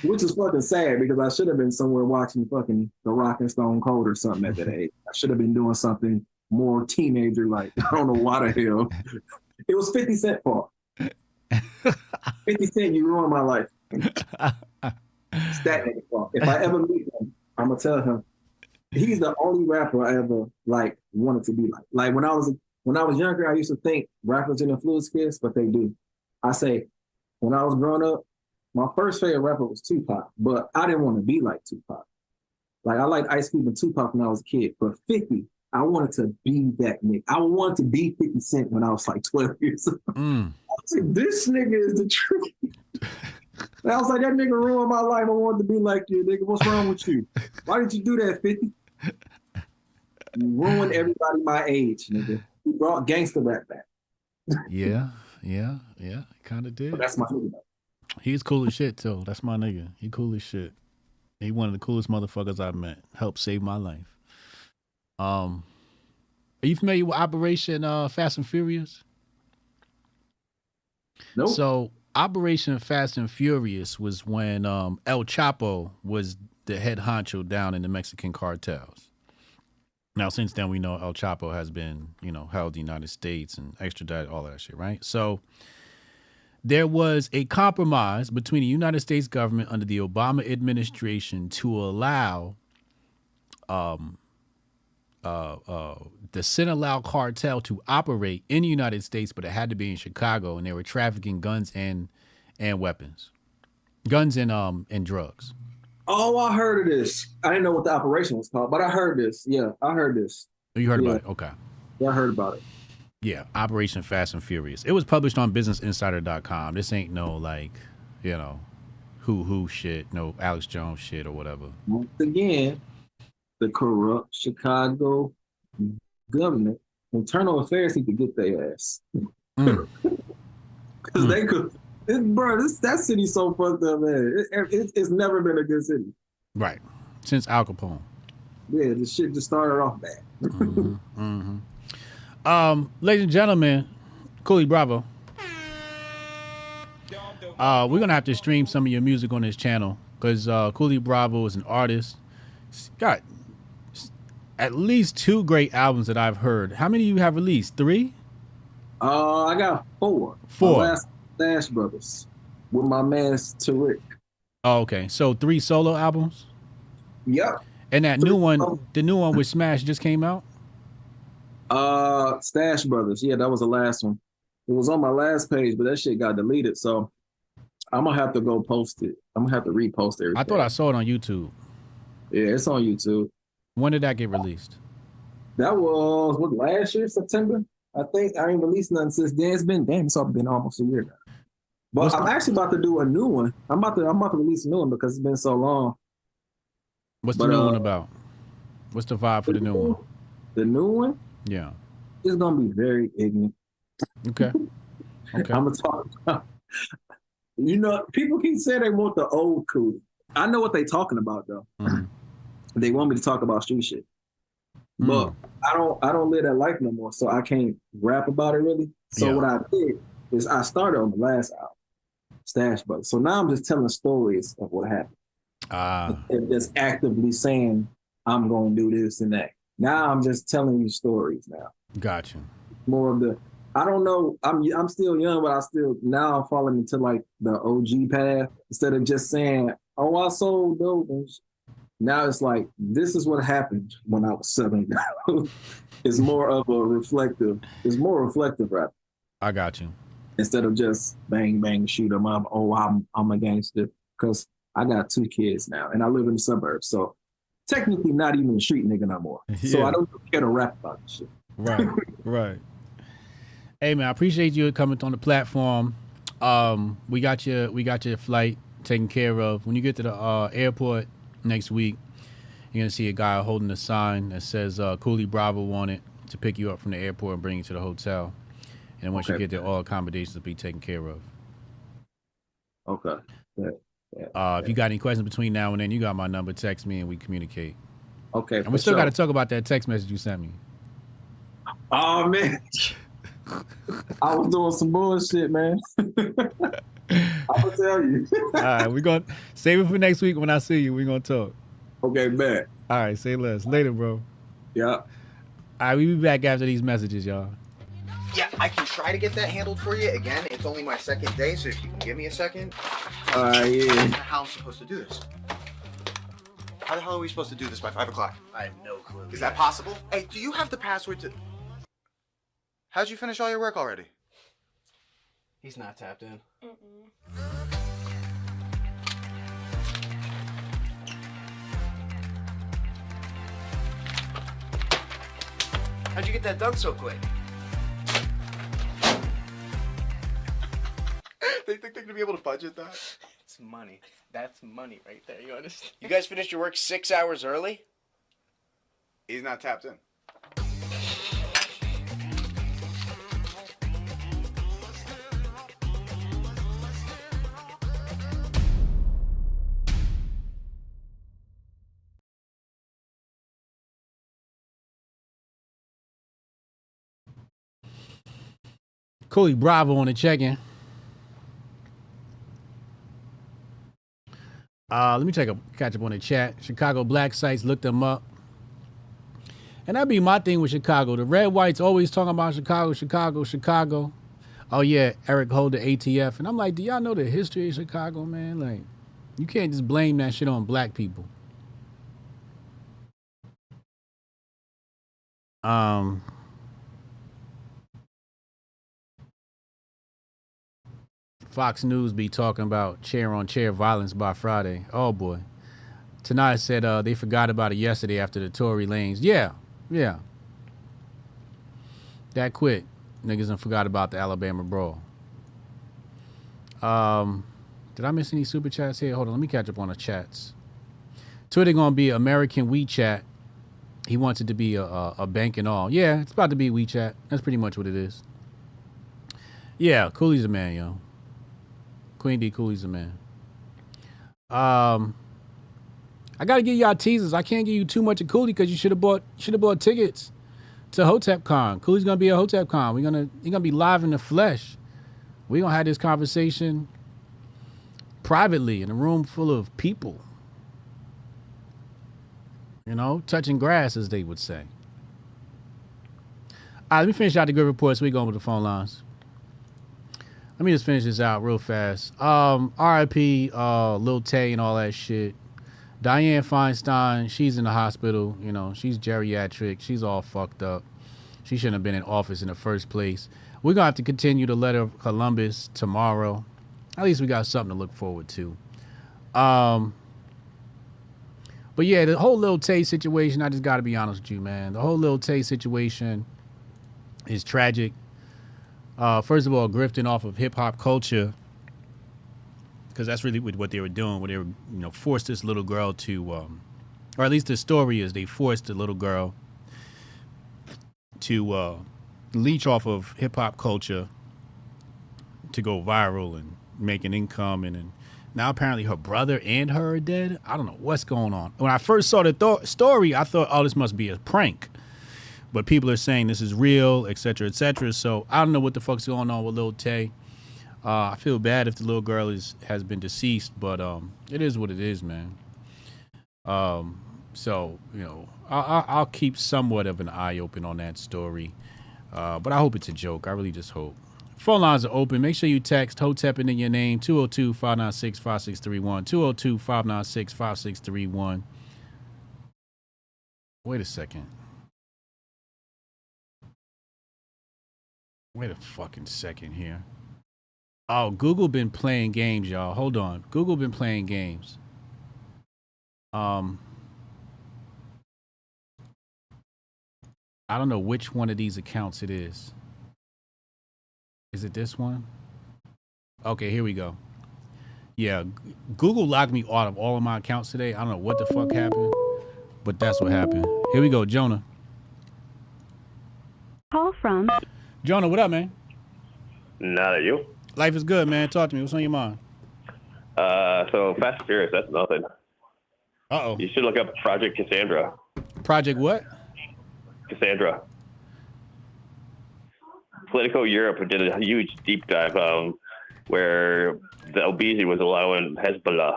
Which is fucking sad because I should have been somewhere watching fucking The Rock and Stone Cold or something at that age. I should have been doing something more teenager like. I don't know why the hell. It was 50 Cent fault. 50 Cent, you ruined my life. It's that nigga fault. If I ever meet him, I'm gonna tell him he's the only rapper I ever like wanted to be like. Like when I was younger, I used to think rappers didn't influence kids, but they do. I say when I was growing up, my first favorite rapper was Tupac, but I didn't want to be like Tupac. Like I liked Ice Cube and Tupac when I was a kid, but 50, I wanted to be that nigga. I wanted to be 50 Cent when I was like 12 years old. I was like, this nigga is the truth. And I was like, that nigga ruined my life. I wanted to be like you, nigga. What's wrong with you? Why did you do that, 50? You ruined everybody my age, nigga. You brought gangster rap back. Yeah, kind of did. But that's my nigga. He's cool as shit too. That's my nigga. He cool as shit. He one of the coolest motherfuckers I've met. Helped save my life. Are you familiar with Operation Fast and Furious? Nope. So Operation Fast and Furious was when El Chapo was the head honcho down in the Mexican cartels. Now, since then, we know El Chapo has been, held in the United States and extradited, all of that shit, right? So there was a compromise between the United States government under the Obama administration to allow the Sinaloa cartel to operate in the United States, but it had to be in Chicago, and they were trafficking guns and weapons, guns and drugs. Oh, I heard of this. I didn't know what the operation was called, but I heard this. Yeah, I heard this. You heard about it? Okay. Yeah, I heard about it. Yeah, Operation Fast and Furious. It was published on BusinessInsider.com. This ain't no who shit, no Alex Jones shit or whatever. Once again, the corrupt Chicago government, internal affairs need to get their ass. Because they could, that city's so fucked up, man. It's never been a good city. Right. Since Al Capone. Yeah, this shit just started off bad. Ladies and gentlemen, Coolie Bravo. We're going to have to stream some of your music on this channel because Coolie Bravo is an artist. He's got at least 2 great albums that I've heard. How many you have released? 3? I got 4. 4. My last Dash Brothers with my man Tariq. Oh, okay. So 3 solo albums? Yep. And that new one, the new one with Smash just came out? Stash Brothers. Yeah, that was the last one. It was on my last page, but that shit got deleted. So I'm gonna have to go post it. I'm gonna have to repost everything. I thought I saw it on YouTube. Yeah, it's on YouTube. When did that get released? That was last year, September. I think I ain't released nothing since then. It's been almost a year now. But I'm actually about to do a new one. I'm about to release a new one because it's been so long. What's the new one about? What's the vibe for the new one? The new one? Yeah. It's gonna be very ignorant. Okay. I'm gonna talk about, people keep saying they want the old Coolie. I know what they talking about though. They want me to talk about street shit. But I don't live that life no more, so I can't rap about it really. So what I did is I started on the last album, Stash Brothers. So now I'm just telling stories of what happened. And just actively saying I'm gonna do this and that. Now I'm just telling you stories now. Gotcha. More of the, I don't know, I'm still young, but now I'm falling into like the OG path instead of just saying, oh, I sold dope. Now it's like, this is what happened when I was selling dope. It's more reflective rap. I got you. Instead of just bang, bang, shoot 'em up. Oh, I'm a gangster. Because I got 2 kids now and I live in the suburbs. So technically not even a street nigga no more. Yeah. So I don't care to rap about this shit. Right, right. Hey man, I appreciate you coming on the platform. We got your flight taken care of. When you get to the airport next week, you're gonna see a guy holding a sign that says Coolie Bravo wanted to pick you up from the airport and bring you to the hotel. And once you get there, all accommodations will be taken care of. Okay. If you got any questions between now and then, you got my number. Text me and we communicate. Okay. And we still got to talk about that text message you sent me. Oh man, I was doing some bullshit, man. I'm gonna tell you. All right, we're gonna save it for next week when I see you. We're gonna talk. Okay, bet. All right, say less. Later, bro. Yeah. All right, we'll be back after these messages, y'all. Yeah, I can try to get that handled for you. Again, it's only my second day, so if you can give me a second. Yeah. How I'm supposed to do this? How the hell are we supposed to do this by 5 o'clock? I have no clue. Is that possible? Hey, do you have the password to... How'd you finish all your work already? He's not tapped in. How'd you get that done so quick? They think they're gonna be able to budget that? It's money. That's money right there. You understand? You guys finished your work 6 hours early? He's not tapped in. Coolie Bravo on the check-in. Let me catch up on the chat. Chicago black sites, looked them up. And that'd be my thing with Chicago. The red whites always talking about Chicago, Chicago, Chicago. Oh yeah, Eric Holder, ATF. And I'm like, do y'all know the history of Chicago, man? Like, you can't just blame that shit on black people. Fox News be talking about chair-on-chair violence by Friday. Oh, boy. Tonight said they forgot about it yesterday after the Tory Lanez. Yeah. That quick. Niggas done forgot about the Alabama brawl. Did I miss any super chats here? Hold on, let me catch up on the chats. Twitter gonna be American WeChat. He wants it to be a bank and all. Yeah, it's about to be WeChat. That's pretty much what it is. Yeah, Coolie's a man, yo. Queen D, Coolie's a man. I gotta give y'all teasers. I can't give you too much of Coolie because you should have bought tickets to Hotep Con. Coolie's gonna be at Hotep Con. You're gonna be live in the flesh. We're gonna have this conversation privately in a room full of people. You know, touching grass, as they would say. All right, let me finish out the good reports. We going with the phone lines. Let me just finish this out real fast. R.I.P. Lil Tay and all that shit. Diane Feinstein, she's in the hospital. You know, she's geriatric. She's all fucked up. She shouldn't have been in office in the first place. We're going to have to continue the letter of Columbus tomorrow. At least we got something to look forward to. But yeah, the whole Lil Tay situation, I just got to be honest with you, man. The whole Lil Tay situation is tragic. First of all, grifting off of hip hop culture, because that's really what they were doing. Where they were, forced this little girl to, or at least the story is they forced the little girl to leech off of hip hop culture to go viral and make an income, and now apparently her brother and her are dead. I don't know what's going on. When I first saw the story, I thought, oh, this must be a prank. But people are saying this is real, et cetera, et cetera. So I don't know what the fuck's going on with Lil Tay. I feel bad if the little girl has been deceased, but it is what it is, man. So, I'll keep somewhat of an eye open on that story. But I hope it's a joke. I really just hope. Phone lines are open. Make sure you text Hotep in your name, 202-596-5631, 202-596-5631. Wait a second. Wait a fucking second here. Oh, Google been playing games, y'all. Hold on. Google been playing games. I don't know which one of these accounts it is. Is it this one? Okay, here we go. Yeah, Google logged me out of all of my accounts today. I don't know what the fuck happened, but that's what happened. Here we go, Jonah. Call from... Jonah, what up, man? Not at you. Life is good, man. Talk to me. What's on your mind? So Fast and Furious, that's nothing. Uh-oh. You should look up Project Cassandra. Project what? Cassandra. Politico Europe did a huge deep dive where the obesity was allowing Hezbollah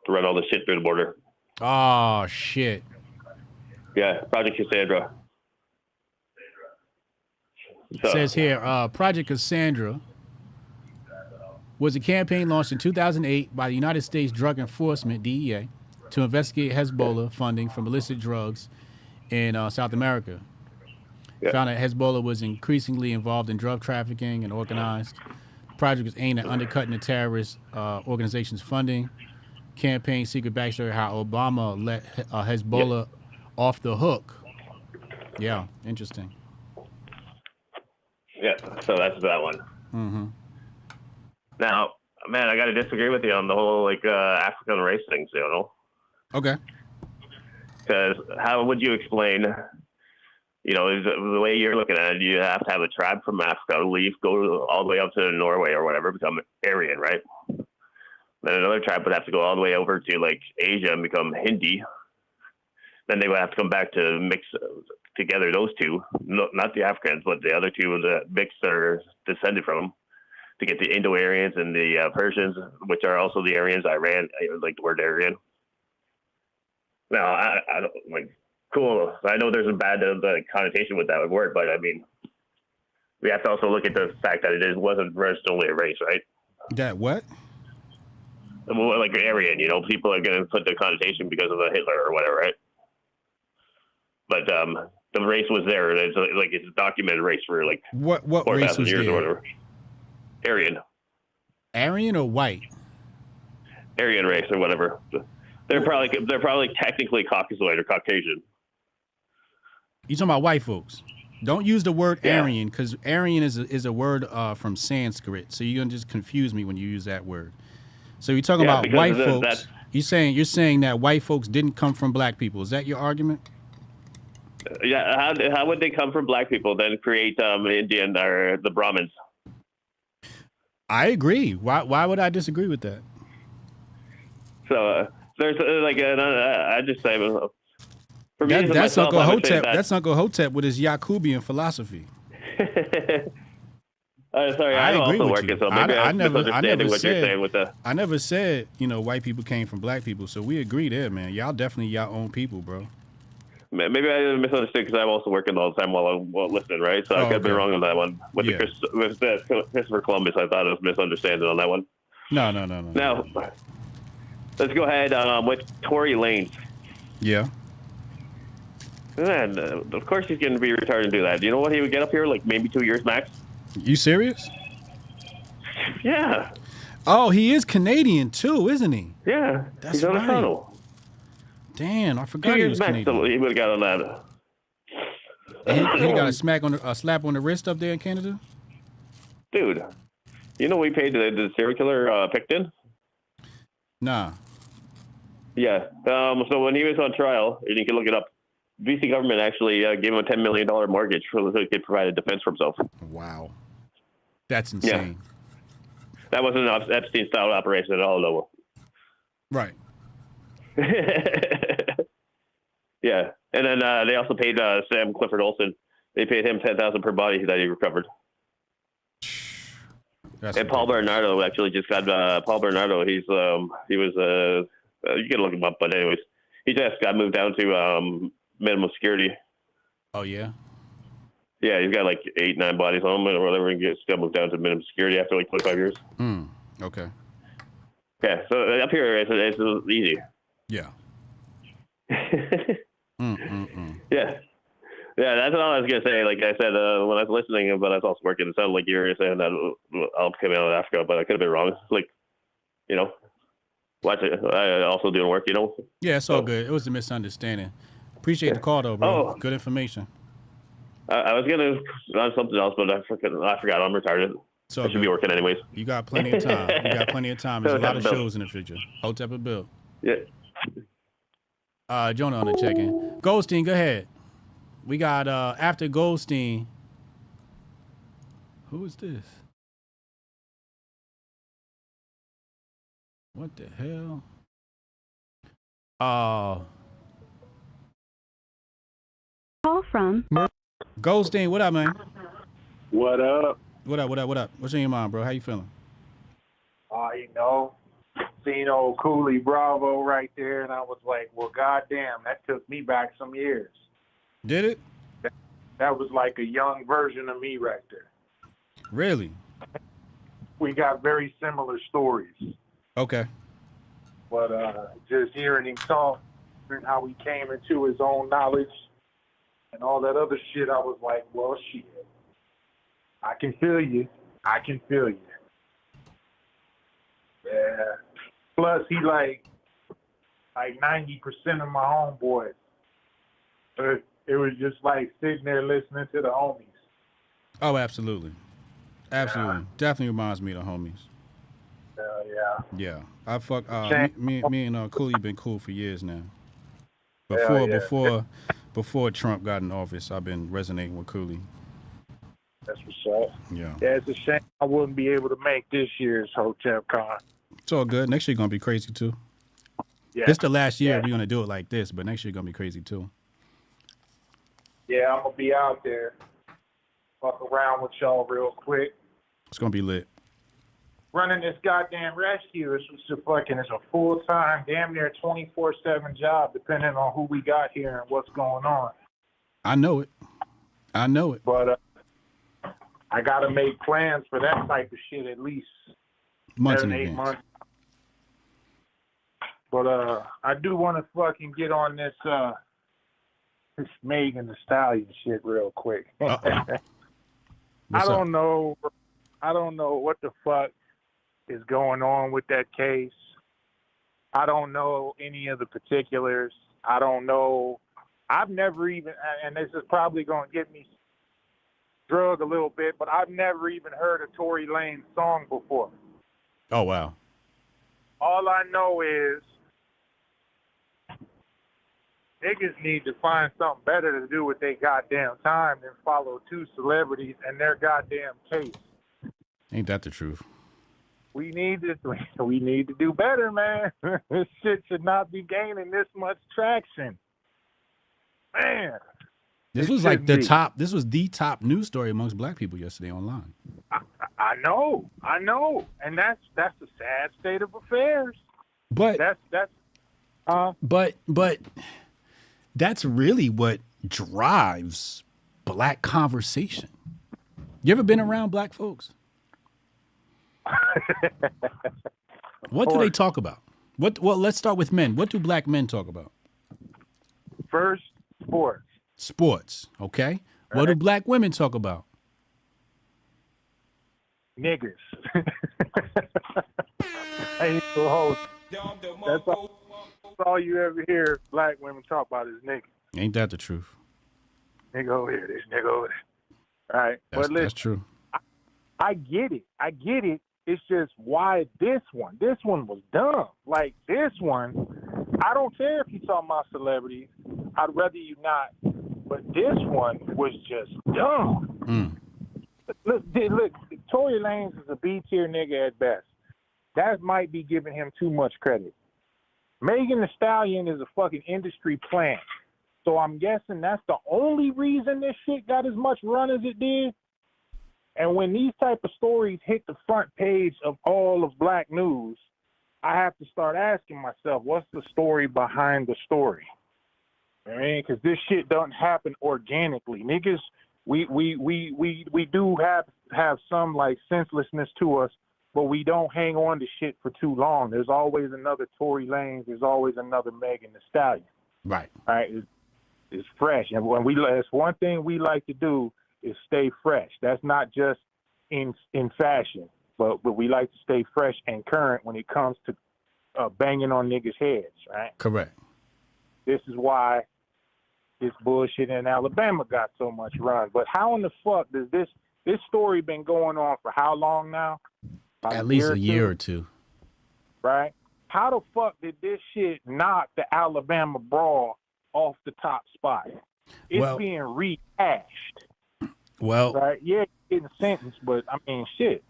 to run all the shit through the border. Oh shit. Yeah, Project Cassandra. It says here, Project Cassandra was a campaign launched in 2008 by the United States Drug Enforcement, DEA, to investigate Hezbollah funding from illicit drugs in South America. Found that Hezbollah was increasingly involved in drug trafficking and organized. The project was aimed at undercutting the terrorist organization's funding. Campaign secret backstory how Obama let Hezbollah off the hook. Yeah, interesting. Yeah, so that's that one. Mm-hmm. Now, man, I got to disagree with you on the whole African race things, you know? Okay. Because how would you explain, you know, the way you're looking at it, you have to have a tribe from Africa leave, go all the way up to Norway or whatever, become Aryan, right? Then another tribe would have to go all the way over to like Asia and become Hindi. Then they would have to come back to mix together those two, not the Africans, but the other two that mix that are descended from them, to get the Indo-Aryans and the Persians, which are also the Aryans. Iran, like the word Aryan. Now, I don't like cool. I know there's a bad connotation with that word, but I mean, we have to also look at the fact that it wasn't originally a race, right? That what? Well, like Aryan, you know, people are going to put the connotation because of Hitler or whatever, right? But the race was there. It's like it's a documented race for like what race was years there? or whatever. Aryan. Aryan or white? Aryan race or whatever. They're probably technically Caucasoid or Caucasian. You talking about white folks? Don't use the word Aryan because Aryan is a word from Sanskrit. So you're gonna just confuse me when you use that word. So you're talking about white folks. You're saying that white folks didn't come from black people. Is that your argument? Yeah. How would they come from black people then create Indian or the Brahmins? I agree. Why would I disagree with that? So there's I just say for me that's myself, Uncle I would say Hotep. That's Uncle Hotep with his Yakubian philosophy. Sorry, I'm also working, so maybe I'm misunderstanding what you're saying with the. I never said white people came from black people, so we agree there, man. Y'all definitely y'all own people, bro. Maybe I misunderstood because I'm also working all the time while I'm listening, right? So I could be wrong on that one. With the Christopher Columbus, I thought it was misunderstanding on that one. No. Now, let's go ahead with Tory Lanez. Yeah. Man, of course he's going to be retarded and do that. Do you know what he would get up here? Like maybe 2 years max? You serious? Yeah. Oh, he is Canadian too, isn't he? Yeah. That's he's on right. a tunnel. Damn, I forgot 2 he years was max. Canadian. He would have got on that. He got a slap on the wrist up there in Canada? Dude, you know we paid the serial killer Picton? Nah. Yeah. So when he was on trial, and you can look it up, BC government actually gave him a $10 million mortgage so he could provide a defense for himself. Wow. That's insane. Yeah. That wasn't an Epstein-style operation at all, though. Right. Yeah. And then they also paid Sam Clifford Olson. They paid him $10,000 per body that he recovered. And Paul Bernardo actually just got Paul Bernardo. He was you can look him up, but anyways, he just got moved down to minimum security. Oh yeah. Yeah, he's got like 8-9 bodies on him or whatever, and got moved down to minimum security after like 25 years. Okay. Yeah, so up here it's easy. Yeah. Yeah, that's all I was gonna say. Like I said, when I was listening, but I was also working, it sounded like you were saying that I'll come out of Africa, but I could have been wrong. Like, you know, watch it. I also doing work, you know. Yeah, it's all good. It was a misunderstanding. Appreciate the call though, bro. Oh. Good information. I was gonna on something else, but I forgot. I'm retarded. So I should be working anyways. You got plenty of time. There's a lot of shows in the future. Hotep and Bill. Yeah. Jonah on the check-in. Goldstein, go ahead. We got after Goldstein. Who is this? What the hell? Call from Goldstein, what up, man? What up? What up, what up, what up? What's in your mind, bro? How you feeling? You know, seen old Coolie Bravo right there, and I was like, well, goddamn, that took me back some years. Did it? That was like a young version of me right there. Really? We got very similar stories. Okay. But just hearing him talk and how he came into his own knowledge and all that other shit, I was like, well, shit. I can feel you. I can feel you. Yeah. Plus, he like 90% of my homeboys. It was just like sitting there listening to the homies. Oh, absolutely. Absolutely. Yeah. Definitely reminds me of the homies. Yeah. Yeah. I fuck me and Coolie been cool for years now. Before Trump got in office, I've been resonating with Coolie. That's what's up. Yeah. Yeah, it's a shame I wouldn't be able to make this year's Hotep Con. It's all good. Next year gonna be crazy too. Yeah. This the last year we're gonna do it like this, but next year gonna be crazy too. Yeah, I'm gonna be out there. Fuck around with y'all real quick. It's gonna be lit. Running this goddamn rescue is a full-time, damn near 24/7 job, depending on who we got here and what's going on. I know it. But I gotta make plans for that type of shit at least months 7, in 8 advance. months. But I do want to fucking get on this Megan Thee Stallion shit real quick. I don't know what the fuck is going on with that case. I don't know any of the particulars. I don't know. I've never even, and this is probably going to get me drug a little bit, but I've never even heard a Tory Lanez song before. Oh, wow. All I know is niggas need to find something better to do with their goddamn time than follow two celebrities and their goddamn case. Ain't that the truth? We need to do better, man. This shit should not be gaining this much traction. Man. This was like the top. This was the top news story amongst black people yesterday online. I know, and that's a sad state of affairs. But that's but that's really what drives black conversation. You ever been around black folks? What do they talk about? Well, let's start with men. What do black men talk about? First, sports. Sports, okay. What do black women talk about? Niggers. That's all you ever hear black women talk about is niggas. Ain't that the truth? Nigga over here, this nigga over there. All right, but listen, that's true. I get it. It's just why this one? This one was dumb. Like this one, I don't care if you talking about celebrities. I'd rather you not. But this one was just dumb. Look, Tory Lanez is a B-tier nigga at best. That might be giving him too much credit. Megan Thee Stallion is a fucking industry plant. So I'm guessing that's the only reason this shit got as much run as it did. And when these type of stories hit the front page of all of black news, I have to start asking myself, what's the story behind the story? I mean, because this shit doesn't happen organically. Niggas, we do have some like senselessness to us, but we don't hang on to shit for too long. There's always another Tory Lanez. There's always another Megan Thee Stallion. Right. All right. It's fresh, and it's one thing we like to do is stay fresh. That's not just in fashion, but we like to stay fresh and current when it comes to banging on niggas' heads. Right. Correct. This is why this bullshit in Alabama got so much run. But how in the fuck does this story been going on for how long now? At least a year or two. Right? How the fuck did this shit knock the Alabama brawl off the top spot? It's being rehashed. Well, right? Yeah, getting sentenced, but I mean, shit.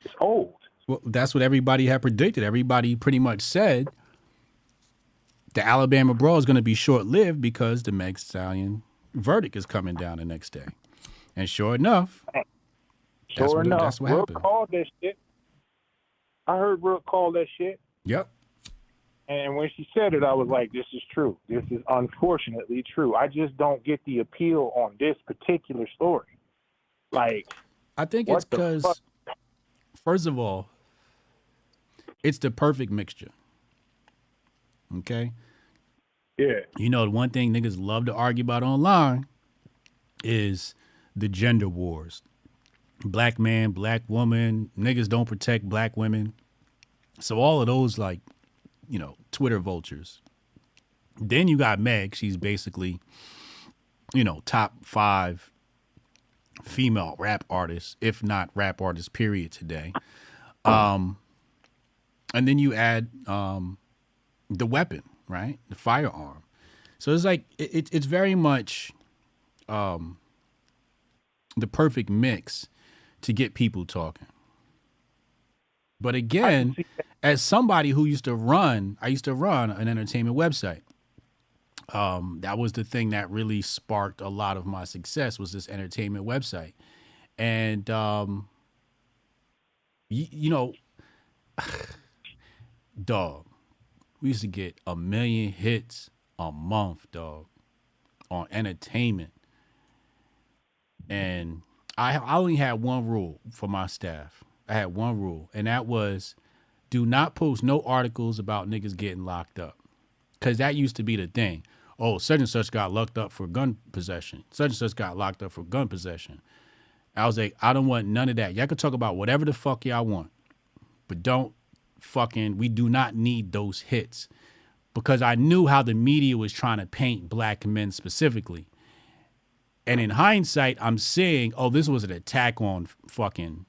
It's old. Well, that's what everybody had predicted. Everybody pretty much said the Alabama brawl is going to be short-lived because the Meg Stallion verdict is coming down the next day. And sure enough, that's what Rook happened. called that shit. I heard Rook call that shit. Yep. And when she said it, I was like, this is true. This is unfortunately true. I just don't get the appeal on this particular story. Like, I think it's because, first of all, it's the perfect mixture. Okay? Yeah. You know, the one thing niggas love to argue about online is the gender wars. Black man, black woman, niggas don't protect black women. So all of those, like, you know, Twitter vultures. Then you got Meg. She's basically, you know, top 5 female rap artists, if not rap artists, period, today. And then you add the weapon, right? The firearm. So it's like, it's very much the perfect mix to get people talking. But again, as somebody who used to run, I used to run an entertainment website. That was the thing that really sparked a lot of my success, was this entertainment website. And, you know, dog, we used to get 1 million hits a month, dog, on entertainment. And I only had one rule for my staff. I had one rule, and that was do not post no articles about niggas getting locked up. Because that used to be the thing. Oh, such and such got locked up for gun possession. Such and such got locked up for gun possession. I was like, I don't want none of that. Y'all can talk about whatever the fuck y'all want. But we do not need those hits. Because I knew how the media was trying to paint black men specifically. And in hindsight, I'm saying, oh, this was an attack on fucking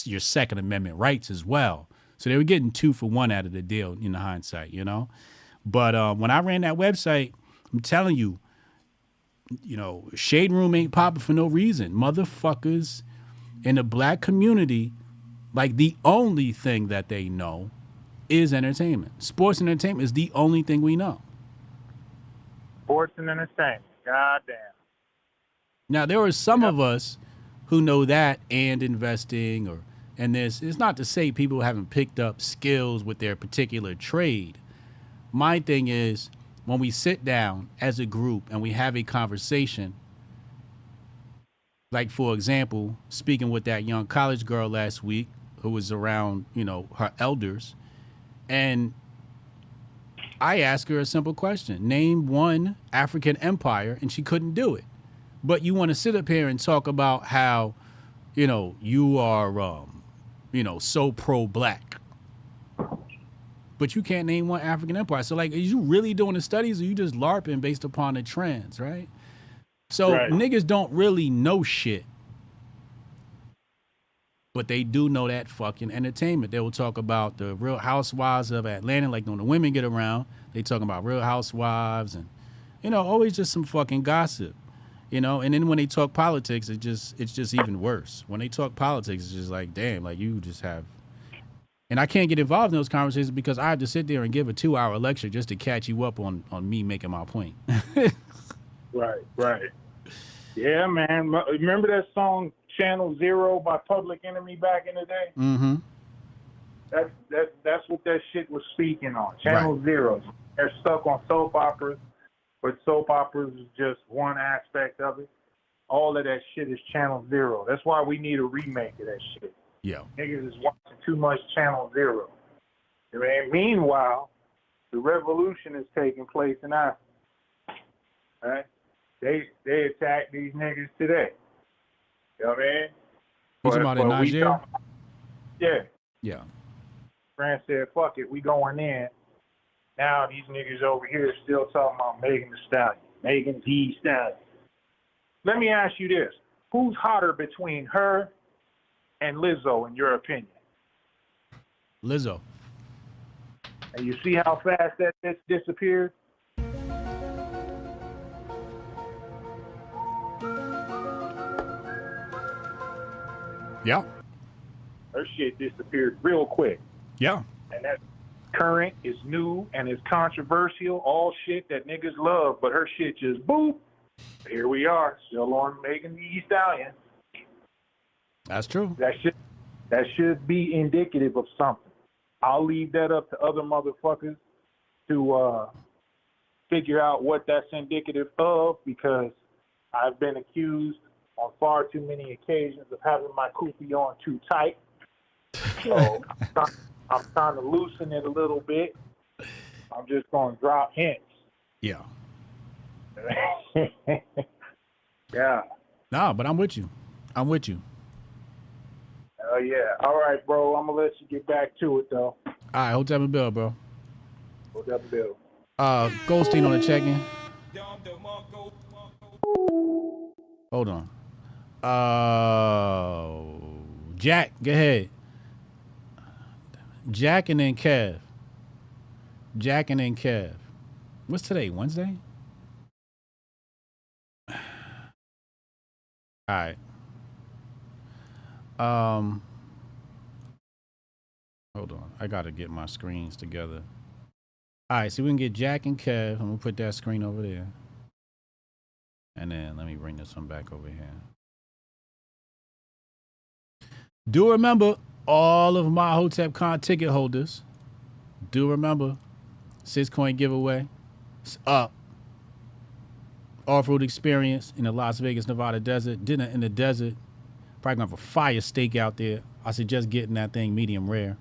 your Second Amendment rights as well. So they were getting 2 for 1 out of the deal in the hindsight, you know? But when I ran that website, I'm telling you, you know, Shade Room ain't popping for no reason. Motherfuckers in the black community, like, the only thing that they know is entertainment. Sports and entertainment is the only thing we know. Sports and entertainment. Goddamn. Now, there are some of us who know that and investing and this. It's not to say people haven't picked up skills with their particular trade. My thing is, when we sit down as a group and we have a conversation, like, for example, speaking with that young college girl last week who was around, you know, her elders, and I asked her a simple question. Name one African empire, and she couldn't do it. But you want to sit up here and talk about how, you know, you are, you know, so pro-black. But you can't name one African empire. So, like, are you really doing the studies, or you just LARPing based upon the trends, right? So niggas don't really know shit. But they do know that fucking entertainment. They will talk about the Real Housewives of Atlanta, like when the women get around, they talking about Real Housewives and, you know, always just some fucking gossip. You know, and then when they talk politics, it's just even worse. When they talk politics, it's just like, damn, like, you just have. And I can't get involved in those conversations because I have to sit there and give a 2-hour lecture just to catch you up on me making my point. Right. Yeah, man. Remember that song Channel Zero by Public Enemy back in the day? Mm-hmm. That's what that shit was speaking on. Channel Zero. They're stuck on soap operas. But soap operas is just one aspect of it. All of that shit is Channel Zero. That's why we need a remake of that shit. Yeah. Niggas is watching too much Channel Zero. I mean, meanwhile, the revolution is taking place in Africa. Right? They attack these niggas today. You know what I mean? You talking about in Niger? Yeah. France said, fuck it, we going in. Now these niggas over here still talking about Megan Thee Stallion. Let me ask you this. Who's hotter between her and Lizzo, in your opinion? Lizzo. And you see how fast that disappeared? Yeah. Her shit disappeared real quick. Yeah. And current, it's new, and it's controversial. All shit that niggas love, but her shit just boop. Here we are, still on Megan Thee Stallion. That's true. That should be indicative of something. I'll leave that up to other motherfuckers to figure out what that's indicative of, because I've been accused on far too many occasions of having my kufi on too tight. So I'm trying to loosen it a little bit. I'm just going to drop hints. Yeah. Yeah. No, but I'm with you. I'm with you. Oh, yeah. All right, bro. I'm going to let you get back to it, though. All right, Hotep and Bill, bro. Hotep and Bill. Goldstein on the check-in. Hold on. Jack, go ahead. Jack and then Kev. Jack and then Kev. What's today? Wednesday? All right. Hold on. I got to get my screens together. All right, so we can get Jack and Kev. I'm going to put that screen over there. And then let me bring this one back over here. Do remember, all of my HotepCon ticket holders, do remember, Syscoin giveaway. It's up. Off-road experience in the Las Vegas, Nevada desert. Dinner in the desert. Probably going to have a fire steak out there. I suggest getting that thing medium rare.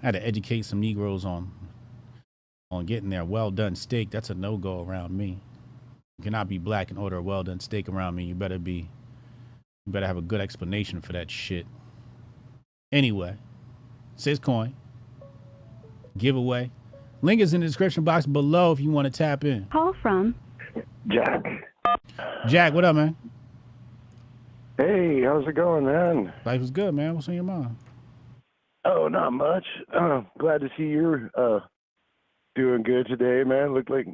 I had to educate some Negroes on getting their well-done steak. That's a no-go around me. You cannot be black and order a well-done steak around me. You better have a good explanation for that shit. Anyway, Syscoin giveaway. Link is in the description box below if you want to tap in. Call from Jack. Jack, what up, man? Hey, how's it going, man? Life is good, man. What's on your mind? Oh, not much. Glad to see you're doing good today, man. Looked like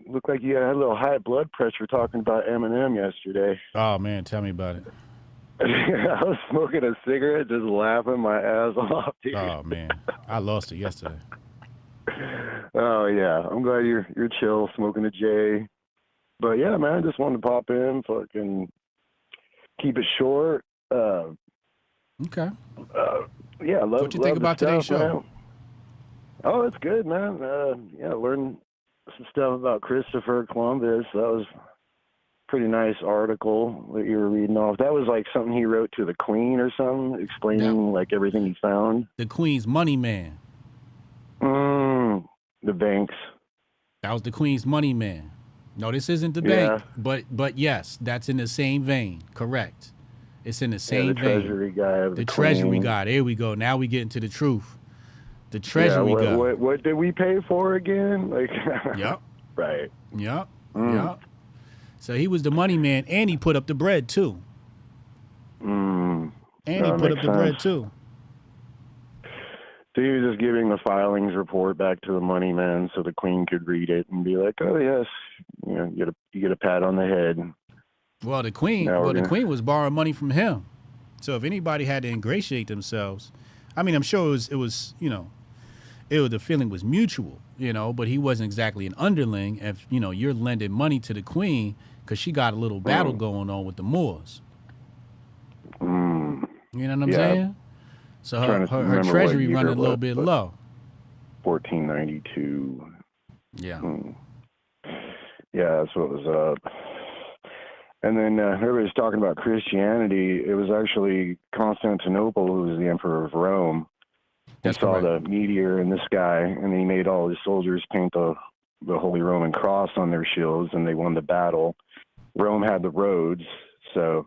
you had a little high blood pressure talking about Eminem yesterday. Oh man, tell me about it. I was smoking a cigarette, just laughing my ass off, dude. Oh man, I lost it yesterday. Oh yeah, I'm glad you're chill, smoking a J. But yeah, man, I just wanted to pop in, fucking keep it short. Okay. Yeah, I love. What you think about today's show? Man. Oh, it's good, man. Yeah, learned some stuff about Christopher Columbus. That was a pretty nice article that you were reading off. That was like something he wrote to the Queen or something, explaining like everything he found. The Queen's money man. The banks. That was the Queen's money man. No, this isn't the bank, but yes, that's in the same vein. Correct. It's in the same the vein. Treasury guy of the the Treasury Queen. guy. There we go. Now we get into the truth. The Treasury guy. What did we pay for again? Like. Yep. Right. Yep. Yep. So he was the money man, and he put up the bread too. And he put up the bread too. So he was just giving the filings report back to the money man, so the Queen could read it and be like, "Oh yes, you get a pat on the head." Well, the Queen, the Queen was borrowing money from him. So if anybody had to ingratiate themselves, I mean, I'm sure it was the feeling was mutual, but he wasn't exactly an underling. If you're lending money to the Queen because she got a little battle going on with the Moors. You know what I'm saying? So her treasury running a little bit low. 1492. Yeah. Yeah, that's what was up. And then everybody's talking about Christianity. It was actually Constantinople who was the emperor of Rome. He saw the meteor in the sky, and he made all his soldiers paint the Holy Roman Cross on their shields, and they won the battle. Rome had the roads, so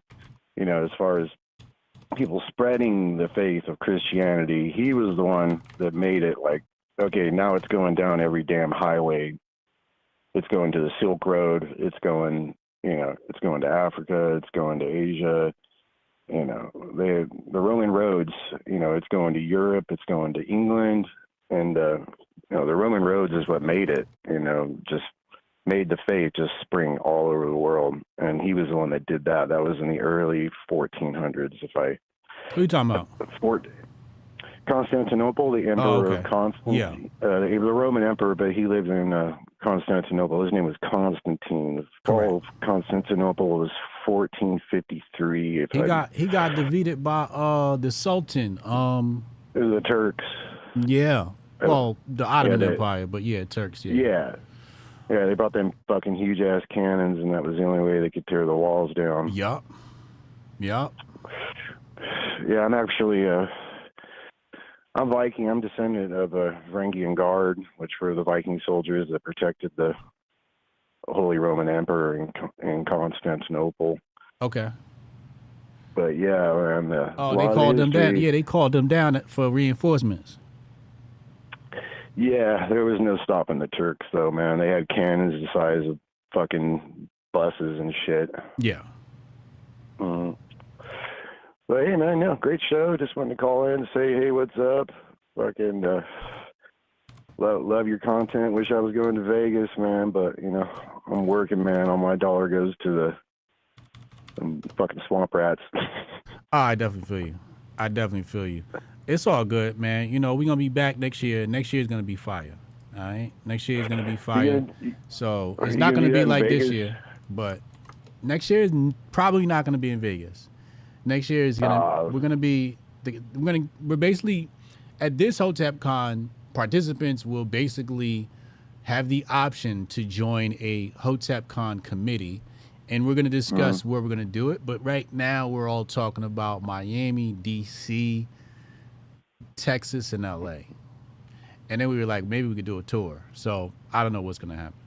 as far as people spreading the faith of Christianity, he was the one that made it like, okay, now it's going down every damn highway. It's going to the Silk Road. It's going, it's going to Africa. It's going to Asia. The Roman roads, it's going to Europe. It's going to England. And, the Roman roads is what made it, just made the faith just spring all over the world. And he was the one that did that. That was in the early 1400s. Who are you talking about? Constantinople, the emperor of Constantine. Yeah. He was a Roman emperor, but he lived in Constantinople. His name was Constantine. The fall of Constantinople was 1453. He got defeated by the Sultan. The Turks. Yeah. Well, the Ottoman Empire, but yeah, Turks. Yeah. Yeah, they brought them fucking huge ass cannons, and that was the only way they could tear the walls down. Yup. Yeah, I'm actually I'm Viking. I'm descendant of a Varangian Guard, which were the Viking soldiers that protected the Holy Roman Emperor in Constantinople. Okay. But yeah, man. They called them down. Yeah, they called them down for reinforcements. Yeah, there was no stopping the Turks, though, man. They had cannons the size of fucking buses and shit. Yeah. But hey, man, no, great show. Just wanted to call in and say, hey, what's up? Fucking love your content. Wish I was going to Vegas, man, but you know, I'm working, man. All my dollar goes to the fucking swamp rats. I definitely feel you. It's all good, man. You know, we're gonna be back next year. Next year is gonna be fire. All right, next year is gonna be fire. So it's not gonna be like this year, but next year is probably not gonna be in Vegas. Next year is we're basically at this Hotep Con, participants will basically have the option to join a Hotep Con committee, and we're going to discuss where we're going to do it. But right now we're all talking about Miami, DC, Texas, and LA. And then we were like, maybe we could do a tour. So I don't know what's going to happen.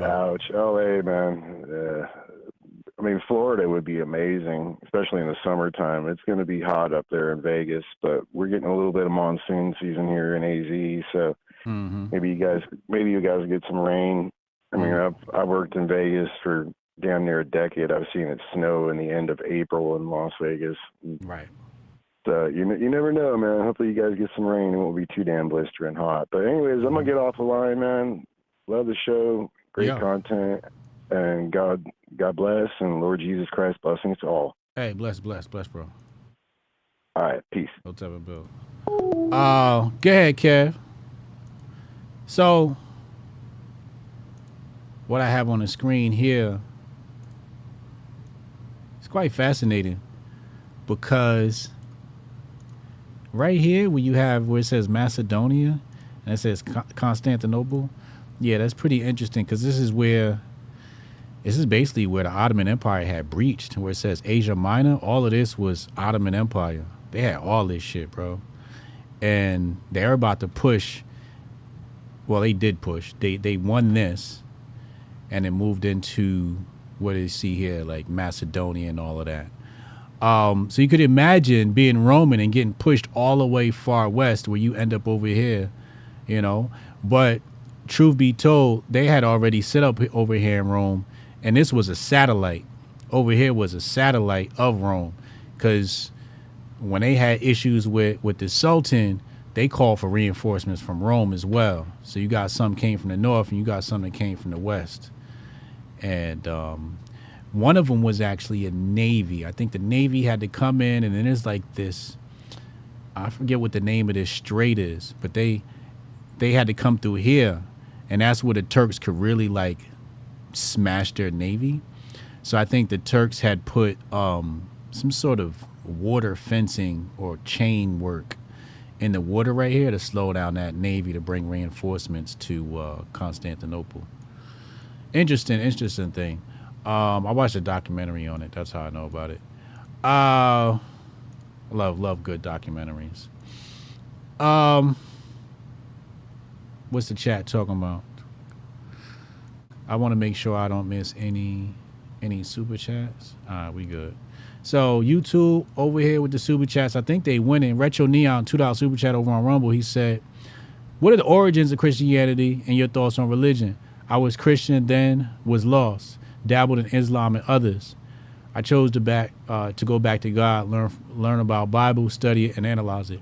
Ouch. LA, man. I mean, Florida would be amazing, especially in the summertime. It's going to be hot up there in Vegas, but we're getting a little bit of monsoon season here in AZ, so maybe you guys get some rain. I mean, I've worked in Vegas for damn near a decade. I've seen it snow in the end of April in Las Vegas. Right. So you never know, man. Hopefully you guys get some rain. It won't be too damn blistering hot. But anyways, I'm gonna get off the line, man. Love the show. Great content. And God bless, and Lord Jesus Christ blessings to all. Hey, bless, bro. All right, peace. Hotep and Bill. Go ahead, Kev. So, what I have on the screen here, it's quite fascinating because right here, where it says Macedonia and it says Constantinople, yeah, that's pretty interesting because this is basically where the Ottoman Empire had breached, where it says Asia Minor. All of this was Ottoman Empire. They had all this shit, bro. And they're about to push. Well, they did push. They won this, and it moved into what you see here, like Macedonia and all of that. So you could imagine being Roman and getting pushed all the way far west where you end up over here, you know. But truth be told, they had already set up over here in Rome. And this was a satellite. Over here was a satellite of Rome. Because when they had issues with the Sultan, they called for reinforcements from Rome as well. So you got some came from the north and you got some that came from the west. And one of them was actually a navy. I think the navy had to come in, and then there's like this, I forget what the name of this strait is, but they had to come through here. And that's where the Turks could really like smash their navy. So I think the Turks had put some sort of water fencing or chain work in the water right here to slow down that navy to bring reinforcements to Constantinople. Interesting thing. I watched a documentary on it. That's how I know about it. Love good documentaries. What's the chat talking about? I want to make sure I don't miss any super chats. We good. So YouTube over here with the super chats. I think they winning. Retro Neon $2 super chat over on Rumble. He said, "What are the origins of Christianity and your thoughts on religion? I was Christian, then was lost, dabbled in Islam and others. I chose to go back to God, learn about Bible, study it, and analyze it."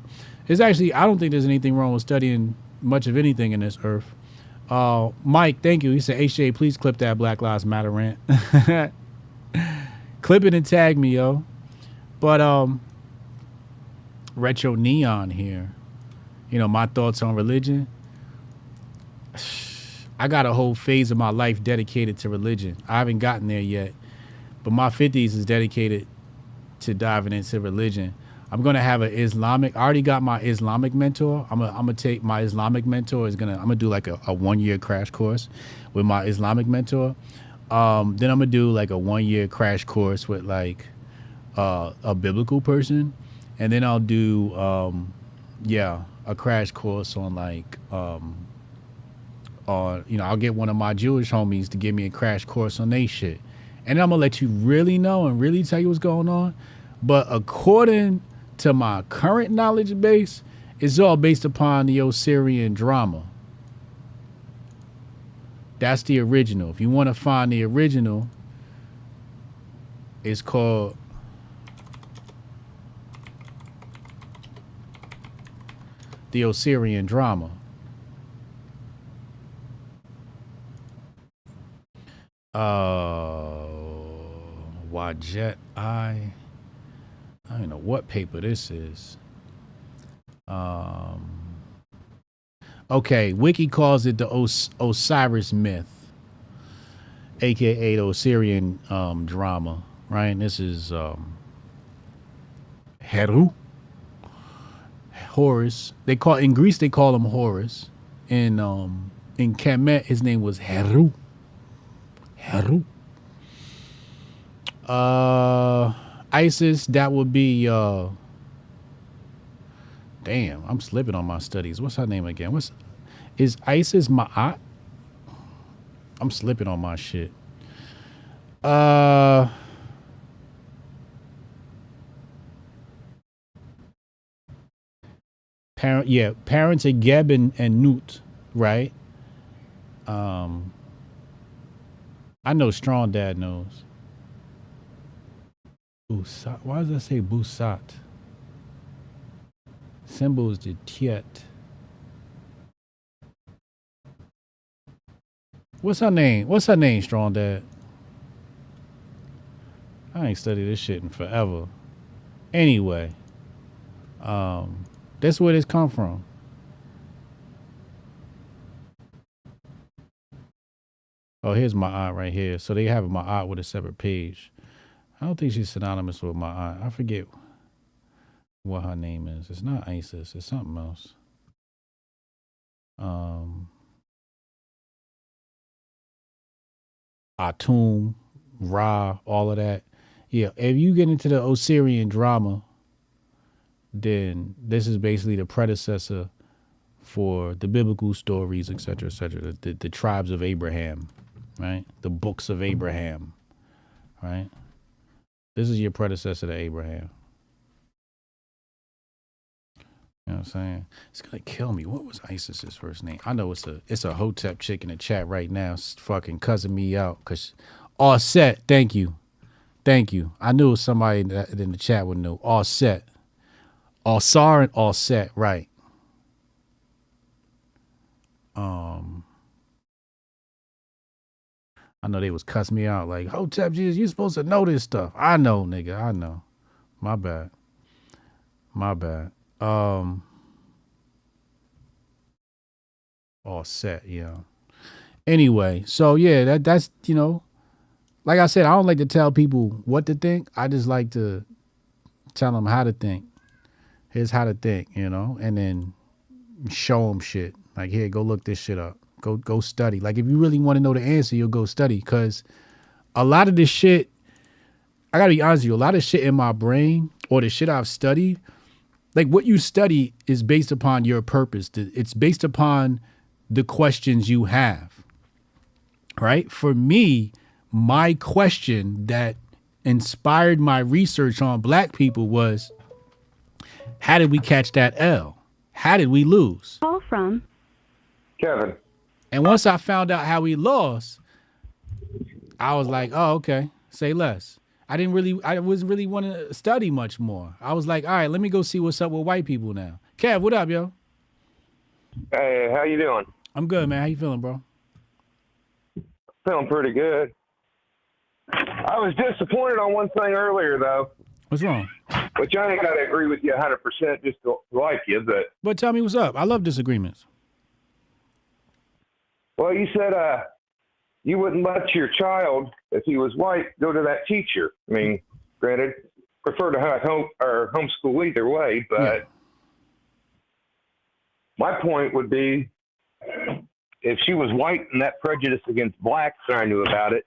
It's actually, I don't think there's anything wrong with studying much of anything in this earth. Mike, thank you. He said, "HJ, please clip that Black Lives Matter rant." Clip it and tag me, yo. But Retro Neon here. You know, my thoughts on religion. I got a whole phase of my life dedicated to religion. I haven't gotten there yet, but my 50s is dedicated to diving into religion. I'm gonna have an Islamic. I already got my Islamic mentor. I'm gonna take my Islamic mentor. I'm gonna do like a 1-year crash course with my Islamic mentor. Then I'm gonna do like a 1-year crash course with like a biblical person, and then I'll do a crash course on like I'll get one of my Jewish homies to give me a crash course on they shit, and I'm gonna let you really know and really tell you what's going on. But according to my current knowledge base, it's all based upon the Osirian drama. That's the original. If you want to find the original, it's called the Osirian drama. Wajet I don't know what paper this is. Okay, Wiki calls it the Osiris myth, aka the Osirian drama, right? And this is Heru, Horus. In Greece they call him Horus. In Kemet his name was Heru. Isis, that would be damn, I'm slipping on my studies. What's her name again? Is Isis Ma'at? I'm slipping on my shit. Parents are Geb and Newt, right? I know Strong Dad knows. Busat. Why does that say Busat? Symbol is the Tiet. What's her name? What's her name, Strong Dad? I ain't studied this shit in forever. Anyway, that's where this come from. Oh, here's my aunt right here. So they have my aunt with a separate page. I don't think she's synonymous with my aunt. I forget what her name is. It's not Isis. It's something else. Atum, Ra, all of that. Yeah, if you get into the Osirian drama, then this is basically the predecessor for the biblical stories, etc., etc. The tribes of Abraham, right? The books of Abraham, right? This is your predecessor to Abraham. You know what I'm saying? It's gonna kill me. What was Isis's first name? I know it's a Hotep chick in the chat right now, fucking cussing me out. Cause all set. Thank you. I knew somebody in the chat would know. All set. All SAR and all set. Right. I know they was cussing me out like, Hotep Jesus, you supposed to know this stuff. I know, nigga. I know. My bad. All set, yeah. Anyway, so yeah, that's you know, like I said, I don't like to tell people what to think. I just like to tell them how to think. Here's how to think, you know, and then show them shit. Like, here, go look this shit up. Go study. Like, if you really want to know the answer, you'll go study. Because a lot of this shit, I gotta be honest with you, a lot of shit in my brain or the shit I've studied, like what you study is based upon your purpose. It's based upon the questions you have, right? For me, my question that inspired my research on black people was, how did we catch that L? How did we lose? Call from Kevin. And once I found out how we lost, I was like, oh, okay, say less. I wasn't really want to study much more. I was like, all right, let me go see what's up with white people now. Kev, what up, yo? Hey, how you doing? I'm good, man. How you feeling, bro? Feeling pretty good. I was disappointed on one thing earlier, though. What's wrong? Which I ain't got to agree with you 100% just to like you, but. But tell me what's up. I love disagreements. Well, you said you wouldn't let your child, if he was white, go to that teacher. I mean, granted, prefer to have homeschool either way, but my point would be if she was white and that prejudice against blacks and I knew about it,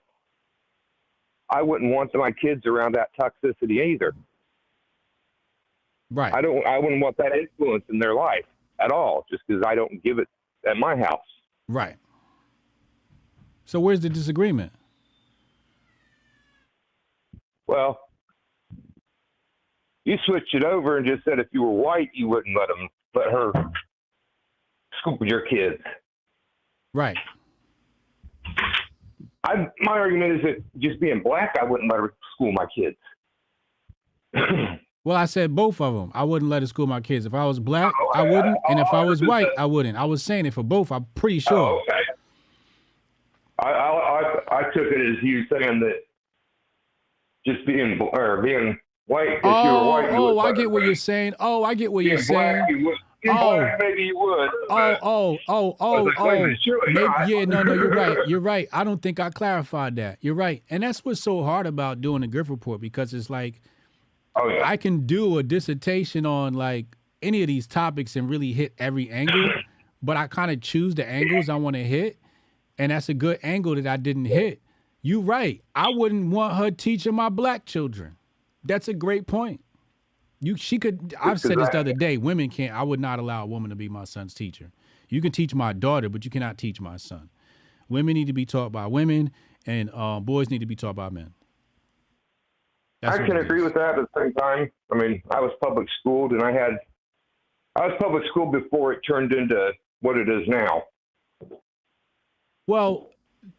I wouldn't want my kids around that toxicity either. Right. I wouldn't want that influence in their life at all, just because I don't give it at my house. Right. So where's the disagreement? Well, you switched it over and just said if you were white, you wouldn't let her school your kids. Right. My argument is that just being black, I wouldn't let her school my kids. Well, I said both of them. I wouldn't let her school my kids. If I was black, I wouldn't. And if I was white, I wouldn't. I was saying it for both. I'm pretty sure. Oh, okay. I took it as you saying that just being white, if you were white, you would. I get what you're saying. Oh, I get what you're saying. Black, you would. Black, maybe you would. Maybe, no, you're right. You're right. I don't think I clarified that. You're right. And that's what's so hard about doing the Grift Report, because it's like, I can do a dissertation on like any of these topics and really hit every angle, but I kind of choose the angles I want to hit. And that's a good angle that I didn't hit. You're right. I wouldn't want her teaching my black children. That's a great point. She could. I've said this the other day. Women can't. I would not allow a woman to be my son's teacher. You can teach my daughter, but you cannot teach my son. Women need to be taught by women, and boys need to be taught by men. I can agree with that. At the same time, I mean, I was public schooled, and I was public schooled before it turned into what it is now. Well,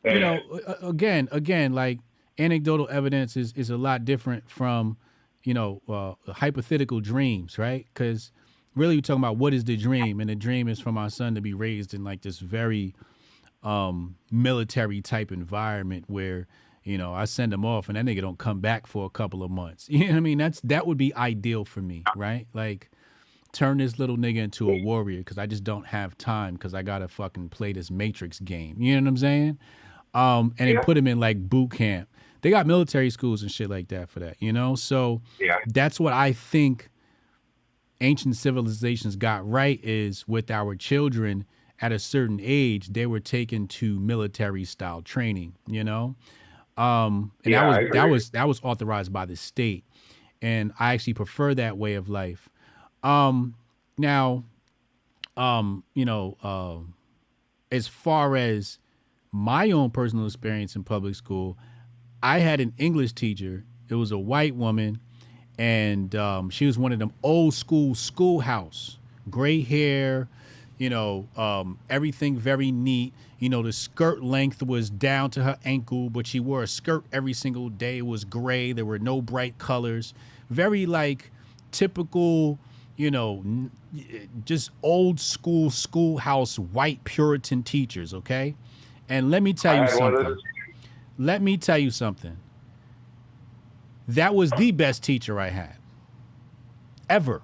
you know, again, like anecdotal evidence is a lot different from, hypothetical dreams, right? Because really, you're talking about what is the dream, and the dream is for my son to be raised in like this very military type environment where, I send him off and that nigga don't come back for a couple of months. You know what I mean? That would be ideal for me, right? Like, turn this little nigga into a warrior because I just don't have time because I gotta fucking play this Matrix game. You know what I'm saying? And then put him in like boot camp. They got military schools and shit like that for that, So that's what I think ancient civilizations got right, is with our children at a certain age, they were taken to military style training, And that was authorized by the state. And I actually prefer that way of life. As far as my own personal experience in public school, I had an English teacher. It was a white woman, and she was one of them old school schoolhouse, gray hair, everything very neat. The skirt length was down to her ankle, but she wore a skirt every single day. It was gray. There were no bright colors. Very like typical, just old school schoolhouse white Puritan teachers, okay? And let me tell you something. That was the best teacher I had ever.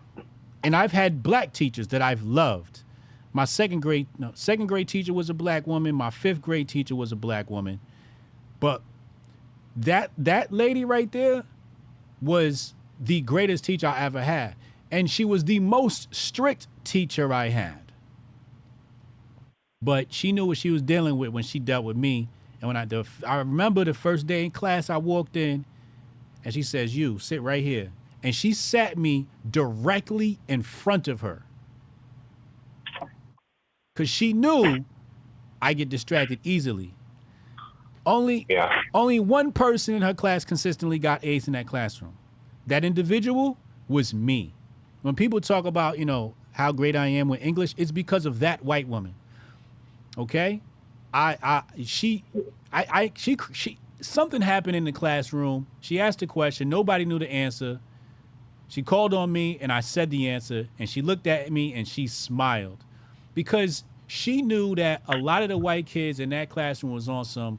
And I've had black teachers that I've loved. My second grade teacher was a black woman. My 5th grade teacher was a black woman. But that lady right there was the greatest teacher I ever had. And she was the most strict teacher I had. But she knew what she was dealing with when she dealt with me. And when I remember the first day in class, I walked in and she says, "You sit right here." And she sat me directly in front of her. Because she knew I get distracted easily. Only one person in her class consistently got A's in that classroom. That individual was me. When people talk about, how great I am with English, it's because of that white woman. Okay? She something happened in the classroom. She asked a question. Nobody knew the answer. She called on me and I said the answer, and she looked at me and she smiled because she knew that a lot of the white kids in that classroom was on some,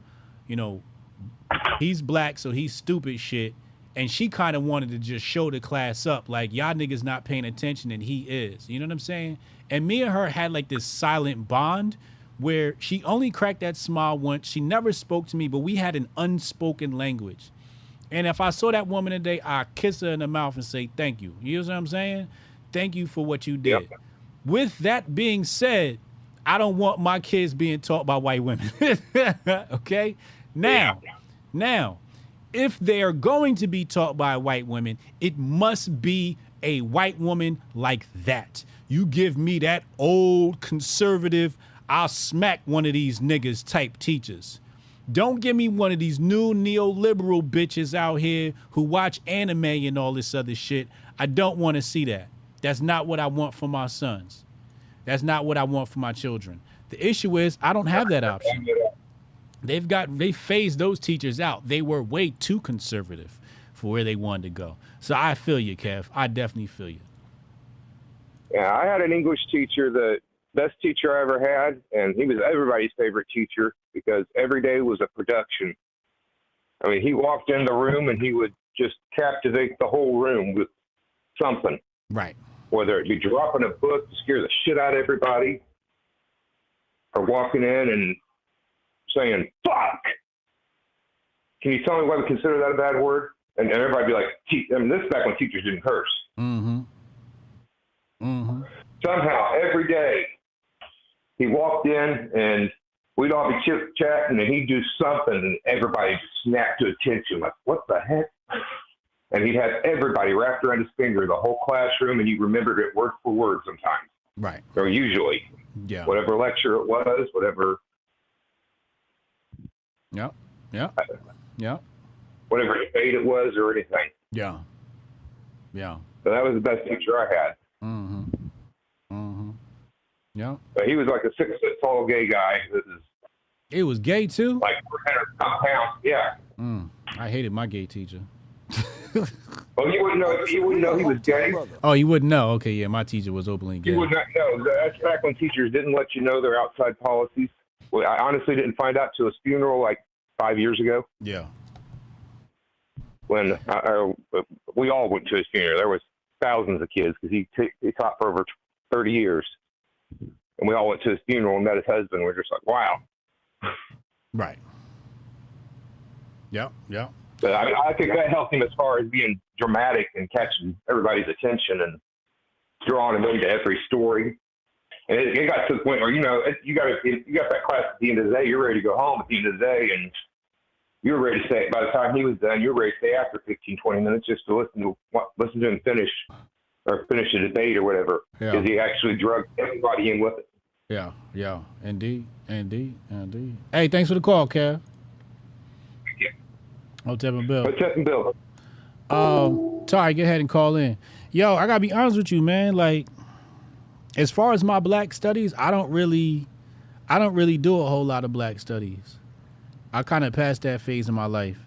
he's black, so he's stupid shit. And she kind of wanted to just show the class up, like, y'all niggas not paying attention and he is. You know what I'm saying? And me and her had like this silent bond where she only cracked that smile once. She never spoke to me, but we had an unspoken language. And if I saw that woman today, I'd kiss her in the mouth and say, thank you. You know what I'm saying? Thank you for what you did. Yep. With that being said, I don't want my kids being taught by white women. Okay? Now, if they are going to be taught by white women, it must be a white woman like that. You give me that old conservative, I'll smack one of these niggas type teachers. Don't give me one of these new neoliberal bitches out here who watch anime and all this other shit. I don't want to see that. That's not what I want for my sons. That's not what I want for my children. The issue is I don't have that option. They phased those teachers out. They were way too conservative for where they wanted to go. So I feel you, Kev. I definitely feel you. Yeah, I had an English teacher, the best teacher I ever had, and he was everybody's favorite teacher because every day was a production. I mean, he walked in the room and he would just captivate the whole room with something. Right. Whether it be dropping a book to scare the shit out of everybody or walking in and saying, fuck! Can you tell me why we consider that a bad word? And everybody be like, I mean, this is back when teachers didn't curse. Mm-hmm. Mm-hmm. Somehow, every day, he walked in and we'd all be chit-chatting and he'd do something and everybody just snapped to attention. Like, what the heck? And he'd have everybody wrapped around his finger, the whole classroom, and you remembered it word for word sometimes. Right. Or usually. Yeah. Whatever lecture it was, whatever. Yep. Yep. Yep. Whatever debate it was or anything. Yeah. Yeah. So that was the best teacher I had. Mm-hmm. Mm-hmm. Yeah. But he was like a 6 foot tall gay guy. It was gay too? Like 400 pounds. Yeah. I hated my gay teacher. Well, you wouldn't know he was gay. Oh, you wouldn't know? Okay, yeah, my teacher was openly gay. You would not know. That's back when teachers didn't let you know their outside policies. Well, I honestly didn't find out till his funeral like 5 years ago. Yeah. When we all went to his funeral. There was thousands of kids because he taught for over 30 years. And we all went to his funeral and met his husband. We're just like, wow. Right. Yep, yep. But I think that helped him as far as being dramatic and catching everybody's attention and drawing them into every story. And it got to the point where, you know, you got that class at the end of the day, you're ready to go home at the end of the day, and you were ready to stay. By the time he was done, you were ready to stay after 15, 20 minutes just to listen to him finish the debate or whatever. Yeah. Because he actually drugged everybody in with it. Yeah, yeah, indeed. Hey, thanks for the call, Kev. Hotep and Bill. Hotep and Bill. Tari, go ahead and call in. Yo, I gotta be honest with you, man. Like, as far as my black studies, I don't really do a whole lot of black studies. I kind of passed that phase in my life.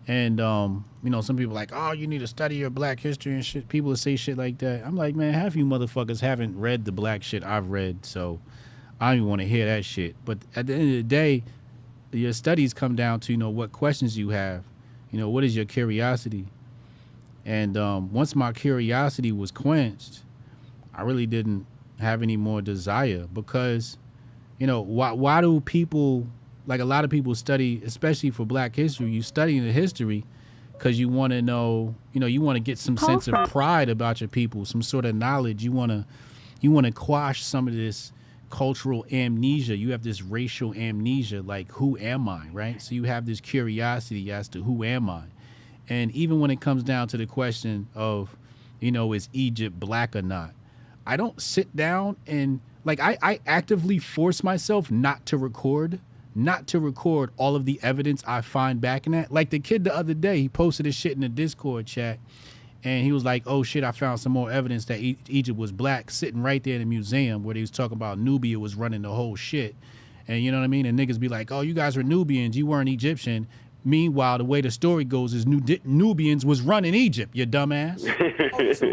And, you know, some people are like, oh, you need to study your black history and shit. People say shit like that. I'm like, man, half you motherfuckers haven't read the black shit I've read, so I don't even want to hear that shit. But at the end of the day, your studies come down to, you know, what questions you have. You know, what is your curiosity? And once my curiosity was quenched, I really didn't have any more desire because, you know, why do people, like a lot of people study, especially for black history, you study the history because you want to know, you know, you want to get some sense of pride about your people, some sort of knowledge. You want to quash some of this cultural amnesia. You have this racial amnesia, like, who am I, right? So you have this curiosity as to who am I? And even when it comes down to the question of, you know, is Egypt black or not? I don't sit down and, like, I actively force myself not to record all of the evidence I find back in that. Like the kid the other day, he posted his shit in the Discord chat, and he was like, oh shit, I found some more evidence that Egypt was black sitting right there in the museum where they was talking about Nubia was running the whole shit. And you know what I mean? And niggas be like, oh, you guys were Nubians, you weren't Egyptian. Meanwhile, the way the story goes is Nubians was running Egypt, you dumbass.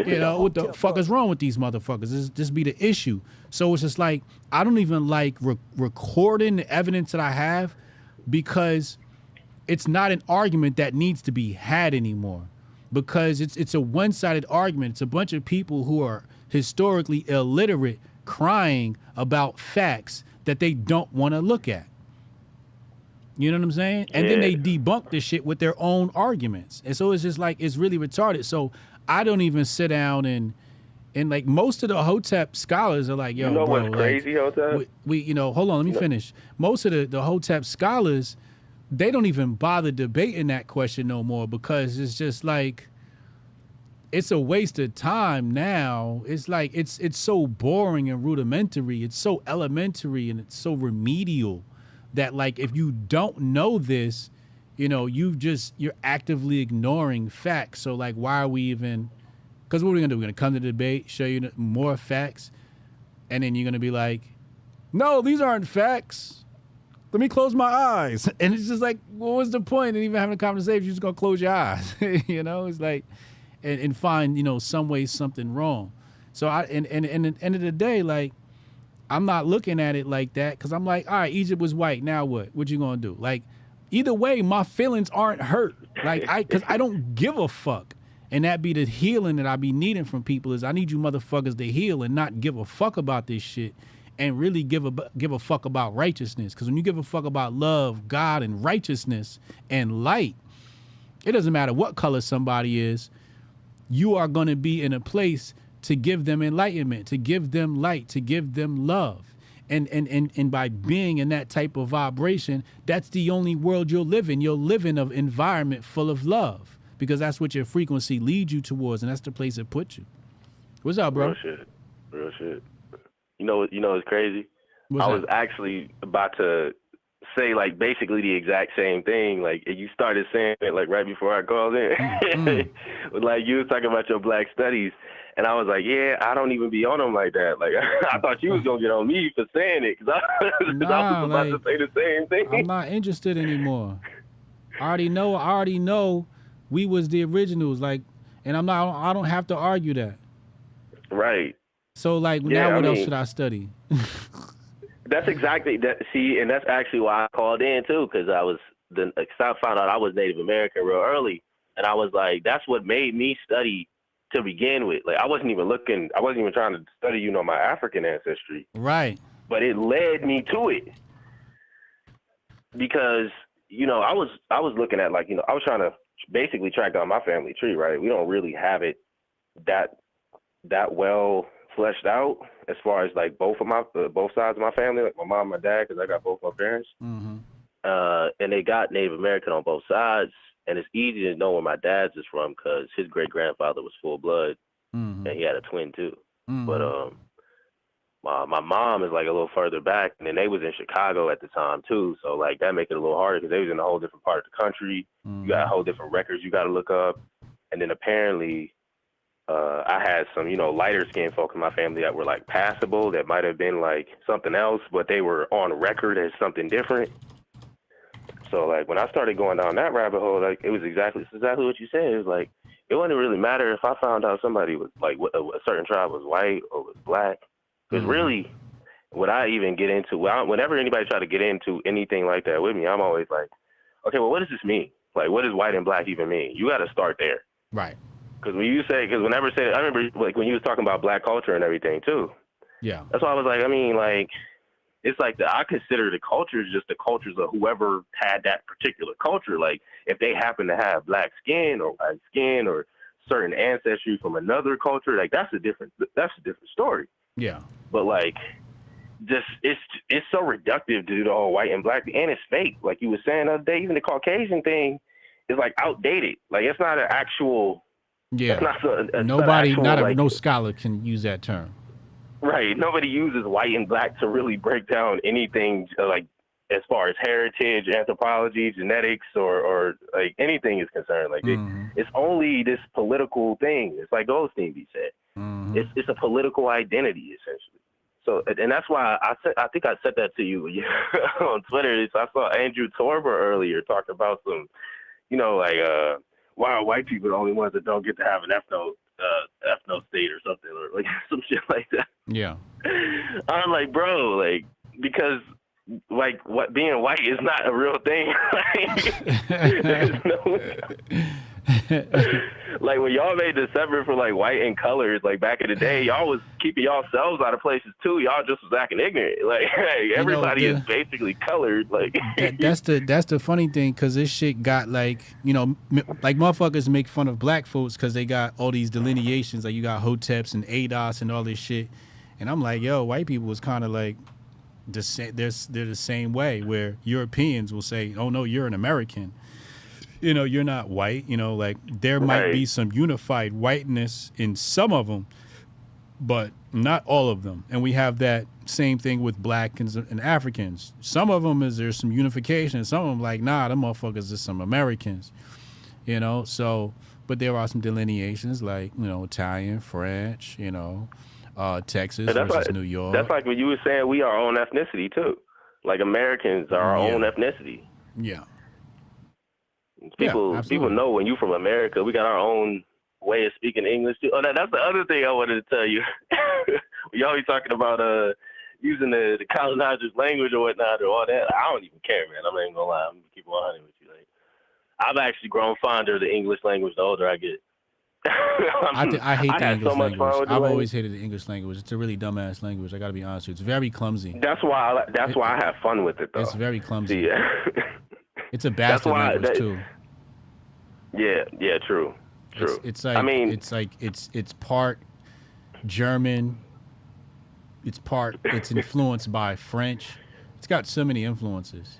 You know, what the fuck is wrong with these motherfuckers? This be the issue. So it's just like, I don't even like recording the evidence that I have because it's not an argument that needs to be had anymore. because it's a one-sided argument. It's a bunch of people who are historically illiterate crying about facts that they don't want to look at. You know what I'm saying? And then they debunk the shit with their own arguments. And so it's just like, it's really retarded. So I don't even sit down and like most of the Hotep scholars are like, yo, you know bro, what's crazy, Hotep? We you know, hold on, let me finish. Most of the Hotep scholars, they don't even bother debating that question no more because it's just like, it's a waste of time now. It's like, it's so boring and rudimentary. It's so elementary and it's so remedial that like, if you don't know this, you know, you're actively ignoring facts. So like, why are we even, because what are we gonna do? We're gonna come to the debate, show you more facts, and then you're gonna be like, no, these aren't facts. Let me close my eyes. And it's just like, what was the point in even having a conversation? You're just gonna close your eyes. You know, it's like, and find, you know, some way something wrong. So and at the end of the day, like, I'm not looking at it like that because I'm like, all right, Egypt was white. Now what? What you gonna do? Like, either way, my feelings aren't hurt. Like, because I don't give a fuck. And that be the healing that I be needing from people is I need you motherfuckers to heal and not give a fuck about this shit and really give a fuck about righteousness. Because when you give a fuck about love, God, and righteousness and light, it doesn't matter what color somebody is, you are going to be in a place to give them enlightenment, to give them light, to give them love. And by being in that type of vibration, that's the only world you'll live in. You'll live in an environment full of love because that's what your frequency leads you towards, and that's the place it puts you. What's up, bro? Real shit. You know what's crazy? What's I that? was actually about to say like basically the exact same thing. Like you started saying it like right before I called in. Like you was talking about your black studies. And I was like, yeah, I don't even be on them like that. Like, I thought you was going to get on me for saying it because I was about to say the same thing. I'm not interested anymore. I already know we was the originals. Like, and I don't have to argue that. Right. So, like, Yeah, now what else should I study? That's exactly that. See, and that's actually why I called in, too, because I found out I was Native American real early. And I was like, that's what made me study to begin with. Like I wasn't even trying to study, you know, my African ancestry. Right. But it led me to it. Because, you know, I was looking at like, you know, I was trying to basically track down my family tree, right? We don't really have it that well fleshed out as far as like both sides of my family, like my mom and my dad, because I got both my parents. Mm-hmm. And they got Native American on both sides. And it's easy to know where my dad's is from because his great-grandfather was full blood, and he had a twin too. But my mom is like a little further back, and then they was in Chicago at the time too. So like that make it a little harder because they was in a whole different part of the country. You got whole different records you got to look up. And then apparently, I had some, you know, lighter skinned folk in my family that were like passable, that might have been like something else, but they were on record as something different. So like when I started going down that rabbit hole, like it was exactly what you said. It was like it wouldn't really matter if I found out somebody was like a certain tribe was white or was black. Because really, what I even get into, whenever anybody try to get into anything like that with me, I'm always like, okay, well, what does this mean? Like, what does white and black even mean? You got to start there. Right. Because whenever I remember like when you was talking about black culture and everything too. Yeah. That's why I was like, I mean, like. It's like I consider the cultures just the cultures of whoever had that particular culture. Like if they happen to have black skin or white skin or certain ancestry from another culture, like that's a different story. Yeah. But like, just it's so reductive to do the whole white and black, and it's fake. Like you were saying the other day, even the Caucasian thing is like outdated. Like it's not an actual. Yeah. It's no scholar can use that term. Right. Nobody uses white and black to really break down anything like as far as heritage, anthropology, genetics, or like anything is concerned. Like it's only this political thing. It's like Goldstein said. It's a political identity essentially. So, and that's why I think I said that to you on Twitter. I saw Andrew Torber earlier talk about some, you know, like why are white people the only ones that don't get to have an ethno state or something, or like some shit like that. Yeah. I'm like, bro, like, because like what being white is not a real thing. Like when y'all made the separate for like white and colored, like back in the day, y'all was keeping y'allselves out of places too. Y'all just was acting ignorant. Like, hey, everybody is basically colored. Like that's the funny thing, because this shit got like, you know, like motherfuckers make fun of black folks because they got all these delineations, like you got Hoteps and ADOS and all this shit, and I'm like, yo, white people was kind of like they're the same way, where Europeans will say, oh no, you're an American. You know, you're not white. You know, like there might be some unified whiteness in some of them, but not all of them. And we have that same thing with blacks and Africans. Some of them there's some unification, and some of them like, nah, them motherfuckers is some Americans. You know, so, but there are some delineations like, you know, Italian, French, you know, Texas versus New York. That's like when you were saying we are our own ethnicity too. Like Americans are our own ethnicity. Yeah. People know when you from America, we got our own way of speaking English too. Oh, that's the other thing I wanted to tell you. We always talking about using the colonizers' language or whatnot or all that. I don't even care, man. I'm not even gonna lie. I'm gonna keep 100 with you. Like, I've actually grown fonder of the English language the older I get. I hate the English so much fun language. with the I've language. always hated the English language. It's a really dumbass language. I got to be honest with you. It's very clumsy. That's why I have fun with it though. It's very clumsy. See, it's a bastard language too. Yeah, true. It's like, I mean, it's part German. It's influenced by French. It's got so many influences.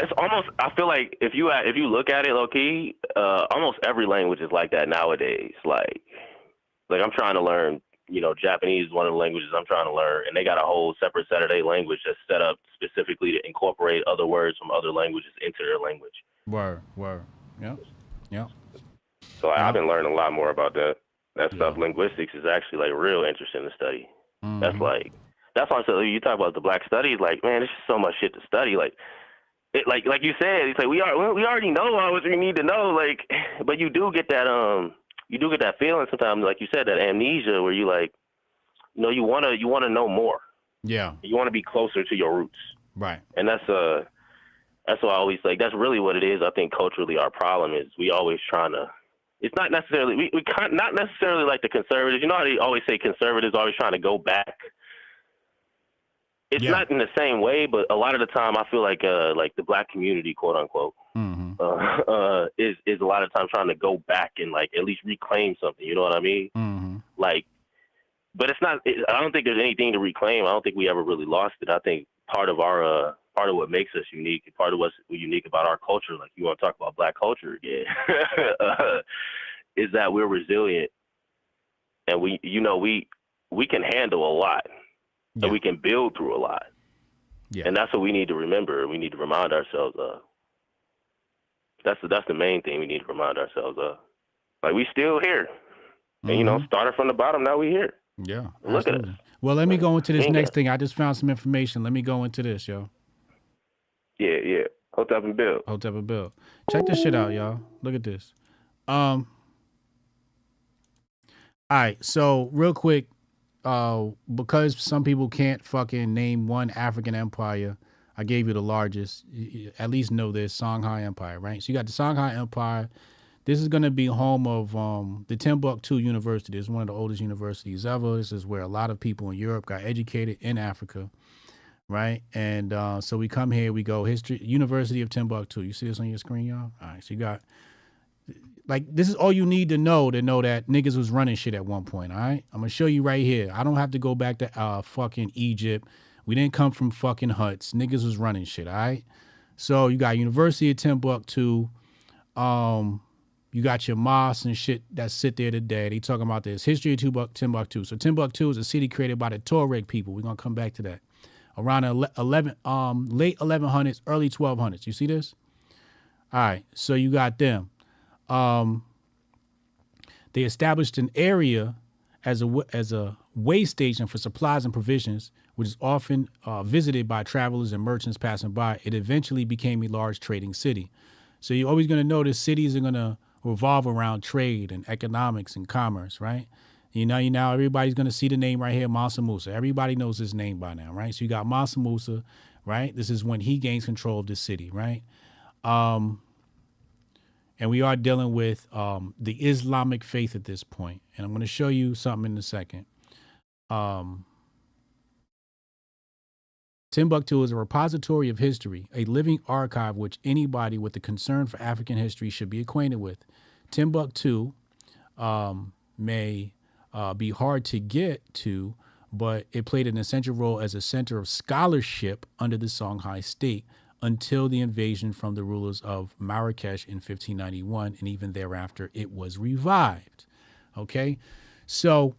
It's almost, I feel like if you look at it low key, almost every language is like that nowadays. Like I'm trying to learn, you know, Japanese is one of the languages I'm trying to learn, and they got a whole separate Saturday language that's set up specifically to incorporate other words from other languages into their language. Word. Yeah. So I've been learning a lot more about that stuff. Linguistics is actually like real interesting to study. Mm-hmm. That's why I'm saying, you talk about the black studies, like, man, there's just so much shit to study. Like, like you said, it's like we already know all what we need to know. Like, but you do get that feeling sometimes, like you said, that amnesia where you like, you know, you wanna know more. Yeah. You want to be closer to your roots. Right. And that's what I always like. That's really what it is. I think culturally our problem is we always trying to. It's not necessarily we not necessarily like the conservatives. You know how they always say conservatives always trying to go back. It's not in the same way, but a lot of the time I feel like the black community, quote unquote, is a lot of times trying to go back and like at least reclaim something. You know what I mean? Mm-hmm. Like, but it's not. I don't think there's anything to reclaim. I don't think we ever really lost it. I think part of what makes us unique, part of what's unique about our culture, like you want to talk about black culture again, is that we're resilient and we can handle a lot and we can build through a lot. Yeah. And that's what we need to remember. We need to remind ourselves of. That's the main thing we need to remind ourselves of. Like, we still here. And, you know, started from the bottom, now we here. Yeah. Look at us. Well, let me go into this next thing. I just found some information. Let me go into this, yo. Yeah. Hotep and Bill. Check this shit out, y'all. Look at this. All right, so real quick, because some people can't fucking name one African empire, I gave you the largest. At least know this, Songhai Empire, right? So you got the Songhai Empire. This is going to be home of the Timbuktu University. It's one of the oldest universities ever. This is where a lot of people in Europe got educated in Africa, right? And so we come here, we go history, University of Timbuktu. You see this on your screen, y'all? All right, so you got, like, this is all you need to know that niggas was running shit at one point, all right? I'm going to show you right here. I don't have to go back to fucking Egypt. We didn't come from fucking huts. Niggas was running shit, all right? So you got University of Timbuktu. You got your mosques and shit that sit there today. They talking about this history of Timbuktu. So Timbuktu is a city created by the Tuareg people. We're gonna come back to that. Around late 1100s, early 1200s. You see this? All right. So you got them. They established an area as a way station for supplies and provisions, which is often visited by travelers and merchants passing by. It eventually became a large trading city. So you're always gonna notice cities are gonna revolve around trade and economics and commerce, right? You know, everybody's going to see the name right here, Mansa Musa. Everybody knows his name by now, right? So you got Mansa Musa, right? This is when he gains control of the city, right? And we are dealing with the Islamic faith at this point. And I'm going to show you something in a second. Timbuktu is a repository of history, a living archive which anybody with a concern for African history should be acquainted with. Timbuktu may be hard to get to, but it played an essential role as a center of scholarship under the Songhai state until the invasion from the rulers of Marrakesh in 1591, and even thereafter it was revived. Okay, so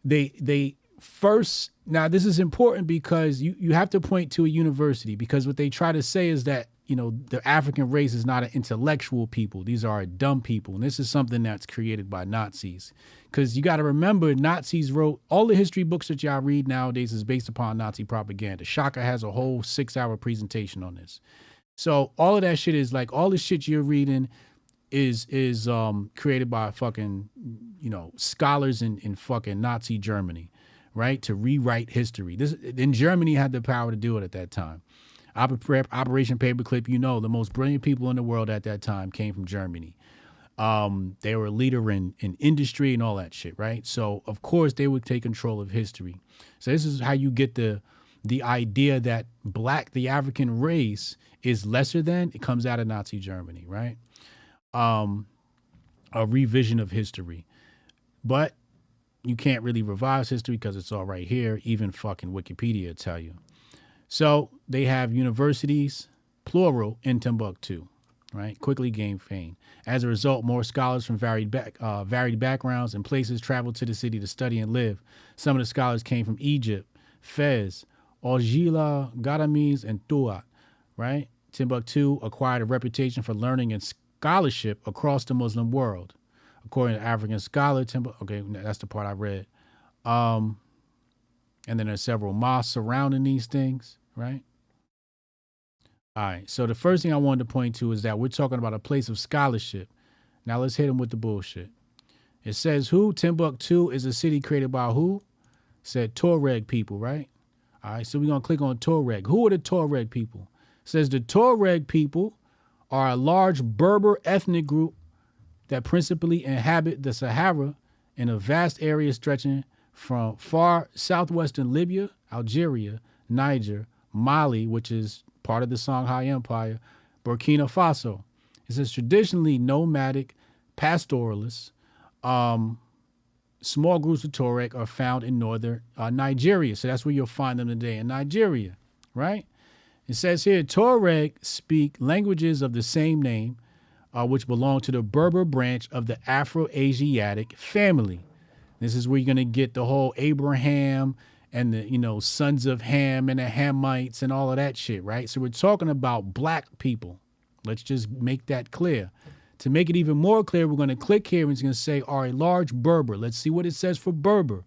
they first, now this is important because you have to point to a university, because what they try to say is that, you know, the African race is not an intellectual people. These are dumb people. And this is something that's created by Nazis. Because you got to remember, Nazis wrote all the history books that y'all read nowadays is based upon Nazi propaganda. Shaka has a whole 6-hour presentation on this. So all of that shit is like, all the shit you're reading is created by fucking, you know, scholars in fucking Nazi Germany, right? To rewrite history. In Germany had the power to do it at that time. Operation Paperclip, you know, the most brilliant people in the world at that time came from Germany. They were a leader in industry and all that shit, right? So of course they would take control of history. So this is how you get the idea that the African race is lesser than. It comes out of Nazi Germany, right? A revision of history. But you can't really revise history because it's all right here. Even fucking Wikipedia will tell you. So they have universities, plural, in Timbuktu, right? Quickly gained fame. As a result, more scholars from varied backgrounds and places traveled to the city to study and live. Some of the scholars came from Egypt, Fez, Algila, Gadames, and Tuat, right? Timbuktu acquired a reputation for learning and scholarship across the Muslim world. According to African scholar, okay, that's the part I read. And then there's several mosques surrounding these things, right? All right, so the first thing I wanted to point to is that we're talking about a place of scholarship. Now let's hit them with the bullshit. It says who? Timbuktu is a city created by who? It said Tuareg people, right? All right, so we're going to click on Tuareg. Who are the Tuareg people? It says the Tuareg people are a large Berber ethnic group that principally inhabit the Sahara in a vast area stretching from far southwestern Libya, Algeria, Niger, Mali, which is part of the Songhai Empire, Burkina Faso. It says traditionally nomadic pastoralists. Small groups of Tuareg are found in northern Nigeria. So that's where you'll find them today, in Nigeria, right? It says here, Tuareg speak languages of the same name, which belong to the Berber branch of the Afro-Asiatic family. This is where you're going to get the whole Abraham and the, you know, sons of Ham and the Hamites and all of that shit, right? So we're talking about black people. Let's just make that clear. To make it even more clear, we're going to click here and it's going to say, are a large Berber. Let's see what it says for Berber. It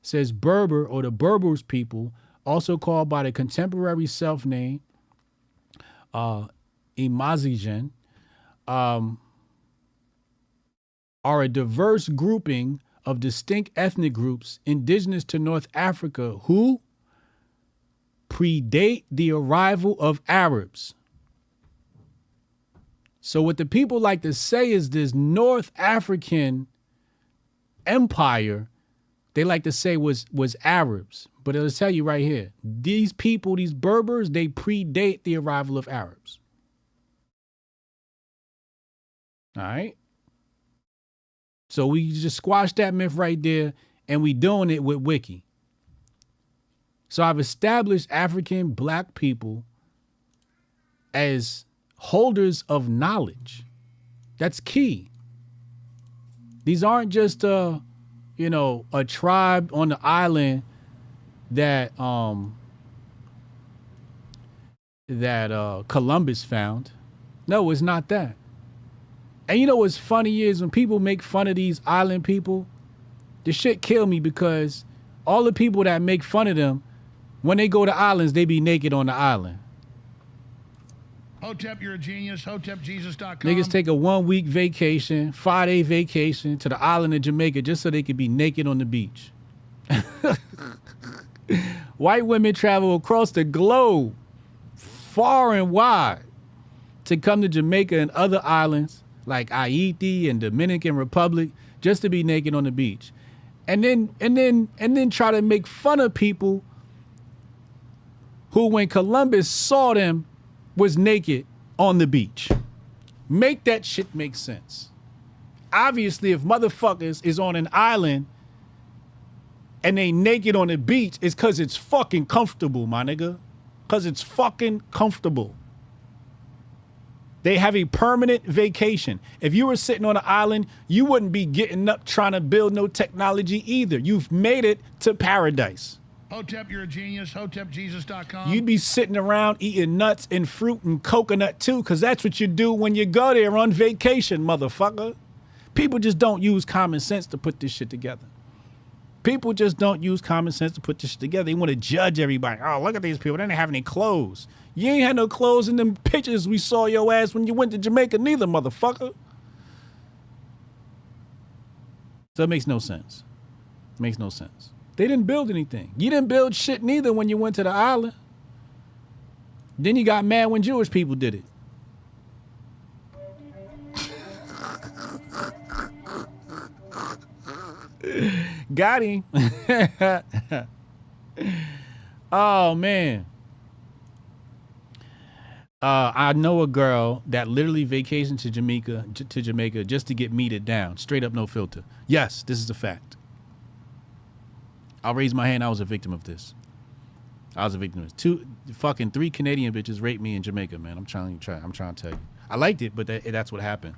says Berber, or the Berbers people, also called by the contemporary self-name Imazigen, are a diverse grouping of distinct ethnic groups indigenous to North Africa who predate the arrival of Arabs. So what the people like to say is this North African empire, they like to say was Arabs. But it'll tell you right here, these people, these Berbers, they predate the arrival of Arabs. All right. So we just squashed that myth right there, and we doing it with Wiki. So I've established African black people as holders of knowledge. That's key. These aren't just a tribe on the island that Columbus found. No, it's not that. And you know what's funny is when people make fun of these island people, the shit kill me, because all the people that make fun of them, when they go to islands, they be naked on the island. Hotep, you're a genius. HotepJesus.com. Niggas take a 1-week vacation, 5-day vacation to the island of Jamaica just so they could be naked on the beach. White women travel across the globe, far and wide, to come to Jamaica and other islands like Haiti and Dominican Republic just to be naked on the beach. And then try to make fun of people who, when Columbus saw them, was naked on the beach. Make that shit make sense. Obviously, if motherfuckers is on an island and they naked on the beach, it's because it's fucking comfortable, my nigga. Because it's fucking comfortable. They have a permanent vacation. If you were sitting on an island, you wouldn't be getting up trying to build no technology either. You've made it to paradise. Hotep, you're a genius. HotepJesus.com. You'd be sitting around eating nuts and fruit and coconut too, because that's what you do when you go there on vacation, motherfucker. People just don't use common sense to put this shit together. People just don't use common sense to put this shit together. They want to judge everybody. Oh, look at these people. They didn't have any clothes. You ain't had no clothes in them pictures we saw your ass when you went to Jamaica neither, motherfucker. So it makes no sense. It makes no sense. They didn't build anything. You didn't build shit neither when you went to the island. Then you got mad when Jewish people did it. Got him. Oh, man. I know a girl that literally vacationed to Jamaica just to get meted down. Straight up, no filter. Yes, this is a fact. I'll raise my hand. I was a victim of this. I was a victim of this. 3 Canadian bitches raped me in Jamaica, man. I'm trying to tell you. I liked it, but that's what happened.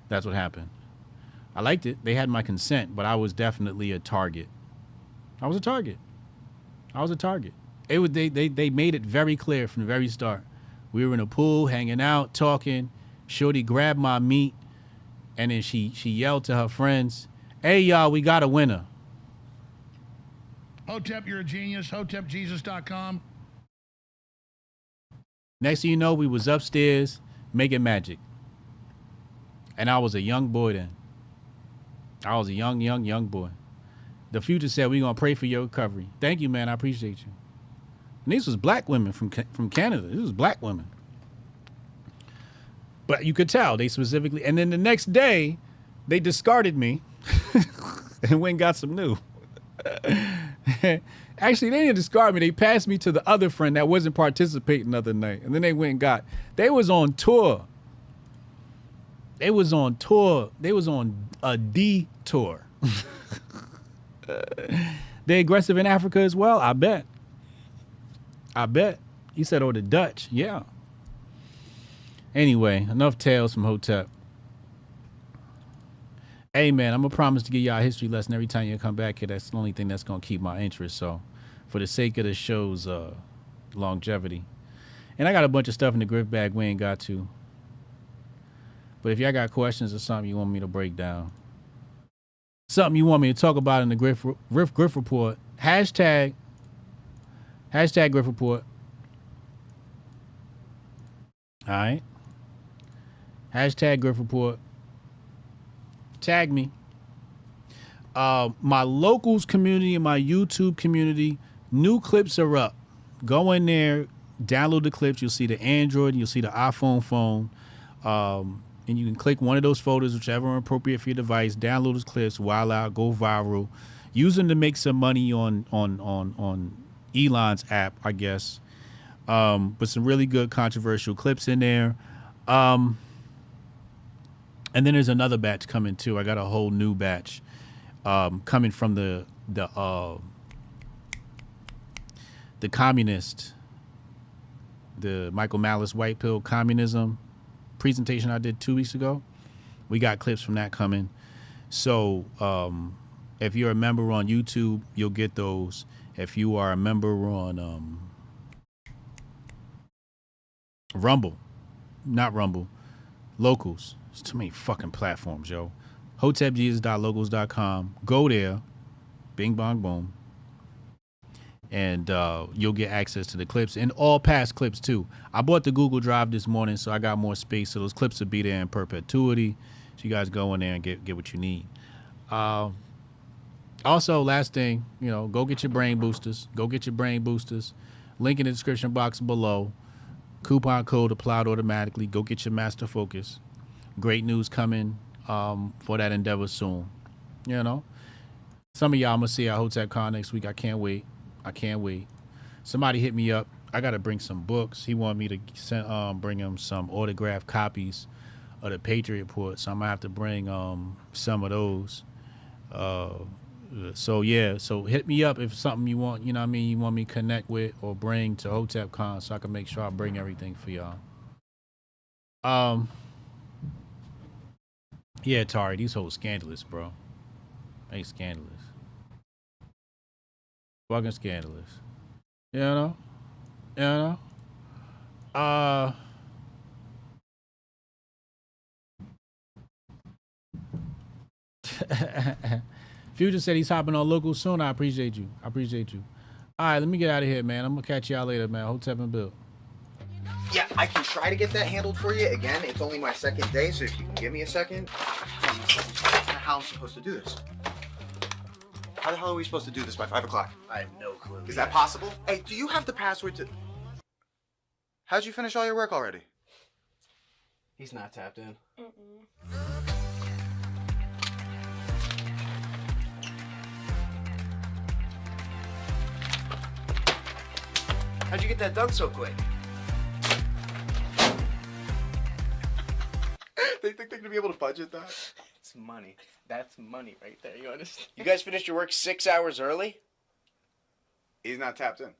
That's what happened. I liked it. They had my consent, but I was definitely a target. I was a target. They made it very clear from the very start. We were in a pool, hanging out, talking. Shorty grabbed my meat, and then she yelled to her friends, "Hey, y'all, we got a winner." Hotep, you're a genius. HotepJesus.com. Next thing you know, we was upstairs making magic. And I was a young boy then. I was a young boy. The future said, "We're going to pray for your recovery." Thank you, man. I appreciate you. And these was black women from Canada. This was black women. But you could tell they specifically. And then the next day, they discarded me and went and got some new. Actually, they didn't discard me. They passed me to the other friend that wasn't participating the other night. And then they went and got. They was on tour. They was on a D tour. They aggressive in Africa as well? I bet. You said, oh, the Dutch. Yeah. Anyway, enough tales from Hotep. Hey, man, I'm going to promise to give y'all a history lesson every time you come back here. That's the only thing that's going to keep my interest. So for the sake of the show's longevity. And I got a bunch of stuff in the Grift bag we ain't got to. But if y'all got questions or something you want me to break down, something you want me to talk about in the Grift Report, hashtag Grift Report. All right. Hashtag Grift Report. Tag me. My locals community and my YouTube community, new clips are up. Go in there, download the clips. You'll see the Android, you'll see the iPhone phone. And you can click one of those photos, whichever are appropriate for your device, download those clips, wild out, go viral. Use them to make some money on Elon's app, I guess. But some really good controversial clips in there. And then there's another batch coming too. I got a whole new batch coming from the communist, the Michael Malice white pill communism presentation I did 2 weeks ago. We got clips from that coming. So if you're a member on YouTube, you'll get those. If you are a member on Locals. There's too many fucking platforms, yo. HotepJesus.locals.com. Go there. Bing, bong, boom. And you'll get access to the clips and all past clips too. I bought the Google Drive this morning, so I got more space. So those clips will be there in perpetuity. So you guys go in there and get what you need. Also, last thing, go get your brain boosters. Link in the description box below. Coupon code applied automatically. Go get your Master Focus. Great news coming for that endeavor soon. You know, some of y'all must see at HotepCon next week. I can't wait. Somebody hit me up. I gotta bring some books. He wanted me to send, bring him some autographed copies of the Patriot Report, so I'm gonna have to bring some of those. So yeah, so hit me up if something you want, you know what I mean, you want me to connect with or bring to HotepCon, so I can make sure I bring everything for y'all. Yeah, Tari, these hoes scandalous, bro. They scandalous. Fucking scandalous. You know? You know? Future said he's hopping on local soon. I appreciate you. All right, let me get out of here, man. I'm gonna catch y'all later, man. Hotep and Bill. Yeah, I can try to get that handled for you. Again, it's only my second day, so if you can give me a second. How I'm supposed to do this? How the hell are we supposed to do this by 5 o'clock? I have no clue. Is that possible? Hey, do you have the password to... How'd you finish all your work already? He's not tapped in. How'd you get that done so quick? They think they're gonna be able to budget that? It's money. That's money right there. You understand? You guys finished your work 6 hours early? He's not tapped in.